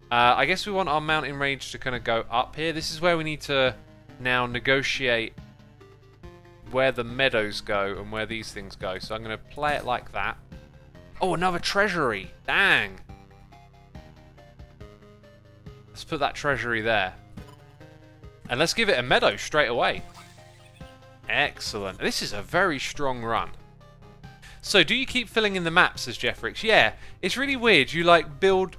I guess we want our mountain range to kind of go up here. This is where we need to now negotiate where the meadows go and where these things go. So I'm going to play it like that. Oh, another treasury. Dang. Let's put that treasury there. And let's give it a meadow straight away. Excellent. This is a very strong run. So, do you keep filling in the map, says Jeffrix? Yeah, it's really weird. You, like, build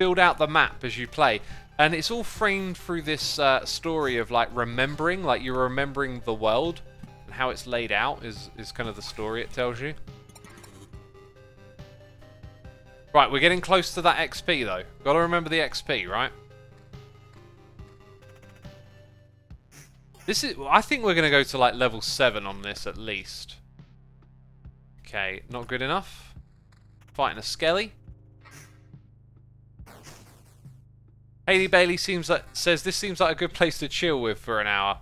out the map as you play. And it's all framed through this story of, like, remembering. Like, you're remembering the world. And how it's laid out is kind of the story it tells you. Right, we're getting close to that XP, though. Gotta remember the XP, right? This is... I think we're gonna go to, like, level 7 on this, at least. Okay, not good enough. Fighting a skelly. Haley Bailey says this seems like a good place to chill with for an hour.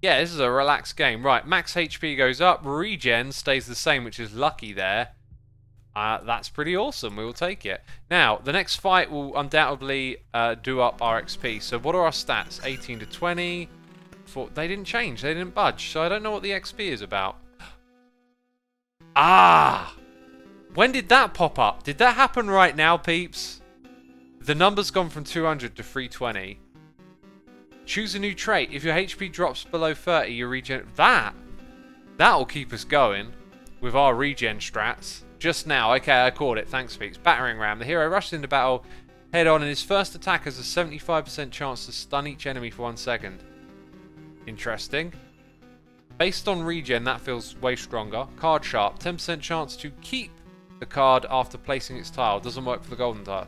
Yeah, this is a relaxed game. Right, max HP goes up, regen stays the same, which is lucky there. That's pretty awesome. We will take it. Now, the next fight will undoubtedly do up our XP. So what are our stats? 18 to 20. They didn't change. They didn't budge. So I don't know what the XP is about. Ah! When did that pop up? Did that happen right now, peeps? The number's gone from 200 to 320. Choose a new trait. If your HP drops below 30, you regen... That'll keep us going with our regen strats. Just now. Okay, I caught it. Thanks, peeps. Battering ram. The hero rushes into battle head on, and his first attack has a 75% chance to stun each enemy for 1 second. Interesting. Based on regen, that feels way stronger. Card sharp. 10% chance to keep the card after placing its tile. Doesn't work for the golden tile.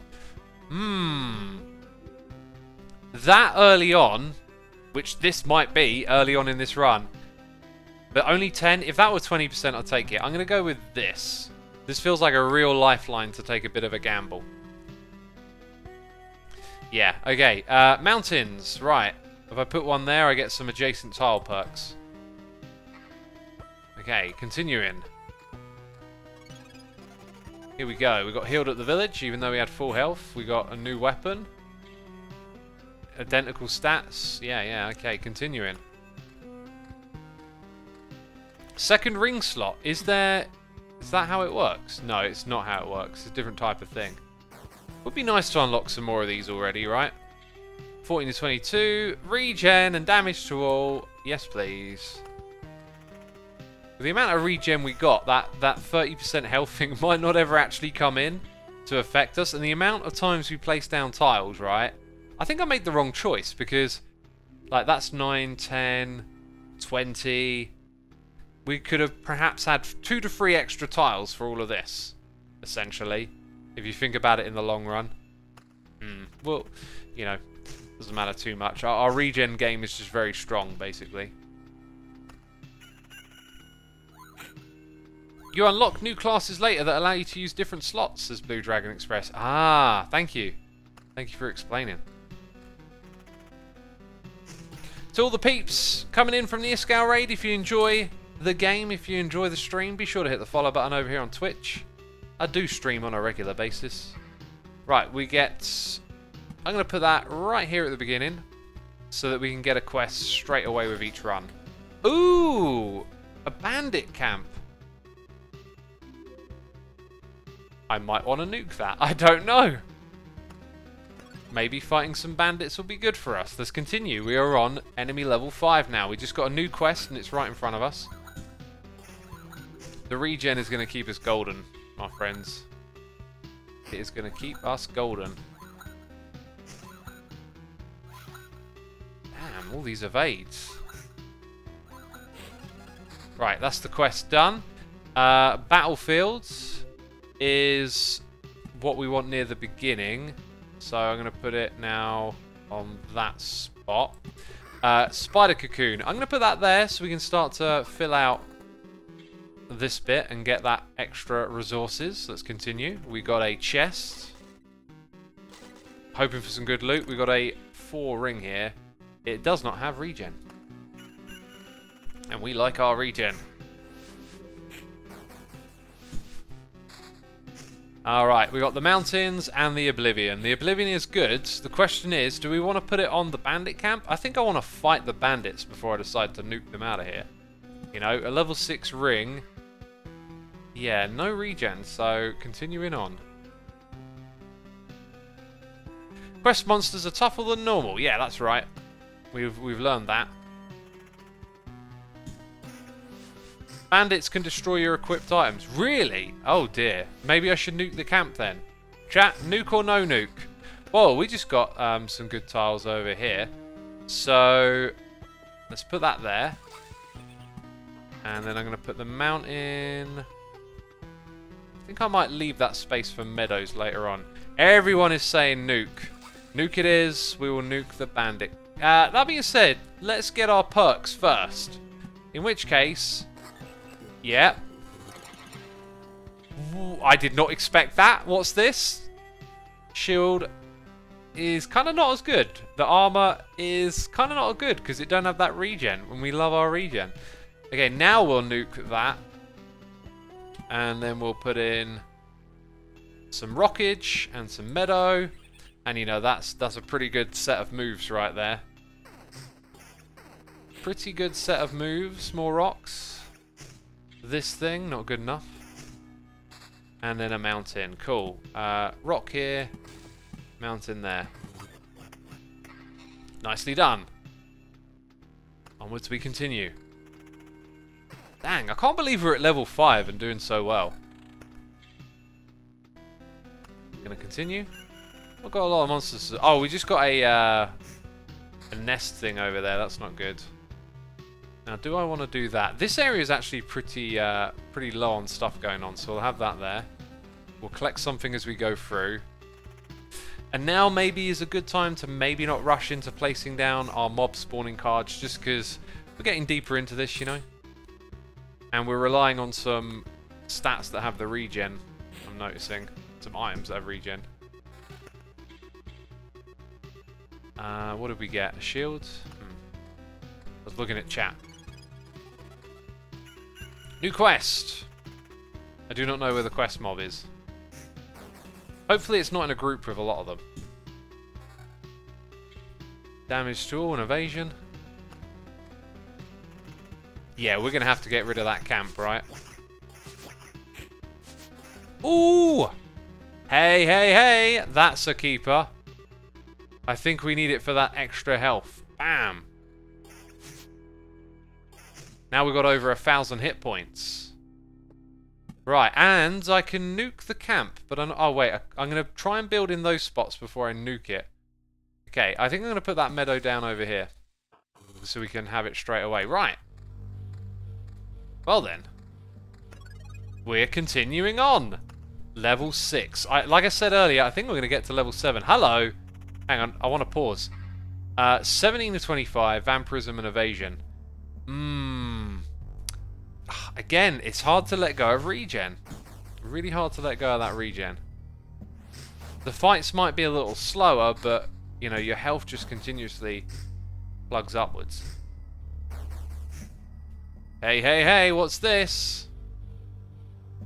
That early on, which this might be early on in this run, but only 10. If that were 20%, I'd take it. I'm going to go with this. This feels like a real lifeline to take a bit of a gamble. Yeah, okay. Mountains. Right. If I put one there, I get some adjacent tile perks. Okay, continuing. Here we go. We got healed at the village, even though we had full health. We got a new weapon. Identical stats. Yeah, okay, continuing. Second ring slot. Is that how it works? No, it's not how it works. It's a different type of thing. Would be nice to unlock some more of these already, right? 14 to 22. Regen and damage to all. Yes, please. With the amount of regen we got, that 30% health thing might not ever actually come in to affect us. And the amount of times we place down tiles, right? I think I made the wrong choice because, like, that's 9, 10, 20. We could have perhaps had 2 to 3 extra tiles for all of this, essentially, if you think about it in the long run. Well, you know, doesn't matter too much. Our regen game is just very strong, basically. You unlock new classes later that allow you to use different slots, says Blue Dragon Express. Ah, thank you. Thank you for explaining. To all the peeps coming in from the Iskall raid, if you enjoy the game, if you enjoy the stream, be sure to hit the follow button over here on Twitch. I do stream on a regular basis. Right, we get... I'm going to put that right here at the beginning so that we can get a quest straight away with each run. Ooh! A bandit camp. I might want to nuke that. I don't know. Maybe fighting some bandits will be good for us. Let's continue. We are on enemy level 5 now. We just got a new quest and it's right in front of us. The regen is going to keep us golden, my friends. It is going to keep us golden. Damn, all these evades. Right, that's the quest done. Battlefields is what we want near the beginning. So I'm going to put it now on that spot. Spider cocoon. I'm going to put that there so we can start to fill out this bit and get that extra resources. Let's continue. We got a chest. Hoping for some good loot. We got a 4 ring here. It does not have regen. And we like our regen. Alright, we got the mountains and the Oblivion. The Oblivion is good. The question is, do we want to put it on the bandit camp? I think I want to fight the bandits before I decide to nuke them out of here. You know, a level 6 ring. Yeah, no regen, so continuing on. Quest monsters are tougher than normal. Yeah, that's right. We've learned that. Bandits can destroy your equipped items. Really? Oh dear. Maybe I should nuke the camp then. Chat, nuke or no nuke? Well, we just got some good tiles over here. So, let's put that there. And then I'm going to put the mountain... I think I might leave that space for meadows later on. Everyone is saying nuke. Nuke it is. We will nuke the bandit. That being said, let's get our perks first. In which case... Yeah. Ooh, I did not expect that. What's this? Shield is kind of not as good. The armor is kind of not as good because it don't have that regen. And we love our regen. Okay, now we'll nuke that. And then we'll put in some rockage and some meadow. And you know, that's a pretty good set of moves right there. Pretty good set of moves. More rocks. This thing, not good enough. And then a mountain. Cool. Rock here. Mountain there. Nicely done. Onwards we continue. Dang, I can't believe we're at level 5 and doing so well. Gonna continue. I've got a lot of monsters. Oh, we just got a nest thing over there. That's not good. Now, do I want to do that? This area is actually pretty low on stuff going on, so we'll have that there. We'll collect something as we go through. And now maybe is a good time to maybe not rush into placing down our mob spawning cards, just because we're getting deeper into this, you know? And we're relying on some stats that have the regen, I'm noticing. Some items that have regen. What did we get? A shield? I was looking at chat. New quest! I do not know where the quest mob is. Hopefully it's not in a group with a lot of them. Damage to all and evasion. Yeah, we're going to have to get rid of that camp, right? Ooh! Hey, hey, hey! That's a keeper. I think we need it for that extra health. Bam! Now we've got over 1,000 hit points. Right, and I can nuke the camp, but oh wait, I'm going to try and build in those spots before I nuke it. Okay, I think I'm going to put that meadow down over here, so we can have it straight away. Right. Well then, we're continuing on. Level 6. Like I said earlier, I think we're going to get to level 7. Hello! Hang on, I want to pause. 17 to 25, vampirism and evasion. Again, it's hard to let go of regen. Really hard to let go of that regen. The fights might be a little slower, but, you know, your health just continuously plugs upwards. Hey, hey, hey, what's this?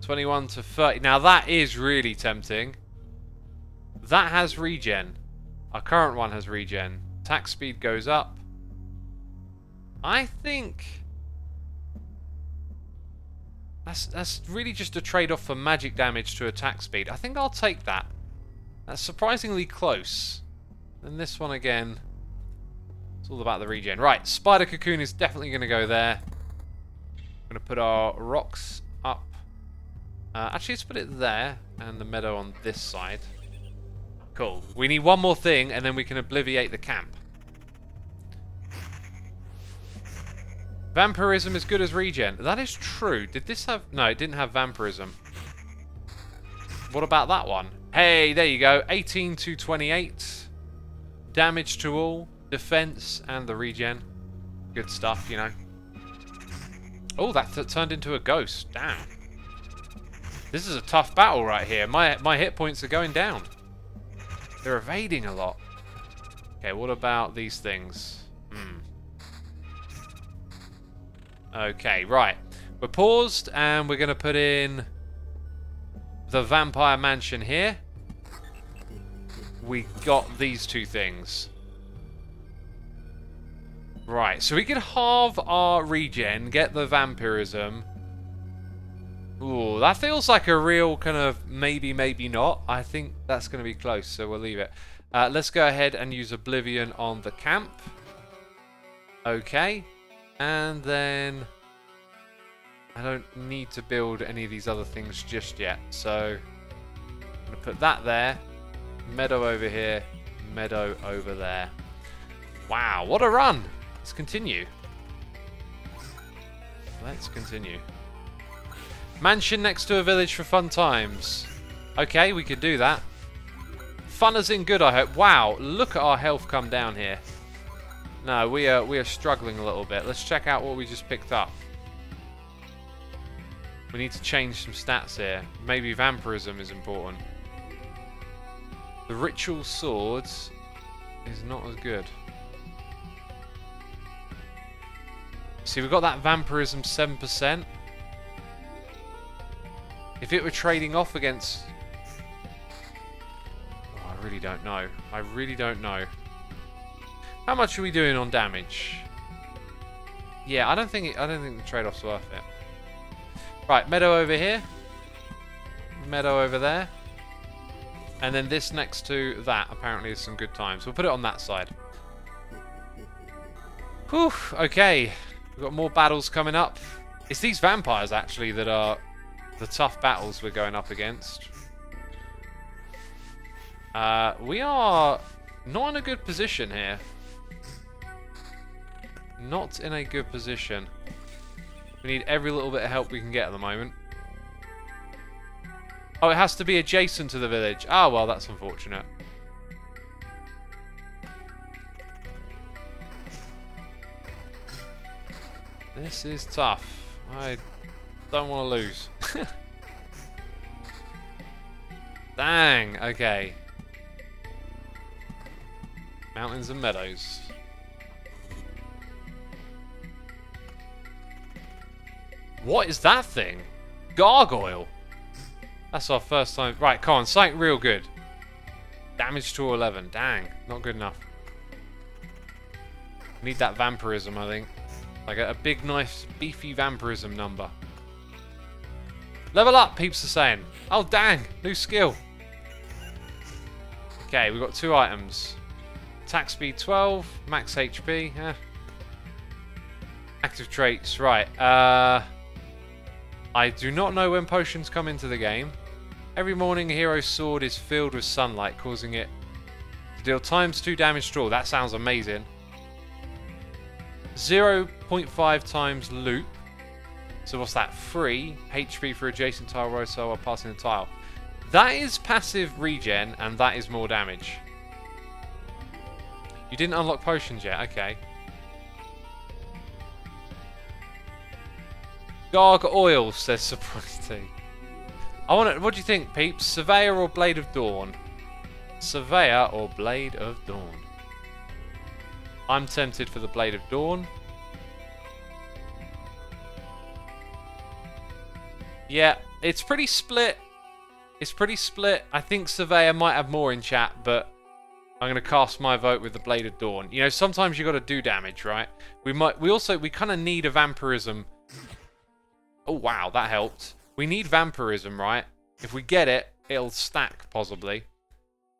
21 to 30. Now that is really tempting. That has regen. Our current one has regen. Attack speed goes up. I think that's really just a trade-off for magic damage to attack speed. I think I'll take that. That's surprisingly close. And this one again, it's all about the regen. Right, spider cocoon is definitely going to go there. We're going to put our rocks up. Actually, let's put it there, and the meadow on this side. Cool. We need one more thing, and then we can obliviate the camp. Vampirism is good as regen. That is true. Did this have... No, it didn't have vampirism. What about that one? Hey, there you go. 18 to 28. Damage to all. Defense and the regen. Good stuff, you know. Oh, that turned into a ghost. Damn. This is a tough battle right here. My hit points are going down. They're evading a lot. Okay, what about these things? Okay, right. We're paused and we're going to put in the vampire mansion here. We got these two things. Right, so we can halve our regen, get the vampirism. Ooh, that feels like a real kind of maybe, maybe not. I think that's going to be close, so we'll leave it. Let's go ahead and use Oblivion on the camp. Okay. And then I don't need to build any of these other things just yet. So I'm going to put that there. Meadow over here. Meadow over there. Wow, what a run. Let's continue. Let's continue. Mansion next to a village for fun times. Okay, we could do that. Fun as in good, I hope. Wow, look at our health come down here. No, we are struggling a little bit. Let's check out what we just picked up. We need to change some stats here. Maybe vampirism is important. The ritual swords is not as good. See, we've got that vampirism 7%. If it were trading off against... Oh, I really don't know. I really don't know. How much are we doing on damage? Yeah, I don't think the trade-off's worth it. Right, meadow over here. Meadow over there. And then this next to that apparently is some good times. We'll put it on that side. Whew, okay. We've got more battles coming up. It's these vampires actually that are the tough battles we're going up against. We are not in a good position here. Not in a good position. We need every little bit of help we can get at the moment. Oh, it has to be adjacent to the village. Ah, well, that's unfortunate. This is tough. I don't want to lose. Dang, okay. Mountains and meadows. What is that thing? Gargoyle. That's our first time. Right, come on, something real good. Damage to 11. Dang, not good enough. Need that vampirism, I think. Like a big, nice, beefy vampirism number. Level up, peeps are saying. Oh, dang, new skill. Okay, we've got 2 items. Attack speed 12, max HP. Active traits, right. I do not know when potions come into the game. Every morning a hero's sword is filled with sunlight, causing it to deal ×2 damage to all. That sounds amazing. 0.5 times loop. So what's that? 3 HP for adjacent tile roto while passing the tile. That is passive regen, and that is more damage. You didn't unlock potions yet, okay. Gargoyle, says Surprise T. What do you think, peeps? Surveyor or Blade of Dawn? Surveyor or Blade of Dawn? I'm tempted for the Blade of Dawn. Yeah, it's pretty split. It's pretty split. I think Surveyor might have more in chat, but I'm going to cast my vote with the Blade of Dawn. You know, sometimes you got to do damage, right? We kind of need a vampirism. Oh, wow, that helped. We need vampirism, right? If we get it, it'll stack, possibly.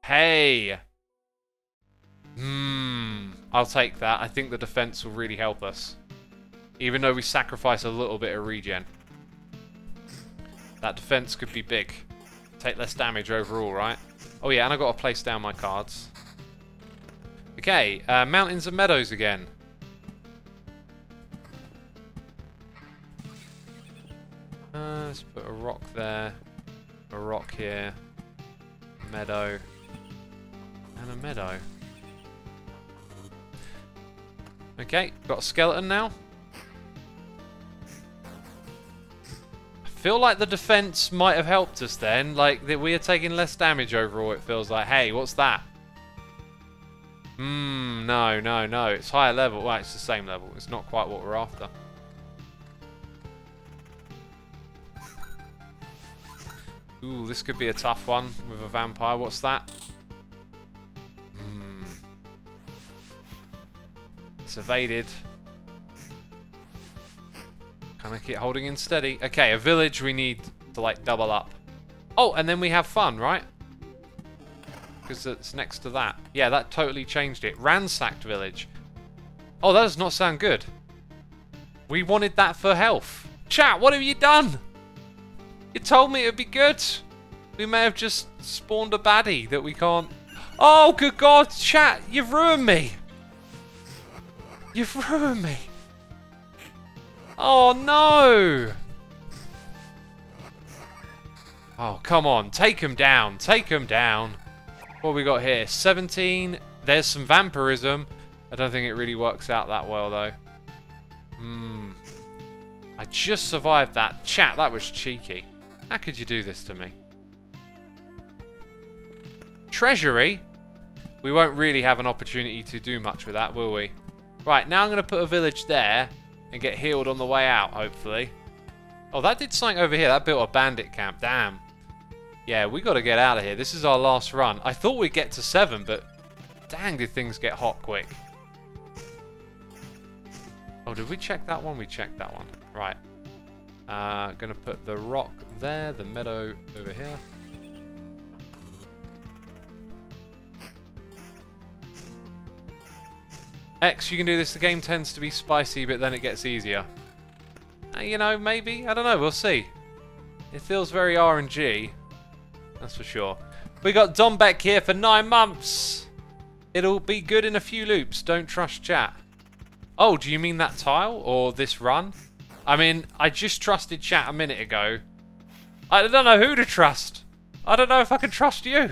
Hey! I'll take that. I think the defense will really help us. Even though we sacrifice a little bit of regen. That defense could be big. Take less damage overall, right? Oh yeah, and I've got to place down my cards. Okay, mountains and meadows again. Let's put a rock there. A rock here. A meadow. And a meadow. Okay, got a skeleton now. I feel like the defense might have helped us then. Like, that we are taking less damage overall, it feels like. Hey, what's that? No. It's higher level. Well, it's the same level. It's not quite what we're after. Ooh, this could be a tough one with a vampire. What's that? It's evaded. Can I keep holding in steady? Okay, a village we need to, like, double up. Oh, and then we have fun, right? Because it's next to that. Yeah, that totally changed it. Ransacked village. Oh, that does not sound good. We wanted that for health. Chat, what have you done? You told me it would be good. We may have just spawned a baddie that we can't... Oh, good God, chat, you've ruined me. You've ruined me. Oh, no. Oh, come on. Take him down. Take him down. What have we got here? 17. There's some vampirism. I don't think it really works out that well, though. I just survived that. Chat, that was cheeky. How could you do this to me? Treasury? We won't really have an opportunity to do much with that, will we? Right, now I'm going to put a village there and get healed on the way out, hopefully. Oh, that did something over here. That built a bandit camp. Damn. Yeah, we got to get out of here. This is our last run. I thought we'd get to 7, but dang, did things get hot quick. Oh, did we check that one? We checked that one. Right. Going to put the rock there, the meadow over here. X, you can do this. The game tends to be spicy, but then it gets easier. You know, maybe. I don't know. We'll see. It feels very RNG. That's for sure. We got Dombeck here for 9 months. It'll be good in a few loops. Don't trust chat. Oh, do you mean that tile or this run? I mean, I just trusted chat a minute ago. I don't know who to trust. I don't know if I can trust you.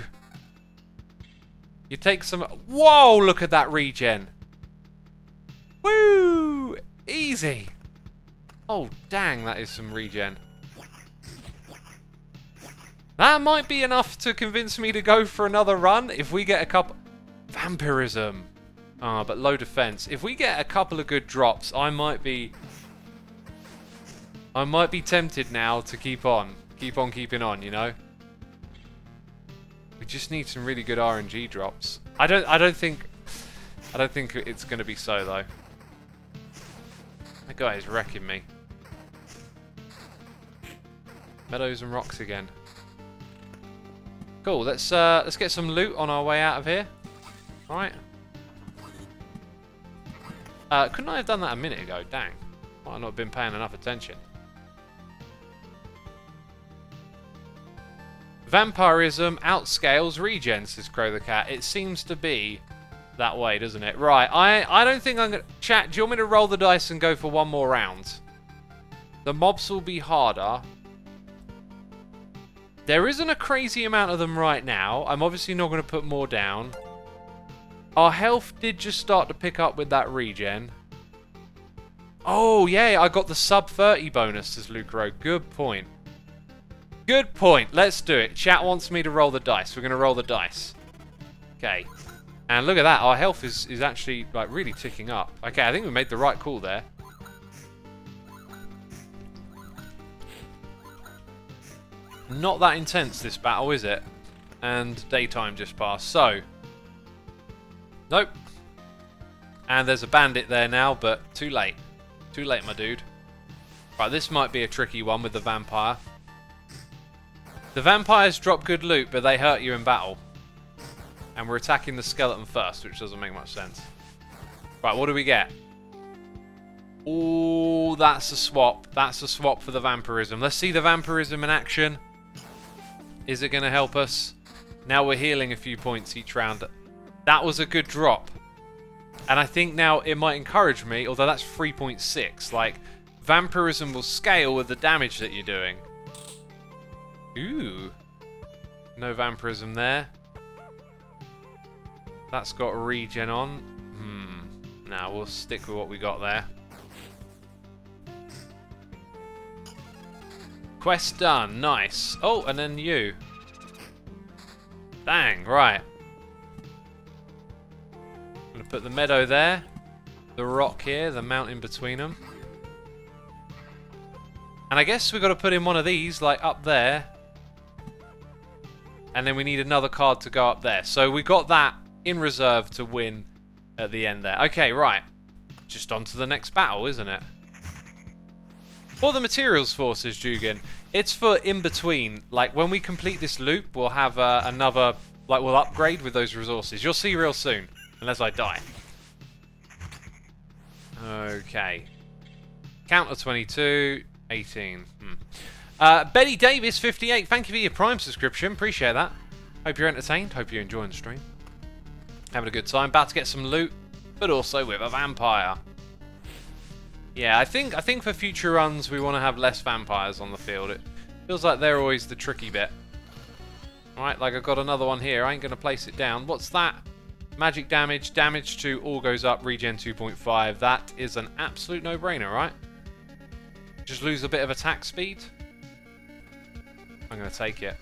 You take some... Whoa, look at that regen. Woo! Easy. Oh, dang, that is some regen. That might be enough to convince me to go for another run if we get a couple... Vampirism. Ah, but low defense. If we get a couple of good drops, I might be tempted now to keep on. Keep on keeping on, you know? We just need some really good RNG drops. I don't think it's going to be so, though. That guy is wrecking me. Meadows and rocks again. Cool. Let's get some loot on our way out of here. All right. Couldn't I have done that a minute ago? Dang. Might not have been paying enough attention. Vampirism outscales regen, says Crow the Cat. It seems to be that way, doesn't it? Right, I don't think I'm going to... Chat, do you want me to roll the dice and go for one more round? The mobs will be harder. There isn't a crazy amount of them right now. I'm obviously not going to put more down. Our health did just start to pick up with that regen. Oh, yeah, I got the sub 30 bonus, says Lucro. Good point. Good point. Let's do it. Chat wants me to roll the dice. We're going to roll the dice. Okay. And look at that, our health is actually like really ticking up. Okay, I think we made the right call there. Not that intense, this battle, is it? And daytime just passed, so... Nope. And there's a bandit there now, but too late. Too late, my dude. Right, this might be a tricky one with the vampire. The vampires drop good loot, but they hurt you in battle. And we're attacking the skeleton first, which doesn't make much sense. Right, what do we get? Oh, that's a swap. That's a swap for the vampirism. Let's see the vampirism in action. Is it going to help us? Now we're healing a few points each round. That was a good drop. And I think now it might encourage me, although that's 3.6. Like, vampirism will scale with the damage that you're doing. Ooh. No vampirism there. That's got regen on. Now we'll stick with what we got there. Quest done. Nice. Oh, and then you. Dang, right. I'm going to put the meadow there. The rock here, the mountain between them. And I guess we've got to put in one of these, like up there. And then we need another card to go up there. So we got that in reserve to win at the end there. Okay, right. Just on to the next battle, isn't it? For the materials forces, Jugan, it's for in between. Like, when we complete this loop, we'll have another... Like, we'll upgrade with those resources. You'll see real soon. Unless I die. Okay. Counter 22, 18. Betty Davis, 58. Thank you for your Prime subscription. Appreciate that. Hope you're entertained. Hope you're enjoying the stream. Having a good time. About to get some loot, but also with a vampire. Yeah, I think for future runs we want to have less vampires on the field. It feels like they're always the tricky bit. Alright, like I've got another one here. I ain't going to place it down. What's that? Magic damage. Damage to all goes up. Regen 2.5. That is an absolute no-brainer, right? Just lose a bit of attack speed. I'm going to take it.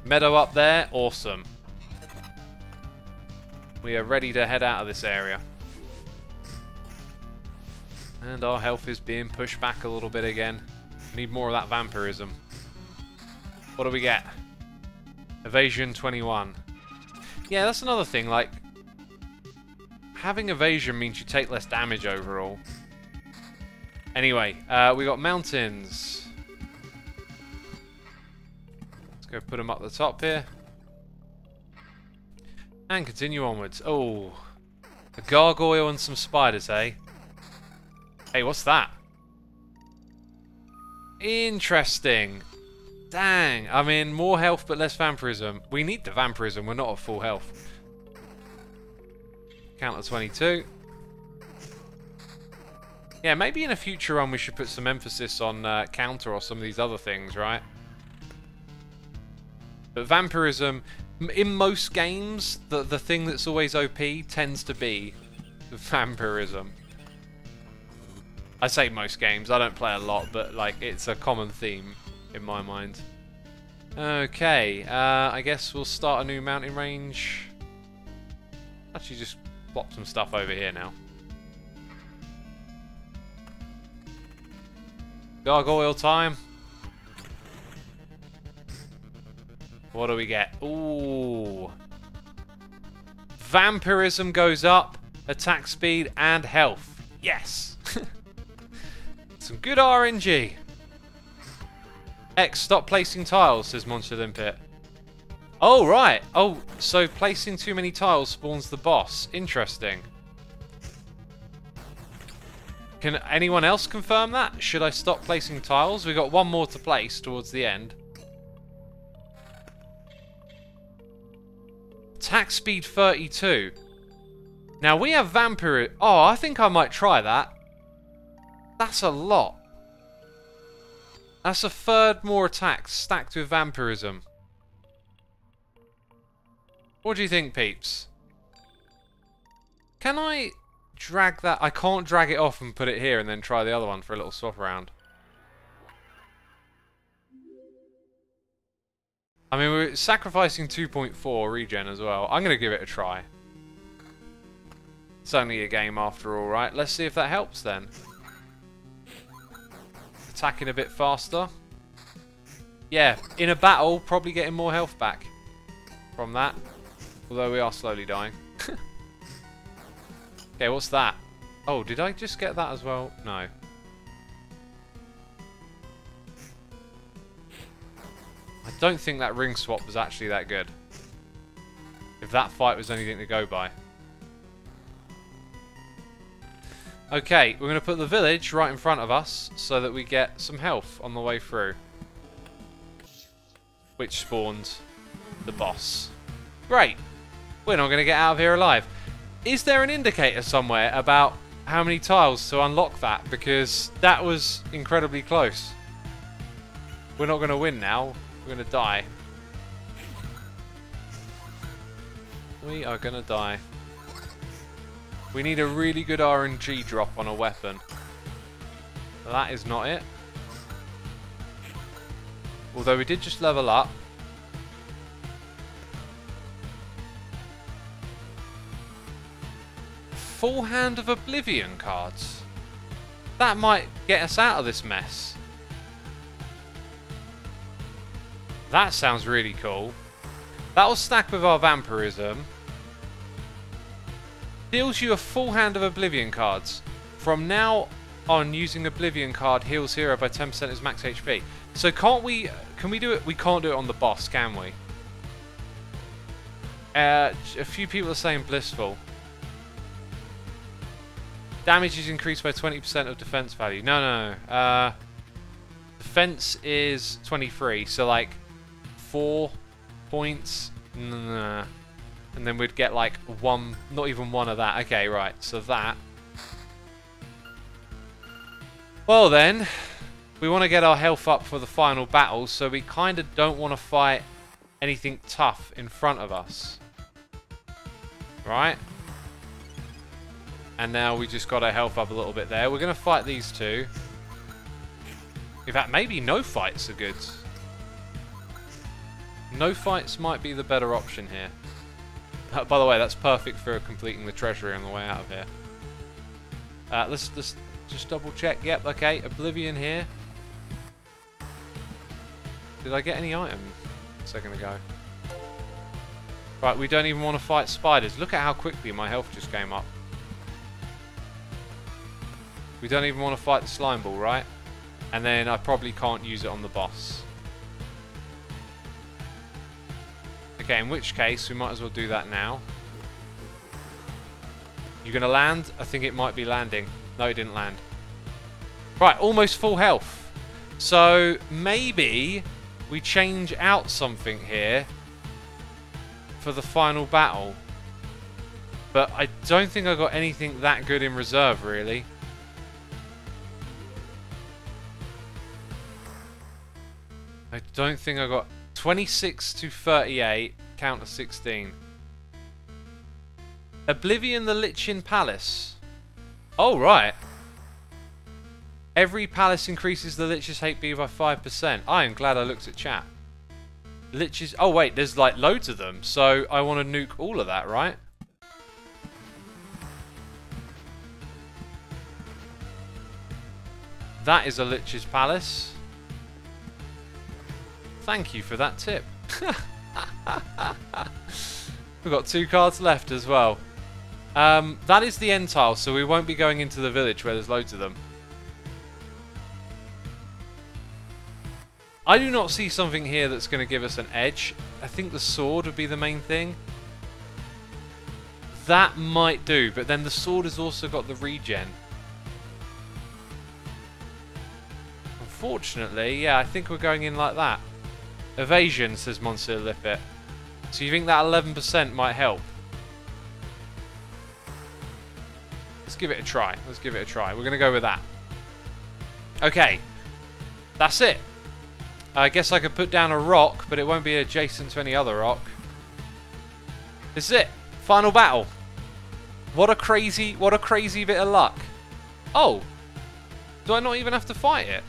Meadow up there. Awesome. We are ready to head out of this area. And our health is being pushed back a little bit again. Need more of that vampirism. What do we get? Evasion 21. Yeah, that's another thing. Like, having evasion means you take less damage overall. Anyway, we got mountains. Let's go put them up the top here. And continue onwards. Oh, a gargoyle and some spiders, eh? Hey, what's that? Interesting. Dang. I mean, more health but less vampirism. We need the vampirism. We're not at full health. Counter 22. Yeah, maybe in a future run we should put some emphasis on counter or some of these other things, right? But vampirism, in most games, the thing that's always OP tends to be vampirism. I say most games, I don't play a lot, but like it's a common theme in my mind. Okay, I guess we'll start a new mountain range. Actually just plop some stuff over here now. Gargoyle time. What do we get? Ooh. Vampirism goes up, attack speed and health. Yes. Some good RNG. X, stop placing tiles, says Monster Limpet. Oh, right. Oh, so placing too many tiles spawns the boss. Interesting. Can anyone else confirm that? Should I stop placing tiles? We've got one more to place towards the end. Attack speed 32. Now we have vampire. Oh, I think I might try that. That's a lot. That's a third more attacks stacked with vampirism. What do you think, peeps? Can I drag that? I can't drag it off and put it here and then try the other one for a little swap around. I mean, we're sacrificing 2.4 regen as well. I'm going to give it a try. It's only a game after all, right? Let's see if that helps then. Attacking a bit faster. Yeah, in a battle, probably getting more health back from that. Although we are slowly dying. Okay, what's that? Oh, did I just get that as well? No. I don't think that ring swap was actually that good. If that fight was anything to go by. Okay, we're going to put the village right in front of us so that we get some health on the way through. Which spawns the boss. Great! We're not going to get out of here alive. Is there an indicator somewhere about how many tiles to unlock that? Because that was incredibly close. We're not going to win now. We're going to die. We are going to die. We need a really good RNG drop on a weapon. That is not it. Although we did just level up. Full Hand of Oblivion cards. That might get us out of this mess. That sounds really cool. That will stack with our vampirism. Deals you a full hand of Oblivion cards. From now on, using Oblivion card heals hero by 10% his max HP. So can't we... Can we do it? We can't do it on the boss, can we? A few people are saying blissful. Damage is increased by 20% of defense value. No. Defense is 23, so like 4 points. Nah. And then we'd get like one, not even one of that. Okay, right. So that. Well then, we want to get our health up for the final battle, so we kind of don't want to fight anything tough in front of us. Right? And now we just got our health up a little bit there. We're going to fight these two. In fact, maybe no fights are good. No fights might be the better option here. By the way, that's perfect for completing the treasury on the way out of here. Let's just double check. Yep, okay. Oblivion here. Did I get any items a second ago? Right, we don't even want to fight spiders. Look at how quickly my health just came up. We don't even want to fight the slime ball, right? And then I probably can't use it on the boss. Okay, in which case we might as well do that now. You gonna land? I think it might be landing. No, it didn't land. Right, almost full health. So maybe we change out something here for the final battle. But I don't think I got anything that good in reserve, really. I don't think I got 26 to 38, count to 16. Oblivion the Lichin Palace. Oh, right. Every palace increases the Lich's HP by 5%. I am glad I looked at chat. Liches. Oh, wait, there's like loads of them. So I want to nuke all of that, right? That is a Lich's Palace. Thank you for that tip. We've got 2 cards left as well. That is the end tile, so we won't be going into the village where there's loads of them. I do not see something here that's going to give us an edge. I think the sword would be the main thing. That might do, but then the sword has also got the regen. Unfortunately, yeah, I think we're going in like that. Evasion, says Monsieur Lippet. So you think that 11% might help? Let's give it a try. Let's give it a try. We're going to go with that. Okay. That's it. I guess I could put down a rock, but it won't be adjacent to any other rock. This is it. Final battle. What a crazy bit of luck. Oh. Do I not even have to fight it?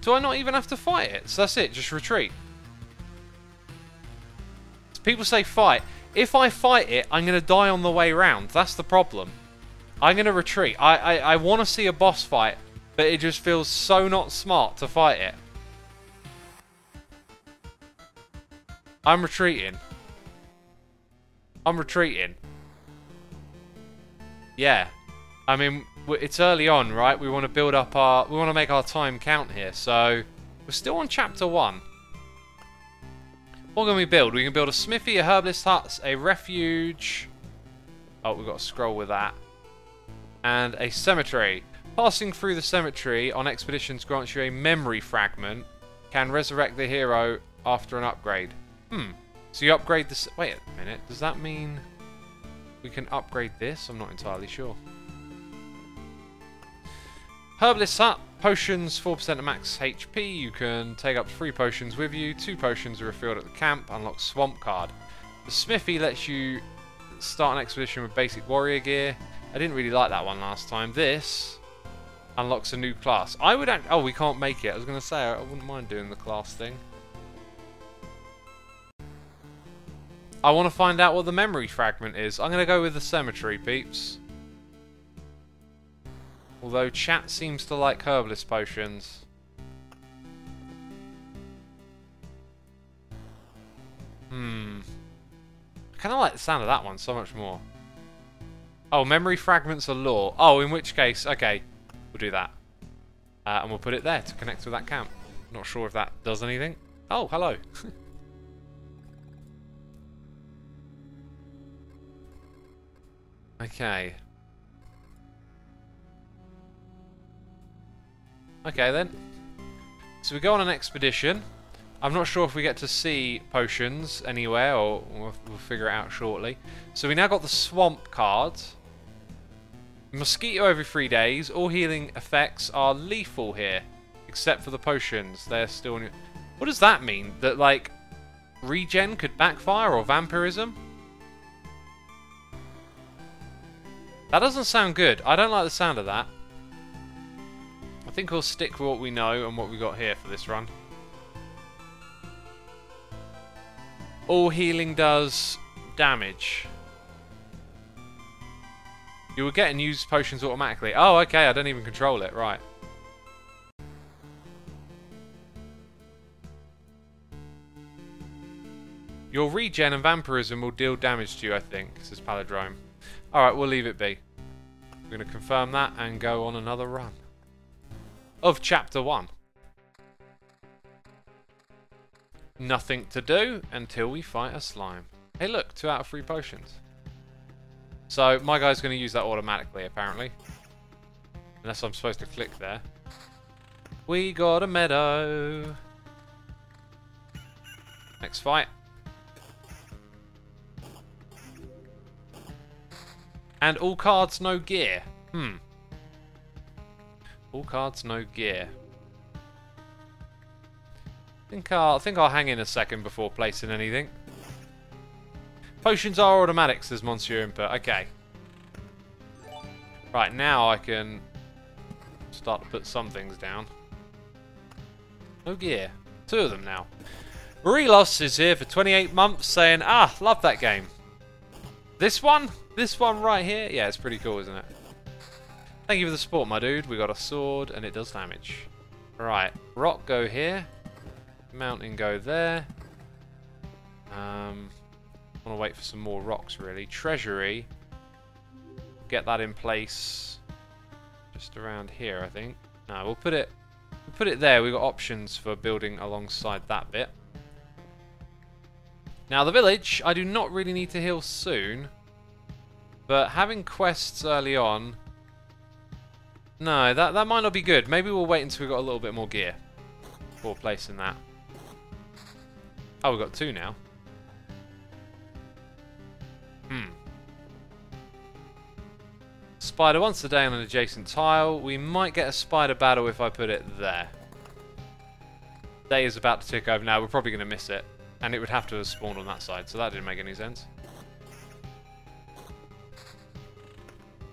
Do I not even have to fight it? So that's it, just retreat. People say fight. If I fight it, I'm going to die on the way round. That's the problem. I'm going to retreat. I want to see a boss fight, but it just feels so not smart to fight it. I'm retreating. I'm retreating. Yeah. I mean, it's early on, right? We want to build up our... We want to make our time count here. So, we're still on chapter 1. What can we build? We can build a smithy, a herbalist hut, a refuge. Oh, we've got a scroll with that. And a cemetery. Passing through the cemetery on expeditions grants you a memory fragment. Can resurrect the hero after an upgrade. So you upgrade this... Wait a minute. Does that mean we can upgrade this? I'm not entirely sure. Herbalist hut. Potions, 4% of max HP. You can take up to 3 potions with you. 2 potions are refilled at the camp. Unlock swamp card. The smithy lets you start an expedition with basic warrior gear. I didn't really like that one last time. This unlocks a new class. I would... Oh, we can't make it. I was going to say, I wouldn't mind doing the class thing. I want to find out what the memory fragment is. I'm going to go with the cemetery, peeps. Although chat seems to like herbalist potions. I kind of like the sound of that one so much more. Oh, memory fragments are lore. Oh, in which case, okay, we'll do that. And we'll put it there to connect with that camp. Not sure if that does anything. Oh, hello. Okay. Okay then. So we go on an expedition. I'm not sure if we get to see potions anywhere, or we'll figure it out shortly. So we now got the swamp card. Mosquito every 3 days. All healing effects are lethal here, except for the potions. They're still... What does that mean? That, like, regen could backfire, or vampirism? That doesn't sound good. I don't like the sound of that. I think we'll stick with what we know and what we got here for this run. All healing does damage. You will get and use potions automatically. Oh, okay, I don't even control it. Right. Your regen and vampirism will deal damage to you, I think, says Palindrome. Alright, we'll leave it be. We're going to confirm that and go on another run. Of chapter 1. Nothing to do until we fight a slime. Hey look, 2 out of 3 potions. So my guy's going to use that automatically apparently. Unless I'm supposed to click there. We got a meadow. Next fight. And all cards no gear. All cards no gear. I think I'll hang in a second before placing anything. Potions are automatic, says Monsieur Input. Okay. Right, now I can start to put some things down. No gear. 2 of them now. Relos is here for 28 months saying, ah, love that game. This one? This one right here? Yeah, it's pretty cool, isn't it? Thank you for the support, my dude. We got a sword and it does damage. Right, rock go here. Mountain go there. Want to wait for some more rocks, really. Treasury. Get that in place. Just around here, I think. No, we'll put it there. We've got options for building alongside that bit. Now, the village, I do not really need to heal soon. But having quests early on... No, that might not be good. Maybe we'll wait until we've got a little bit more gear before placing that. Oh, we've got 2 now. Spider once a day on an adjacent tile. We might get a spider battle if I put it there. Day is about to tick over now. We're probably going to miss it. And it would have to have spawned on that side, so that didn't make any sense.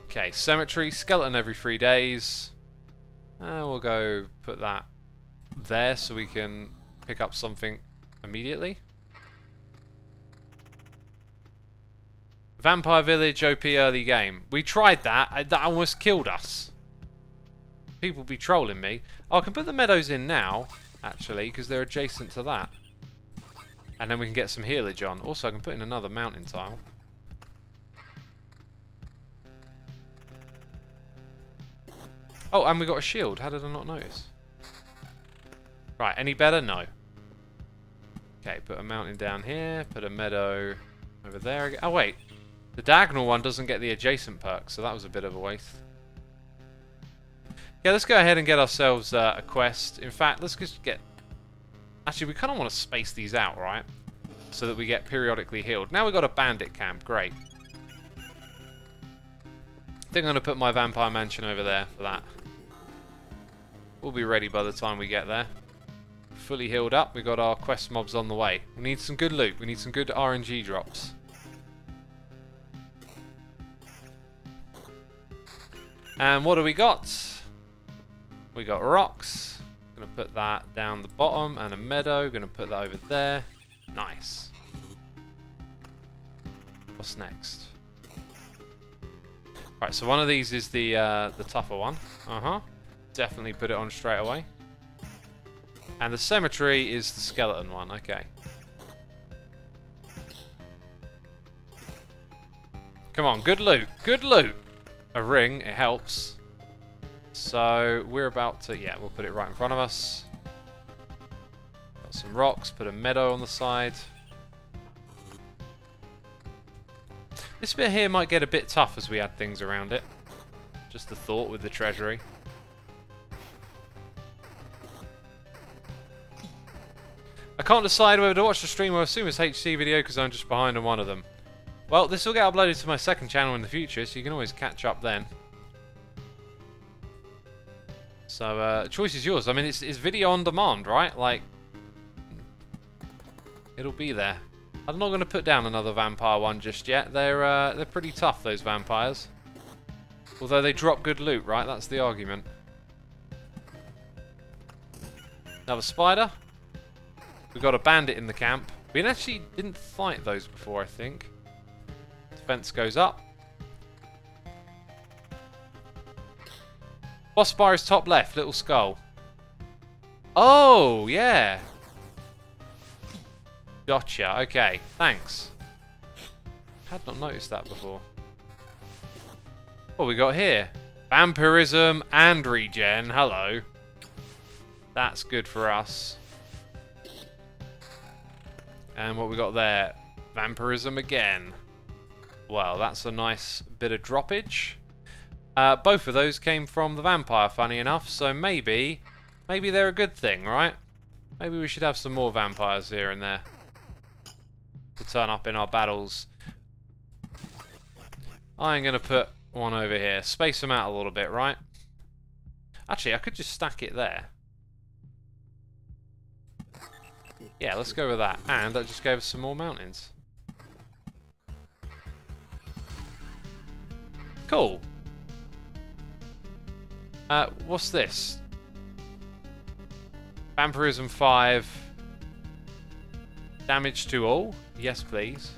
Okay, cemetery, skeleton every 3 days. We'll go put that there so we can pick up something immediately. Vampire Village OP early game. We tried that. That almost killed us. People be trolling me. Oh, I can put the meadows in now, actually, because they're adjacent to that. And then we can get some healage on. Also, I can put in another mountain tile. Oh, and we got a shield. How did I not notice? Right, any better? No. Okay, put a mountain down here. Put a meadow over there again. Oh, wait. The diagonal one doesn't get the adjacent perk, so that was a bit of a waste. Yeah, let's go ahead and get ourselves a quest. In fact, let's just get... Actually, we kind of want to space these out, right? So that we get periodically healed. Now we've got a bandit camp. Great. I think I'm going to put my vampire mansion over there for that. We'll be ready by the time we get there. Fully healed up. We've got our quest mobs on the way. We need some good loot. We need some good RNG drops. And what do we got? We got rocks. Gonna put that down the bottom, and a meadow. Gonna put that over there. Nice. What's next? Right, so one of these is the tougher one. Definitely put it on straight away. And the cemetery is the skeleton one. Okay. Come on, good loot. Good loot. A ring, it helps. So we're about to, yeah, we'll put it right in front of us. Got some rocks, put a meadow on the side. This bit here might get a bit tough as we add things around it. Just a thought with the treasury. I can't decide whether to watch the stream or assume it's HC video because I'm just behind on one of them. Well, this will get uploaded to my second channel in the future, so you can always catch up then. So, choice is yours. I mean, it's video on demand, right? Like, it'll be there. I'm not going to put down another vampire one just yet. They're pretty tough, those vampires. Although they drop good loot, right? That's the argument. Another spider. We've got a bandit in the camp. We actually didn't fight those before, I think. Defense goes up. Boss bar is top left, little skull. Oh, yeah. Gotcha, okay, thanks. Had not noticed that before. What we got here? Vampirism and regen, hello. That's good for us. And what we got there? Vampirism again. Well, that's a nice bit of droppage. Both of those came from the vampire, funny enough, so maybe they're a good thing, right? Maybe we should have some more vampires here and there to turn up in our battles. I'm going to put one over here. Space them out a little bit, right? Actually, I could just stack it there. Yeah, let's go with that. And that just gave us some more mountains. Cool. What's this? Vampirism 5. Damage to all? Yes, please.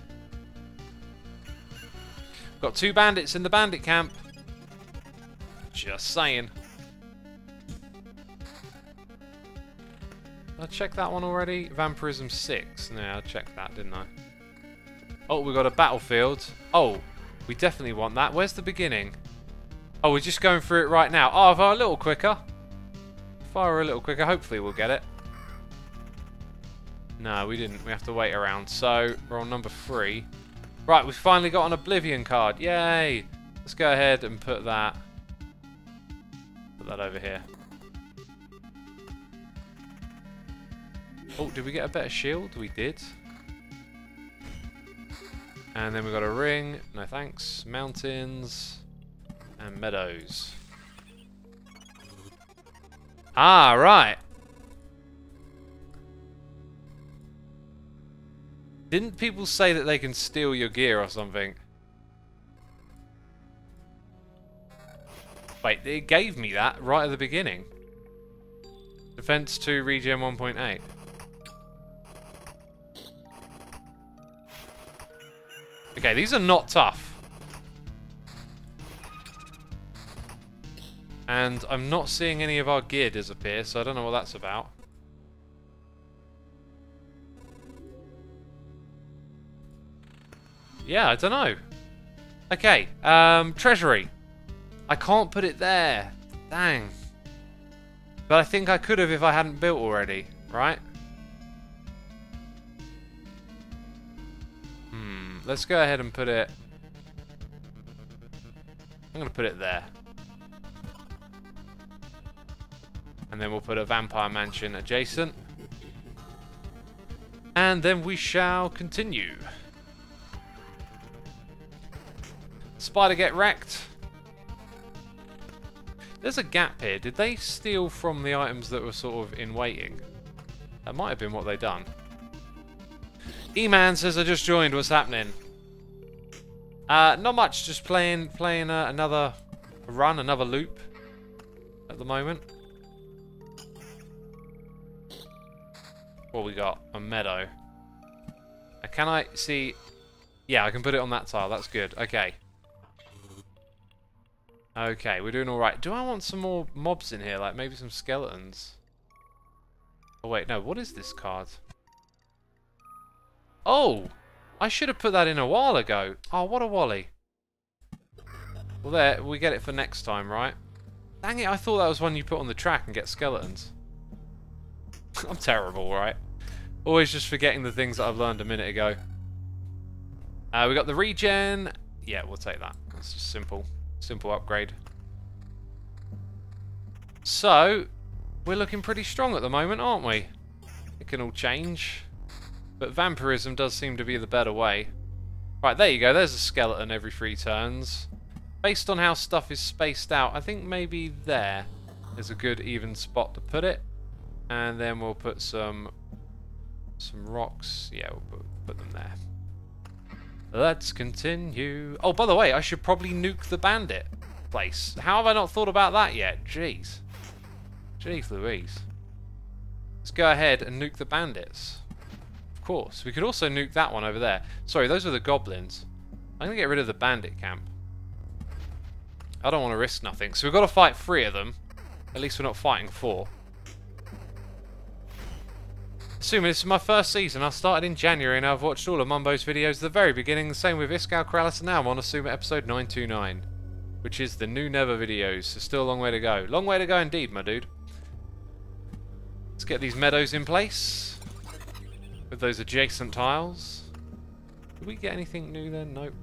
Got 2 bandits in the bandit camp. Just saying. Did I check that one already? Vampirism 6. No, I checked that, didn't I? Oh, we got a battlefield. Oh, we definitely want that. Where's the beginning? Oh, we're just going through it right now. Oh, if I were a little quicker. If I were a little quicker, hopefully we'll get it. No, we didn't. We have to wait around. So, we're on number 3. Right, we've finally got an Oblivion card. Yay! Let's go ahead and put that over here. Oh, did we get a better shield? We did. And then we've got a ring. No thanks. Mountains. And meadows. Ah, right. Didn't people say that they can steal your gear or something? Wait, it gave me that right at the beginning. Defense 2, regen 1.8. Okay, these are not tough. And I'm not seeing any of our gear disappear, so I don't know what that's about. Yeah, I don't know. Okay, treasury. I can't put it there. Dang. But I think I could have if I hadn't built already, right? Let's go ahead and put it... I'm going to put it there. And then we'll put a vampire mansion adjacent. And then we shall continue. Spider get wrecked. There's a gap here. Did they steal from the items that were sort of in waiting? That might have been what they done. E-Man says, I just joined. What's happening? Not much. Just playing another run, another loop at the moment. What we got? A meadow. Can I see? Yeah, I can put it on that tile. That's good. Okay. Okay, we're doing alright. Do I want some more mobs in here? Like maybe some skeletons? Oh wait, no. What is this card? Oh! I should have put that in a while ago. Oh, what a wally. Well, there. We get it for next time, right? Dang it, I thought that was one you put on the track and get skeletons. I'm terrible, right? Always just forgetting the things that I've learned a minute ago. We got the regen. Yeah, we'll take that. That's just simple. Simple upgrade. So, we're looking pretty strong at the moment, aren't we? It can all change. But vampirism does seem to be the better way. Right, there you go. There's a skeleton every 3 turns. Based on how stuff is spaced out, I think maybe there is a good even spot to put it. And then we'll put some rocks. Yeah, we'll put them there. Let's continue. Oh, by the way, I should probably nuke the bandit place. How have I not thought about that yet? Jeez. Jeez Louise. Let's go ahead and nuke the bandits. Of course. We could also nuke that one over there. Sorry, those are the goblins. I'm going to get rid of the bandit camp. I don't want to risk nothing. So we've got to fight 3 of them. At least we're not fighting 4. Assuming this is my first season, I started in January and I've watched all of Mumbo's videos at the very beginning, the same with Iskal Kralis, and now I'm on Xisuma episode 929, which is the new Never videos, so still a long way to go. Long way to go indeed, my dude. Let's get these meadows in place with those adjacent tiles. Did we get anything new then? Nope.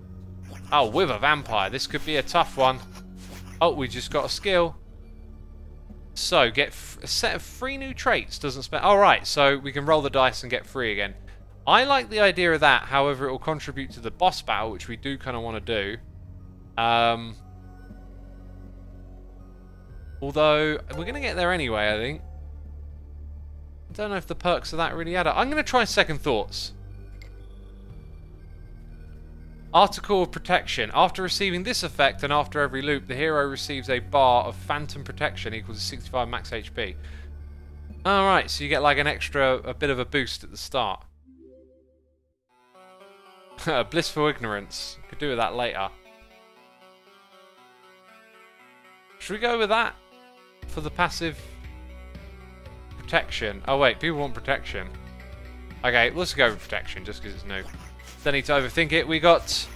Oh, with a vampire. This could be a tough one. Oh, we just got a skill. So, get a set of 3 new traits. Doesn't spend... Alright, so we can roll the dice and get 3 again. I like the idea of that. However, it will contribute to the boss battle, which we do kind of want to do. Although, we're going to get there anyway, I think. I don't know if the perks of that really add up. I'm going to try Second Thoughts. Article of Protection. After receiving this effect and after every loop, the hero receives a bar of Phantom Protection equal to 65 max HP. Alright, so you get like a bit of a boost at the start. Blissful Ignorance. Could do with that later. Should we go with that? For the passive protection. Oh wait, people want protection. Okay, let's go with protection just because it's new. Don't need to overthink it. We got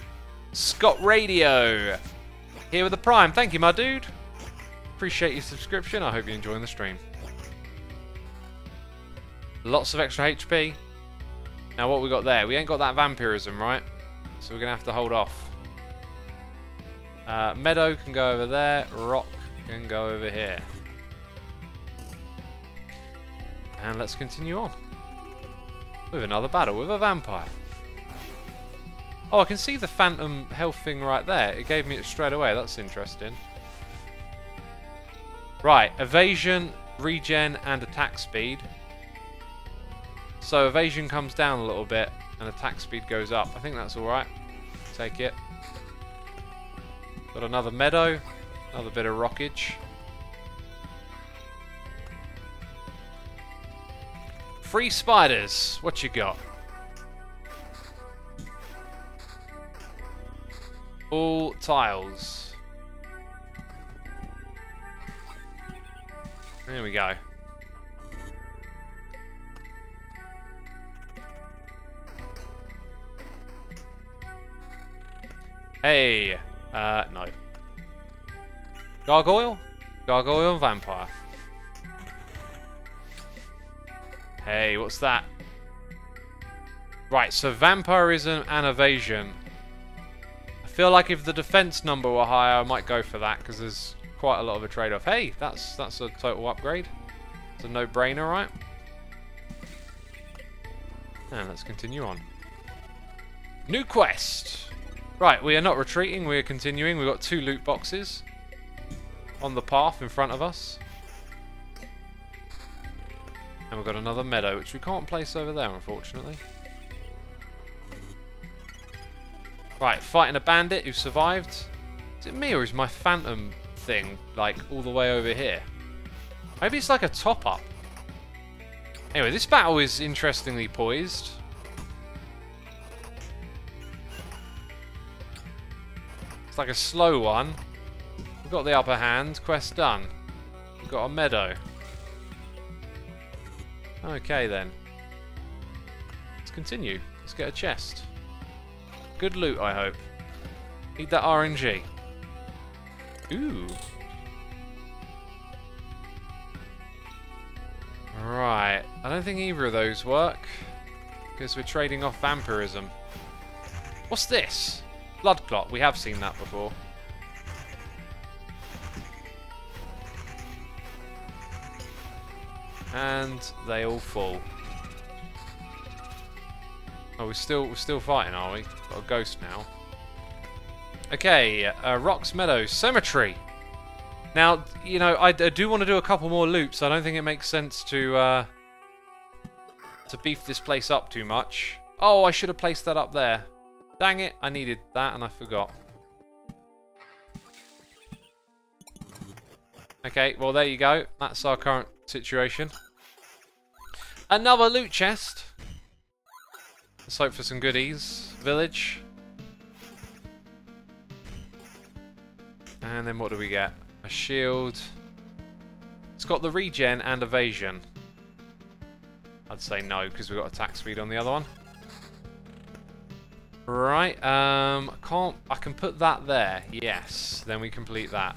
Scott Radio here with the Prime. Thank you, my dude. Appreciate your subscription. I hope you're enjoying the stream. Lots of extra HP. Now, what we got there? We ain't got that vampirism, right? So we're going to have to hold off. Meadow can go over there. Rock can go over here. And let's continue on with another battle with a vampire. Oh, I can see the phantom health thing right there. It gave me it straight away. That's interesting. Right, evasion, regen, and attack speed. So evasion comes down a little bit, and attack speed goes up. I think that's alright. Take it. Got another meadow. Another bit of rockage. Free spiders. What you got? All tiles. There we go. Hey. No. Gargoyle? Gargoyle and vampire. Hey, what's that? Right, so vampirism and evasion. I feel like if the defense number were higher, I might go for that because there's quite a lot of a trade-off. Hey, that's a total upgrade. It's a no-brainer, right? And let's continue on. New quest. Right, we are not retreating, we are continuing. We've got 2 loot boxes on the path in front of us. And we've got another meadow, which we can't place over there, unfortunately. Right, fighting a bandit who survived. Is it me or is my phantom thing, like, all the way over here? Maybe it's like a top-up. Anyway, this battle is interestingly poised. It's like a slow one. We've got the upper hand. Quest done. We've got a meadow. Okay then. Let's continue. Let's get a chest. Good loot, I hope. Need that RNG. Ooh. Right. I don't think either of those work. Because we're trading off vampirism. What's this? Blood clot. We have seen that before. And they all fall. Oh, we're still fighting, are we? Got a ghost now. Okay, Rocks Meadows Cemetery. Now, you know, I do want to do a couple more loops. I don't think it makes sense to beef this place up too much. Oh, I should have placed that up there. Dang it, I needed that and I forgot. Okay, well there you go. That's our current situation. Another loot chest. Let's hope for some goodies. Village. And then what do we get? A shield. It's got the regen and evasion. I'd say no, because we've got attack speed on the other one. Right, I can put that there. Yes, then we complete that.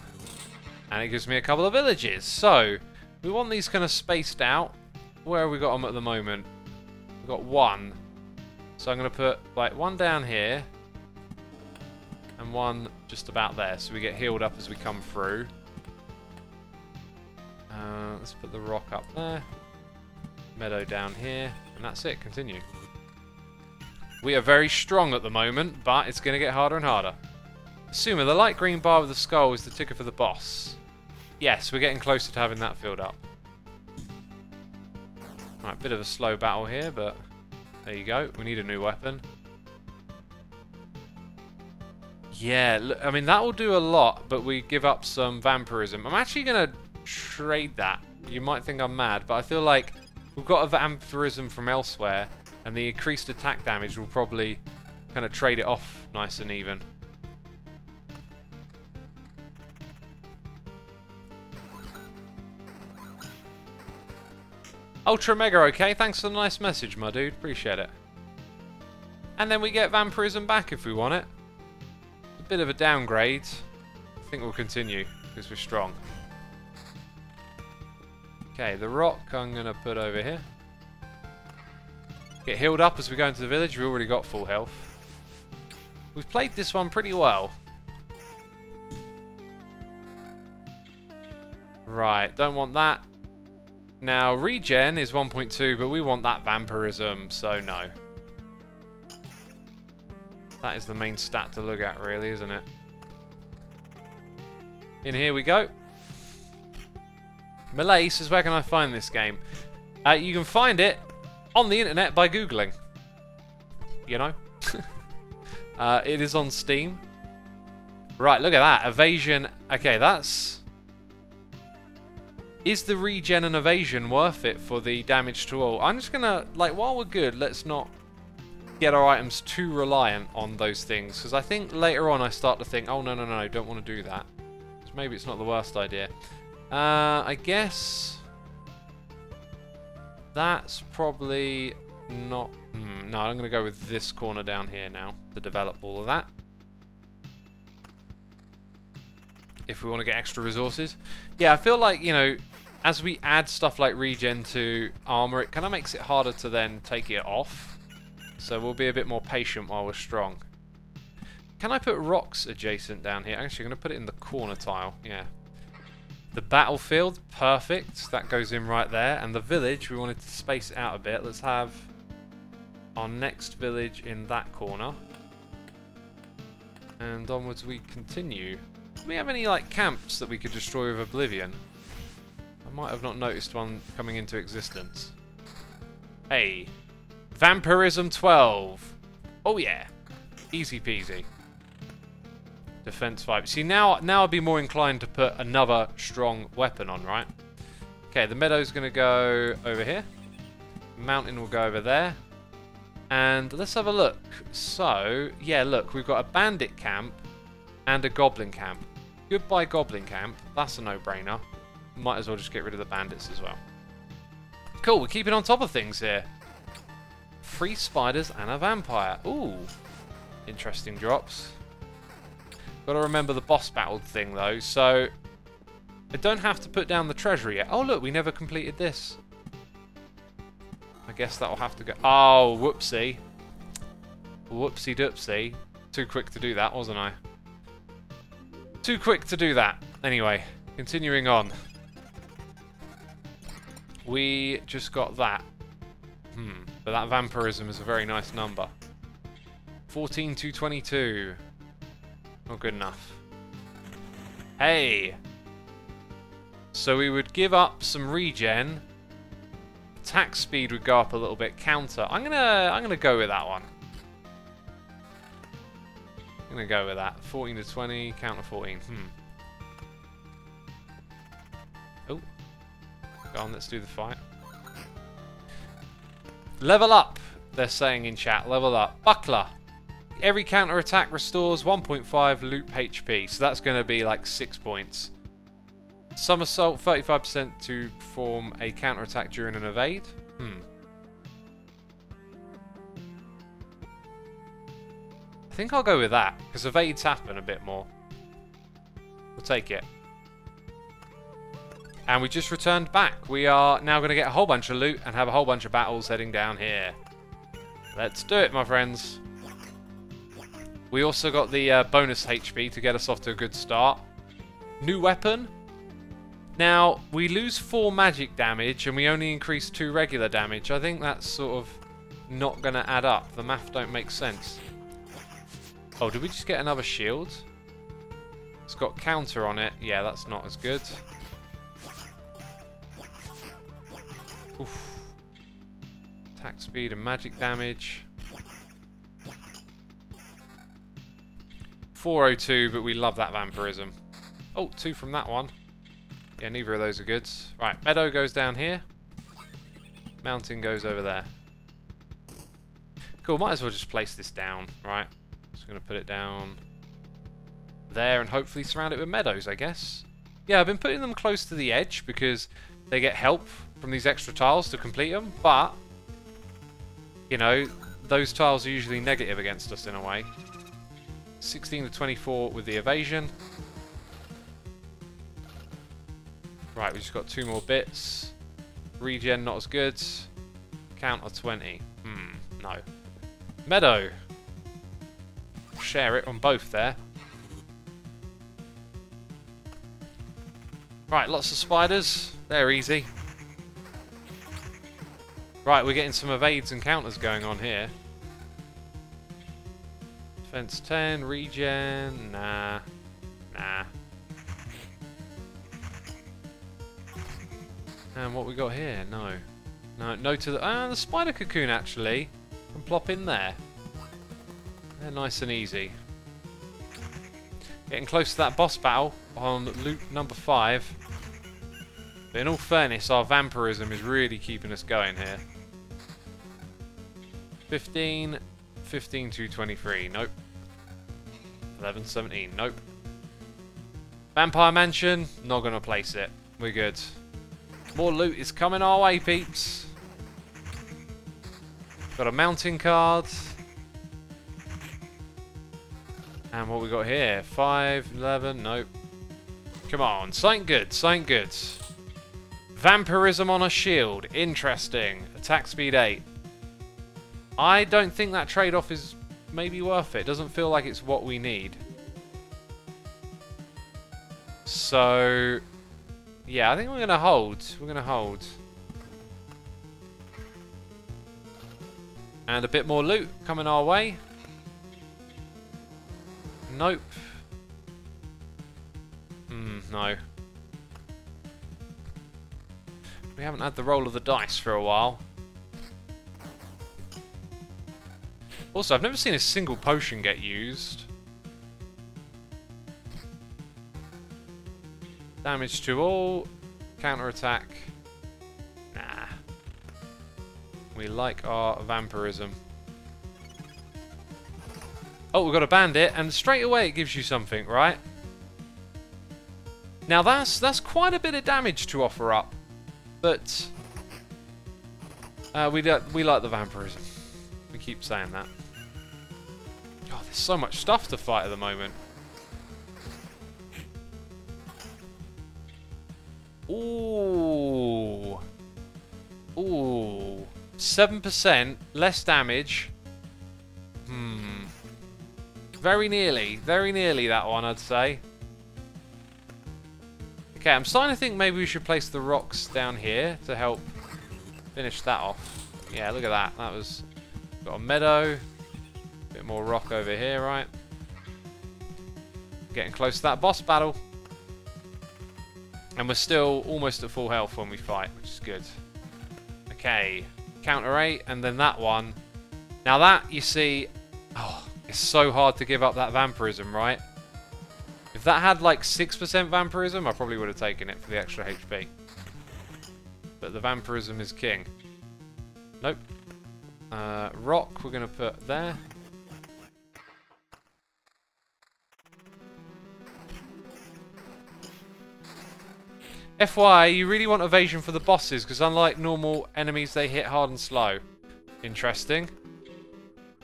And it gives me a couple of villages. So, we want these kind of spaced out. Where have we got them at the moment? We've got one. So I'm going to put like one down here. And one just about there. So we get healed up as we come through. Let's put the rock up there. Meadow down here. And that's it. Continue. We are very strong at the moment, but it's going to get harder and harder. Xisuma, the light green bar with the skull is the ticker for the boss. Yes, we're getting closer to having that filled up. Right, bit of a slow battle here, but there you go. We need a new weapon. Yeah, look, I mean, that will do a lot, but we give up some vampirism. I'm actually going to trade that. You might think I'm mad, but I feel like we've got a vampirism from elsewhere, and the increased attack damage will probably kind of trade it off nice and even. Ultra Mega, okay. Thanks for the nice message, my dude. Appreciate it. And then we get vampirism back if we want it. A bit of a downgrade. I think we'll continue because we're strong. Okay, the rock I'm going to put over here. Get healed up as we go into the village. We've already got full health. We've played this one pretty well. Right, don't want that. Now, regen is 1.2, but we want that vampirism, so no. That is the main stat to look at, really, isn't it? In here we go. Malay says, where can I find this game? You can find it on the internet by Googling. You know? It is on Steam. Right, look at that. Evasion. Okay, that's... Is the regen and evasion worth it for the damage to all? I'm just gonna, like, while we're good, let's not get our items too reliant on those things, because I think later on I start to think, oh no, don't want to do that. So maybe it's not the worst idea. I guess that's probably not... no, I'm going to go with this corner down here now to develop all of that. If we want to get extra resources. Yeah, I feel like, you know, as we add stuff like regen to armor, it kind of makes it harder to then take it off. So we'll be a bit more patient while we're strong. Can I put rocks adjacent down here? Actually, I'm going to put it in the corner tile. Yeah. The battlefield, perfect. That goes in right there. And the village, we wanted to space it out a bit. Let's have our next village in that corner. And onwards we continue. Do we have any, like, camps that we could destroy with Oblivion? I might have not noticed one coming into existence. Hey. Vampirism 12. Oh, yeah. Easy peasy. Defense 5. See, now I'd be more inclined to put another strong weapon on, right? Okay, the meadow's going to go over here. Mountain will go over there. And let's have a look. So, yeah, look, we've got a bandit camp and a goblin camp. Goodbye goblin camp. That's a no-brainer. Might as well just get rid of the bandits as well. Cool, we're keeping on top of things here. 3 spiders and a vampire. Ooh, interesting drops. Got to remember the boss battle thing though, so I don't have to put down the treasure yet. Oh look, we never completed this. I guess that'll have to go. Oh, whoopsie. Whoopsie doopsie. Too quick to do that, wasn't I? Too quick to do that. Anyway, continuing on. We just got that. But that vampirism is a very nice number. 14 to 22. Not good enough. Hey! So we would give up some regen. Attack speed would go up a little bit. Counter. I'm gonna go with that one. I'm gonna go with that. 14 to 20. Counter 14. Oh. Go on, let's do the fight. Level up, they're saying in chat. Level up. Buckler. Every counter attack restores 1.5 loop HP. So that's going to be like 6 points. Somersault, 35% to perform a counter attack during an evade. I think I'll go with that, because evades happen a bit more. We'll take it. And we just returned back. We are now going to get a whole bunch of loot and have a whole bunch of battles heading down here. Let's do it, my friends. We also got the bonus HP to get us off to a good start. New weapon. Now, we lose 4 magic damage and we only increase 2 regular damage. I think that's sort of not going to add up. The math don't make sense. Oh, did we just get another shield? It's got counter on it. Yeah, that's not as good. Oof. Attack speed and magic damage. 402, but we love that vampirism. Oh, 2 from that one. Yeah, neither of those are good. Right, meadow goes down here. Mountain goes over there. Cool, might as well just place this down, right? Just going to put it down there and hopefully surround it with meadows, I guess. Yeah, I've been putting them close to the edge because they get help from these extra tiles to complete them, but, you know, those tiles are usually negative against us in a way. 16 to 24 with the evasion. Right, we just got 2 more bits. Regen not as good. Counter 20. No. Meadow. Share it on both there. Right, lots of spiders. They're easy. Right, we're getting some evades and counters going on here. Defense 10, regen, nah. And what we got here? No. No to the spider cocoon actually. Can plop in there. They're nice and easy. Getting close to that boss battle on loop number 5. But in all fairness, our vampirism is really keeping us going here. 15, 15 to 23, nope. 11, 17, nope. Vampire Mansion, not going to place it. We're good. More loot is coming our way, peeps. Got a mounting card. And what we got here? 5, 11, nope. Come on, something good, something good. Vampirism on a shield, interesting. Attack speed 8. I don't think that trade-off is maybe worth it. Doesn't feel like it's what we need. So, yeah, I think we're going to hold. We're going to hold. And a bit more loot coming our way. Nope. No. We haven't had the roll of the dice for a while. Also, I've never seen a single potion get used. Damage to all. Counter-attack. Nah. We like our vampirism. Oh, we've got a bandit, and straight away it gives you something, right? Now that's quite a bit of damage to offer up. But we like the vampirism. We keep saying that. God, there's so much stuff to fight at the moment. Ooh. Ooh. 7% less damage. Very nearly that one, I'd say. Okay, I'm starting to think maybe we should place the rocks down here to help finish that off. Yeah, look at that. That was... Got a meadow. A bit more rock over here, right? Getting close to that boss battle. And we're still almost at full health when we fight, which is good. Okay, counter 8, and then that one. Now that, you see... Oh, it's so hard to give up that vampirism, right? If that had like 6% vampirism, I probably would have taken it for the extra HP. But the vampirism is king. Nope. Rock we're going to put there. FYI, you really want evasion for the bosses, because unlike normal enemies, they hit hard and slow. Interesting.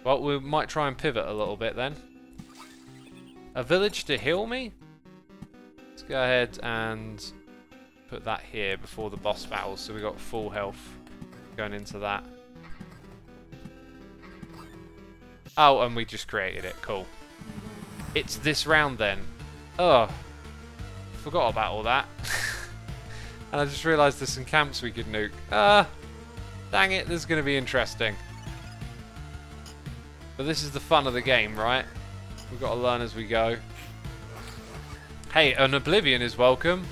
Well, we might try and pivot a little bit then. A village to heal me? Let's go ahead and put that here before the boss battle, so we got full health going into that. Oh, and we just created it. Cool. It's this round then. Oh, forgot about all that. And I just realised there's some camps we could nuke. Dang it, this is going to be interesting. But this is the fun of the game, right? We've got to learn as we go. Hey, an Oblivion is welcome.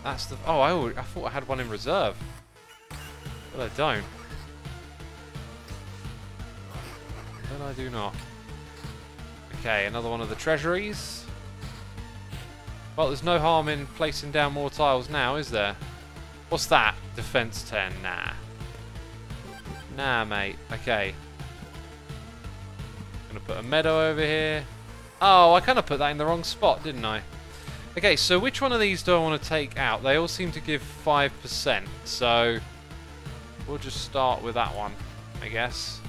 That's the... Oh, I thought I had one in reserve. But I don't. But I do not. Okay, another one of the treasuries. Well, there's no harm in placing down more tiles now, is there? What's that? Defense 10. Nah. Nah, mate. Okay. Gonna put a meadow over here. Oh, I kind of put that in the wrong spot, didn't I? Okay, so which one of these do I want to take out? They all seem to give 5%, so we'll just start with that one, I guess.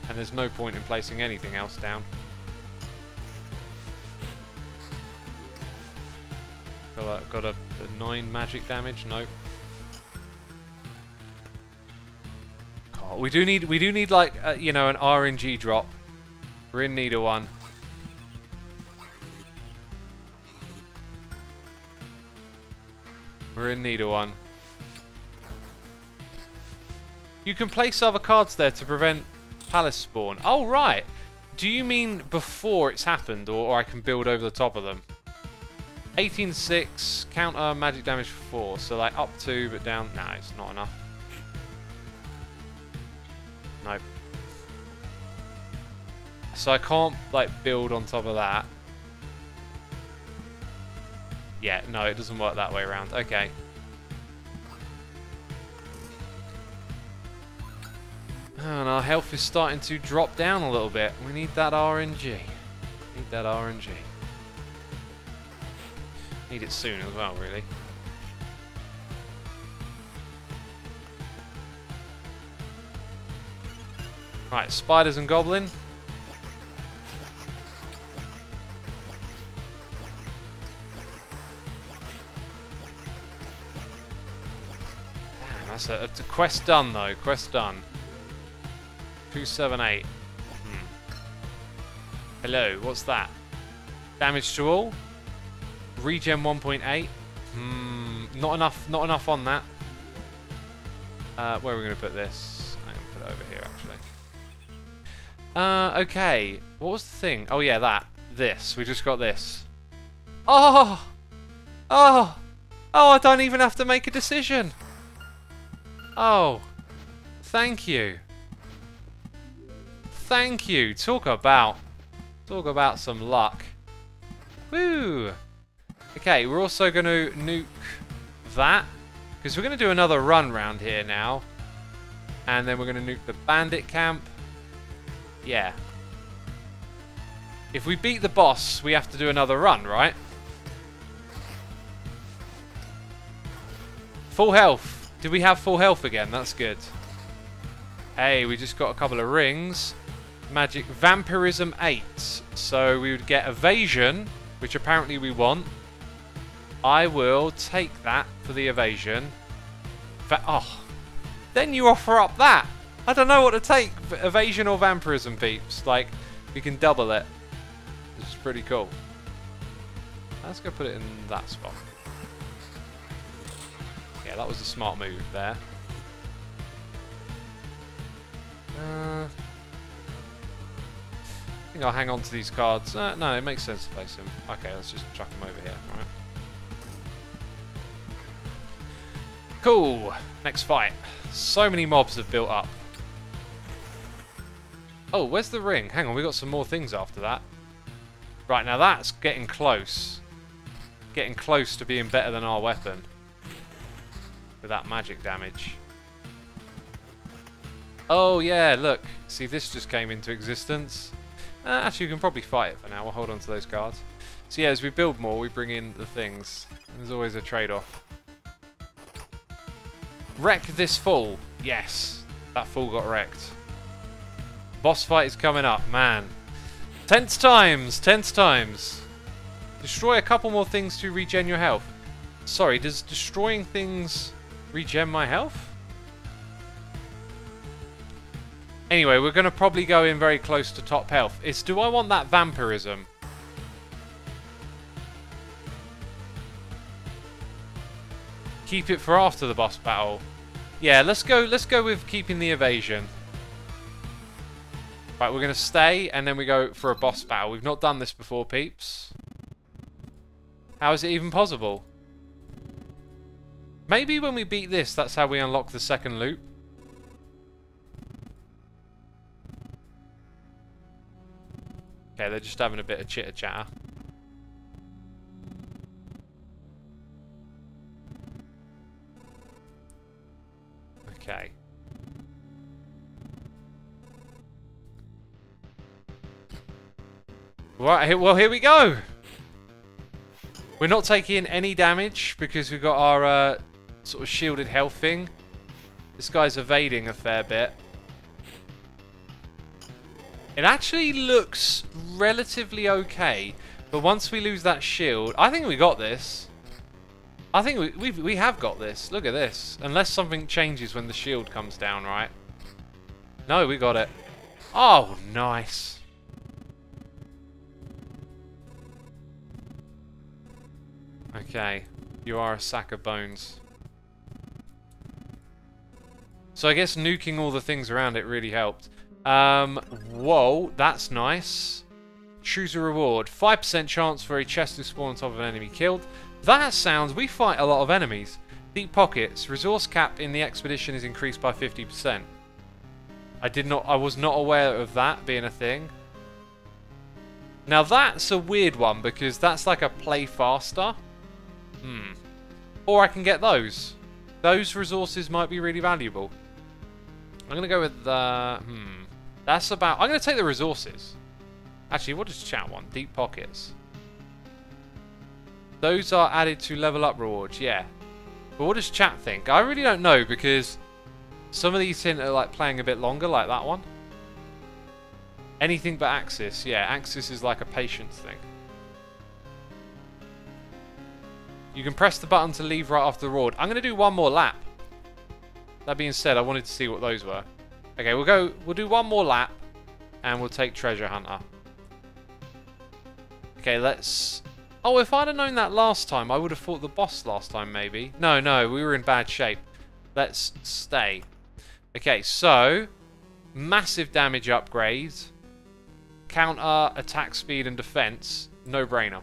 And there's no point in placing anything else down. Got a 9 magic damage. Nope. Oh, we do need like you know, an RNG drop. We're in need of one. We're in need of one. You can place other cards there to prevent palace spawn. Oh right. Do you mean before it's happened, or I can build over the top of them? 18-6, counter magic damage for 4, so like up 2 but down. Nah, it's not enough. Nope. So I can't like build on top of that. Yeah, no, it doesn't work that way around. Okay. And our health is starting to drop down a little bit. We need that RNG. Need that RNG. Need it soon as well, really. Right, spiders and goblin. Damn, that's a quest done though. Quest done. 278. Hello, what's that? Damage to all. Regen 1.8. Not enough on that. Where are we going to put this? I'm going to put it over here, actually. Okay. What was the thing? Oh, yeah, that. This. We just got this. Oh! Oh! Oh, I don't even have to make a decision. Oh. Thank you. Thank you. Talk about some luck. Woo! Okay, we're also going to nuke that. Because we're going to do another run round here now. And then we're going to nuke the bandit camp. Yeah. If we beat the boss, we have to do another run, right? Full health. Did we have full health again? That's good. Hey, we just got a couple of rings. Magic Vampirism 8. So we would get evasion, which apparently we want. I will take that for the evasion. Oh, then you offer up that. I don't know what to take, evasion or vampirism, peeps. Like, we can double it, which is pretty cool. Let's go put it in that spot. Yeah, that was a smart move there. I think I'll hang on to these cards. No, it makes sense to place them. Okay, let's just chuck them over here. All right. Cool. Next fight. So many mobs have built up. Oh, where's the ring? Hang on, we got some more things after that. Right, now that's getting close. Getting close to being better than our weapon. With that magic damage. Oh, yeah, look. See, this just came into existence. Actually, you can probably fight it for now. We'll hold on to those cards. So yeah, as we build more, we bring in the things. There's always a trade-off. Wreck this fool. Yes, that fool got wrecked. Boss fight is coming up, man. Tense times, tense times. Destroy a couple more things to regen your health. Sorry, does destroying things regen my health? Anyway, we're going to probably go in very close to top health. Do I want that vampirism? Keep it for after the boss battle. Yeah, let's go with keeping the evasion. Right, we're going to stay and then we go for a boss battle. We've not done this before, peeps. How is it even possible? Maybe when we beat this, that's how we unlock the second loop. Okay, they're just having a bit of chitter-chatter. Okay. Right, well, here we go. We're not taking any damage because we've got our sort of shielded health thing. This guy's evading a fair bit. It actually looks relatively okay, but once we lose that shield, I think we got this. I think we have got this. Look at this. Unless something changes when the shield comes down, right? No, we got it. Oh, nice. Okay, you are a sack of bones. So I guess nuking all the things around it really helped. Whoa, that's nice. Choose a reward. 5% chance for a chest to spawn on top of an enemy killed. That sounds... We fight a lot of enemies. Deep pockets. Resource cap in the expedition is increased by 50%. I was not aware of that being a thing. Now that's a weird one because that's like a play faster. Or I can get those. Those resources might be really valuable. I'm going to go with that's about... I'm going to take the resources. Actually, what does chat want? Deep pockets. Those are added to level up rewards, yeah. But what does chat think? I really don't know, because some of these seem to like playing a bit longer, like that one. Anything but Axis. Yeah, Axis is like a patience thing. You can press the button to leave right after the reward. I'm going to do one more lap. That being said, I wanted to see what those were. Okay, we'll do one more lap, and we'll take Treasure Hunter. Okay, let's... Oh, if I'd have known that last time, I would have fought the boss last time, maybe. No, we were in bad shape. Let's stay. Okay, so... Massive damage upgrades. Counter, attack speed, and defense. No-brainer.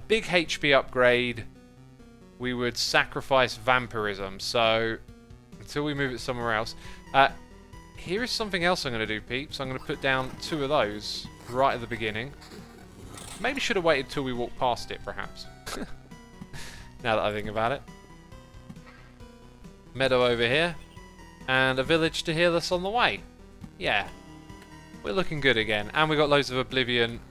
Big HP upgrade. We would sacrifice vampirism, so... Until we move it somewhere else. Here is something else I'm going to do, peeps. I'm going to put down 2 of those right at the beginning. Maybe should have waited till we walked past it, perhaps. Now that I think about it. Meadow over here. And a village to heal us on the way. Yeah. We're looking good again. And we got loads of Oblivion.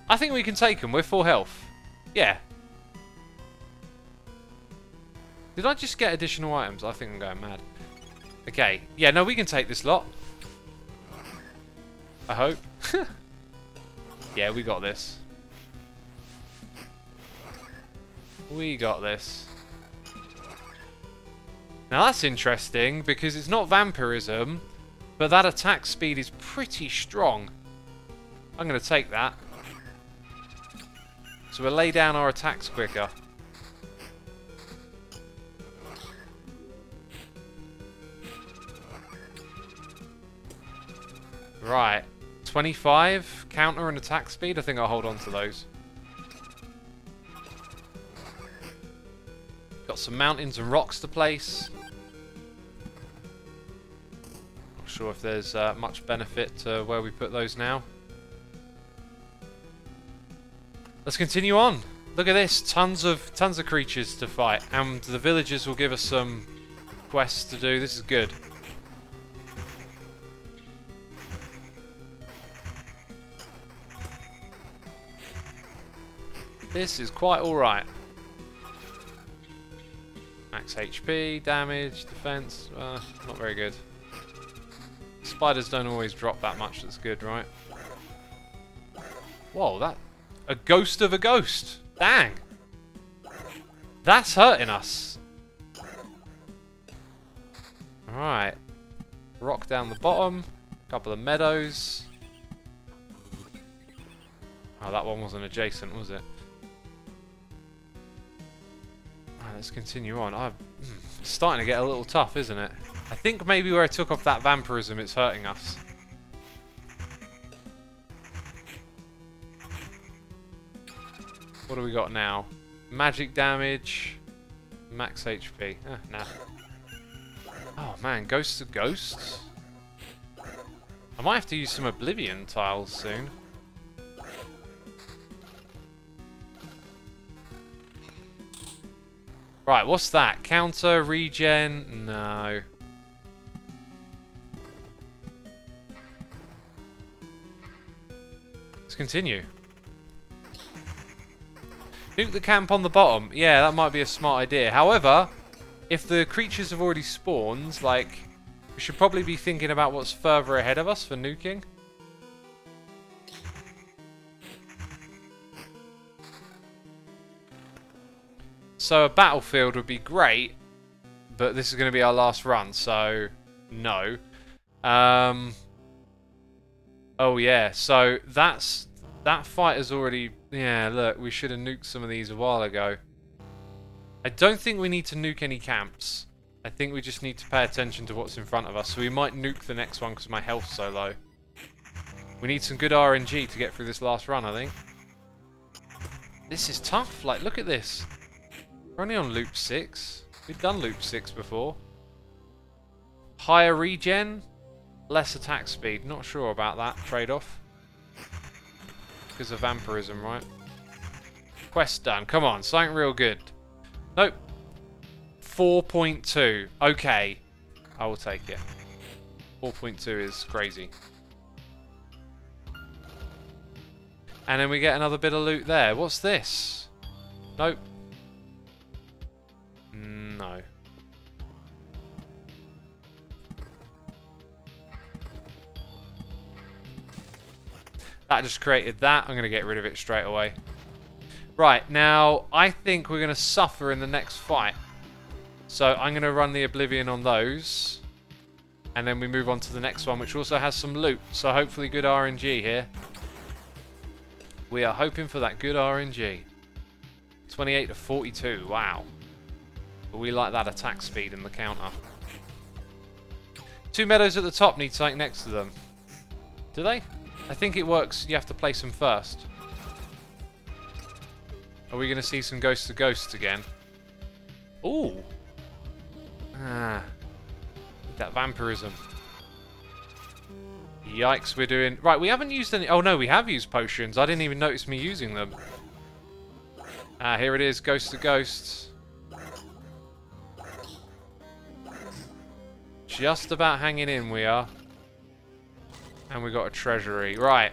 I think we can take them. We're full health. Yeah. Did I just get additional items? I think I'm going mad. Okay. Yeah, no, we can take this lot. I hope. Yeah, we got this. We got this. Now that's interesting, because it's not vampirism, but that attack speed is pretty strong. I'm going to take that. So we'll lay down our attacks quicker. Right. 25 counter and attack speed. I think I'll hold on to those. Got some mountains and rocks to place. Not sure if there's much benefit to where we put those now. Let's continue on. Look at this. Tons of creatures to fight, and the villagers will give us some quests to do. This is good. This is quite alright. Max HP, damage, defense, not very good. Spiders don't always drop that much, that's good, right? Whoa, that... A ghost of a ghost! Dang! That's hurting us! Alright. Rock down the bottom. Couple of meadows. Oh, that one wasn't adjacent, was it? Let's continue on. It's starting to get a little tough, isn't it? I think maybe where I took off that vampirism, it's hurting us. What do we got now? Magic damage. Max HP. Nah. Oh man, ghosts of ghosts? I might have to use some Oblivion tiles soon. Right, what's that? Counter, regen? No. Let's continue. Nuke the camp on the bottom. Yeah, that might be a smart idea. However, if the creatures have already spawned, like, we should probably be thinking about what's further ahead of us for nuking. So a battlefield would be great, but this is going to be our last run, so no. Oh yeah, so that fight has already... Yeah, look, we should have nuked some of these a while ago. I don't think we need to nuke any camps. I think we just need to pay attention to what's in front of us. So we might nuke the next one because my health's so low. We need some good RNG to get through this last run, I think. This is tough. Like, look at this. We're only on loop 6. We've done loop 6 before. Higher regen, less attack speed. Not sure about that trade-off. Because of vampirism, right? Quest done. Come on, something real good. Nope. 4.2. Okay. I will take it. 4.2 is crazy. And then we get another bit of loot there. What's this? Nope. No. That just created that. I'm going to get rid of it straight away. Right, now, I think we're going to suffer in the next fight. So I'm going to run the Oblivion on those. And then we move on to the next one, which also has some loot. So hopefully good RNG here. We are hoping for that good RNG. 28 to 42, wow. But we like that attack speed in the counter. 2 meadows at the top need something next to them. Do they? I think it works, you have to place them first. Are we going to see some Ghosts of Ghosts again? Ooh! Ah. That vampirism. Yikes, we're doing... Right, we haven't used any... Oh no, we have used potions. I didn't even notice me using them. Ah, here it is, Ghosts of Ghosts. Just about hanging in, we are. And we got a treasury. Right.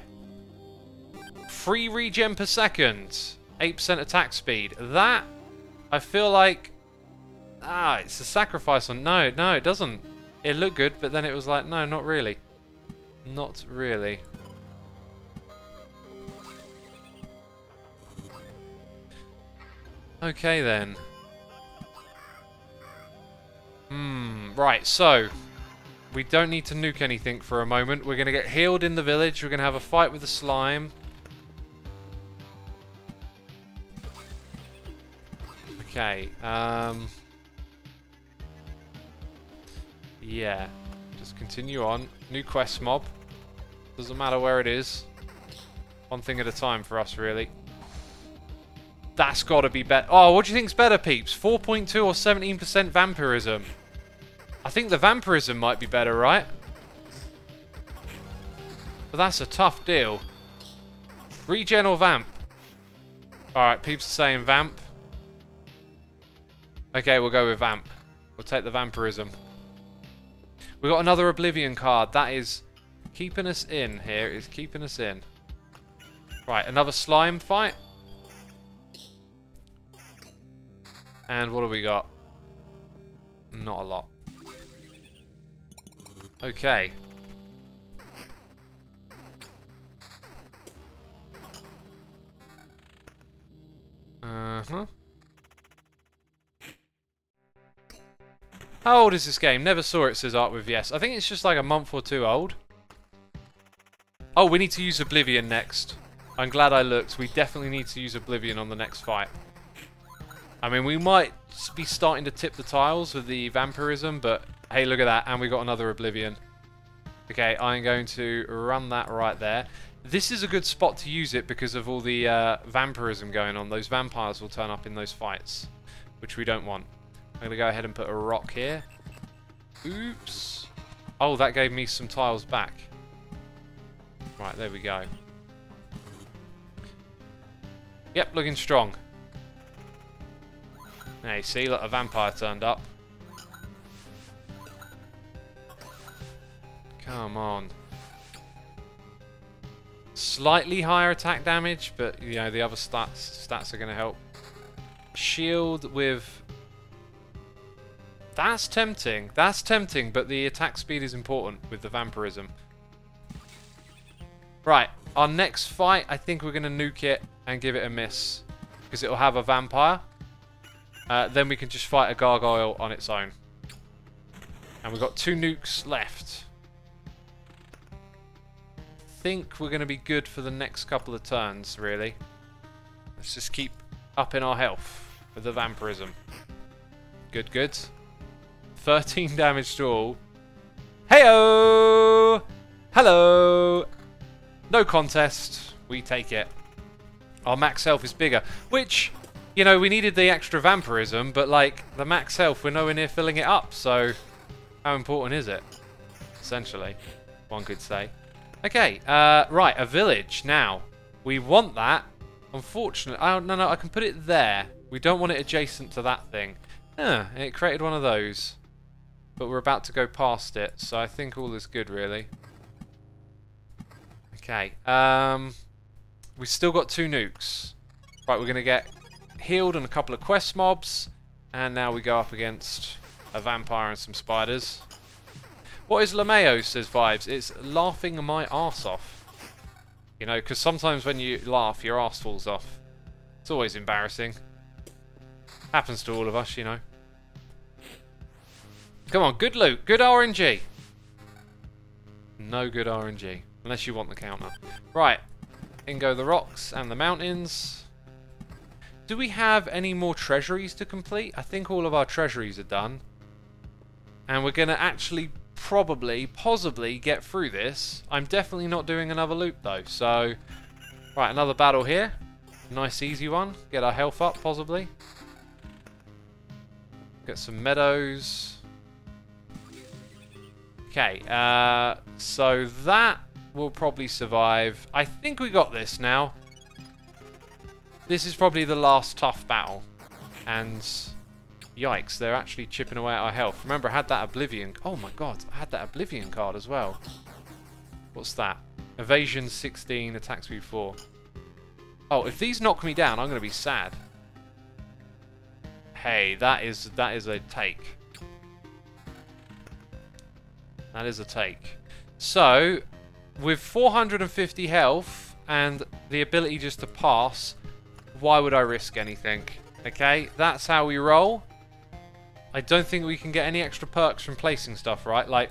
Free regen per second. 8% attack speed. That, I feel like... Ah, it's a sacrifice on... No, it doesn't. It looked good, but then it was like, no, not really. Not really. Okay, then. Right, so... We don't need to nuke anything for a moment. We're going to get healed in the village. We're going to have a fight with the slime. Okay, yeah, just continue on. New quest mob. Doesn't matter where it is. One thing at a time for us, really. That's got to be better. Oh, what do you think's better, peeps? 4.2 or 17% vampirism? I think the vampirism might be better, right? But that's a tough deal. Regen or vamp? Alright, peeps are saying vamp. Okay, we'll go with vamp. We'll take the vampirism. We got another Oblivion card. That is keeping us in here. It's keeping us in. Right, another slime fight. And what do we got? Not a lot. Okay. Uh-huh. How old is this game? Never saw it, says Art with yes. I think it's just like a month or 2 old. Oh, we need to use Oblivion next. I'm glad I looked. We definitely need to use Oblivion on the next fight. I mean, we might be starting to tip the tiles with the vampirism, but hey, look at that. And we got another Oblivion. Okay, I'm going to run that right there. This is a good spot to use it because of all the vampirism going on. Those vampires will turn up in those fights, which we don't want. I'm going to go ahead and put a rock here. Oops. Oh, that gave me some tiles back. Right, there we go. Yep, looking strong. Now you see, look, a vampire turned up. Come on. Slightly higher attack damage, but you know the other stats are going to help. Shield with... That's tempting. That's tempting, but the attack speed is important with the vampirism. Right, our next fight, I think we're going to nuke it and give it a miss. Because it will have a vampire. Then we can just fight a gargoyle on its own. And we've got 2 nukes left. I think we're going to be good for the next couple of turns, really. Let's just keep upping our health with the vampirism. Good, good. 13 damage to all. Heyo! Hello! No contest. We take it. Our max health is bigger. Which, you know, we needed the extra vampirism, but like, the max health, we're nowhere near filling it up, so how important is it? Essentially, one could say. Okay, right, a village now. We want that. Unfortunately, no, I can put it there. We don't want it adjacent to that thing. It created one of those. but we're about to go past it, so I think all is good, really. Okay, we've still got 2 nukes. Right, we're going to get healed and a couple of quest mobs, and now we go up against a vampire and some spiders. What is Lameo, says Vibes? It's laughing my arse off. You know, because sometimes when you laugh, your arse falls off. It's always embarrassing. Happens to all of us, you know. Come on, good loot, good RNG. No good RNG, unless you want the counter. Right, in go the rocks and the mountains. Do we have any more treasuries to complete? I think all of our treasuries are done. And we're going to actually probably, possibly get through this. I'm definitely not doing another loop though. So, right, another battle here. Nice easy one. Get our health up, possibly. Get some meadows. Okay, so that will probably survive. I think we got this now. This is probably the last tough battle. And yikes, they're actually chipping away at our health. Remember, I had that Oblivion... Oh my god, I had that Oblivion card as well. What's that? Evasion 16, attack speed 4. Oh, if these knock me down, I'm going to be sad. Hey, that is a take. That is a take. So, with 450 health and the ability just to pass, why would I risk anything? Okay, that's how we roll. I don't think we can get any extra perks from placing stuff, right? Like,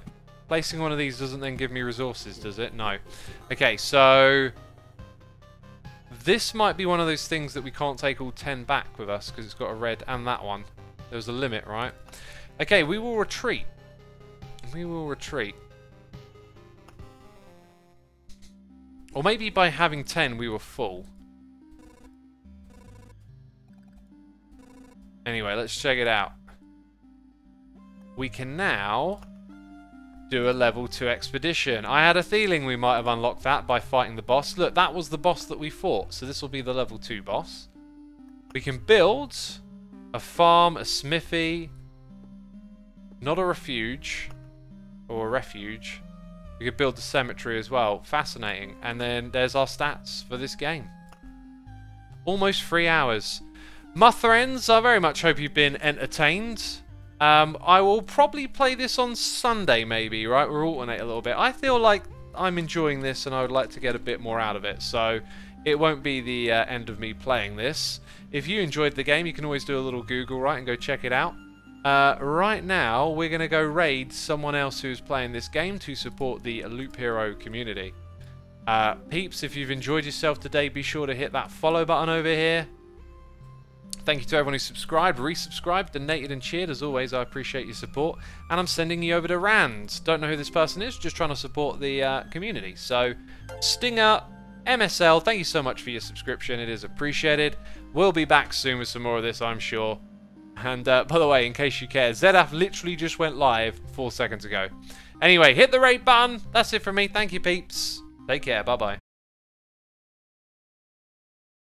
placing one of these doesn't then give me resources, does it? No. Okay, so this might be one of those things that we can't take all 10 back with us because it's got a red and that one. There's a limit, right? Okay, we will retreat. We will retreat. Or maybe by having 10 we were full. Anyway, let's check it out. We can now do a level 2 expedition. I had a feeling we might have unlocked that by fighting the boss. Look, that was the boss that we fought, so this will be the level 2 boss. We can build a farm, a smithy, not a refuge, or a refuge. We could build a cemetery as well. Fascinating. And then there's our stats for this game. Almost 3 hours. My friends, I very much hope you've been entertained. I will probably play this on Sunday maybe, right? We'll alternate a little bit. I feel like I'm enjoying this and I would like to get a bit more out of it. So it won't be the end of me playing this. If you enjoyed the game, you can always do a little Google, right, and go check it out. Right now, we're going to go raid someone else who's playing this game to support the Loop Hero community. Peeps, if you've enjoyed yourself today, be sure to hit that follow button over here. Thank you to everyone who subscribed, resubscribed, donated and cheered. As always, I appreciate your support. And I'm sending you over to Rand. Don't know who this person is, just trying to support the community. So, Stinger, MSL, thank you so much for your subscription. It is appreciated. We'll be back soon with some more of this, I'm sure. And by the way, in case you care, ZF literally just went live 4 seconds ago. Anyway, hit the rate button. That's it from me. Thank you, peeps. Take care. Bye-bye.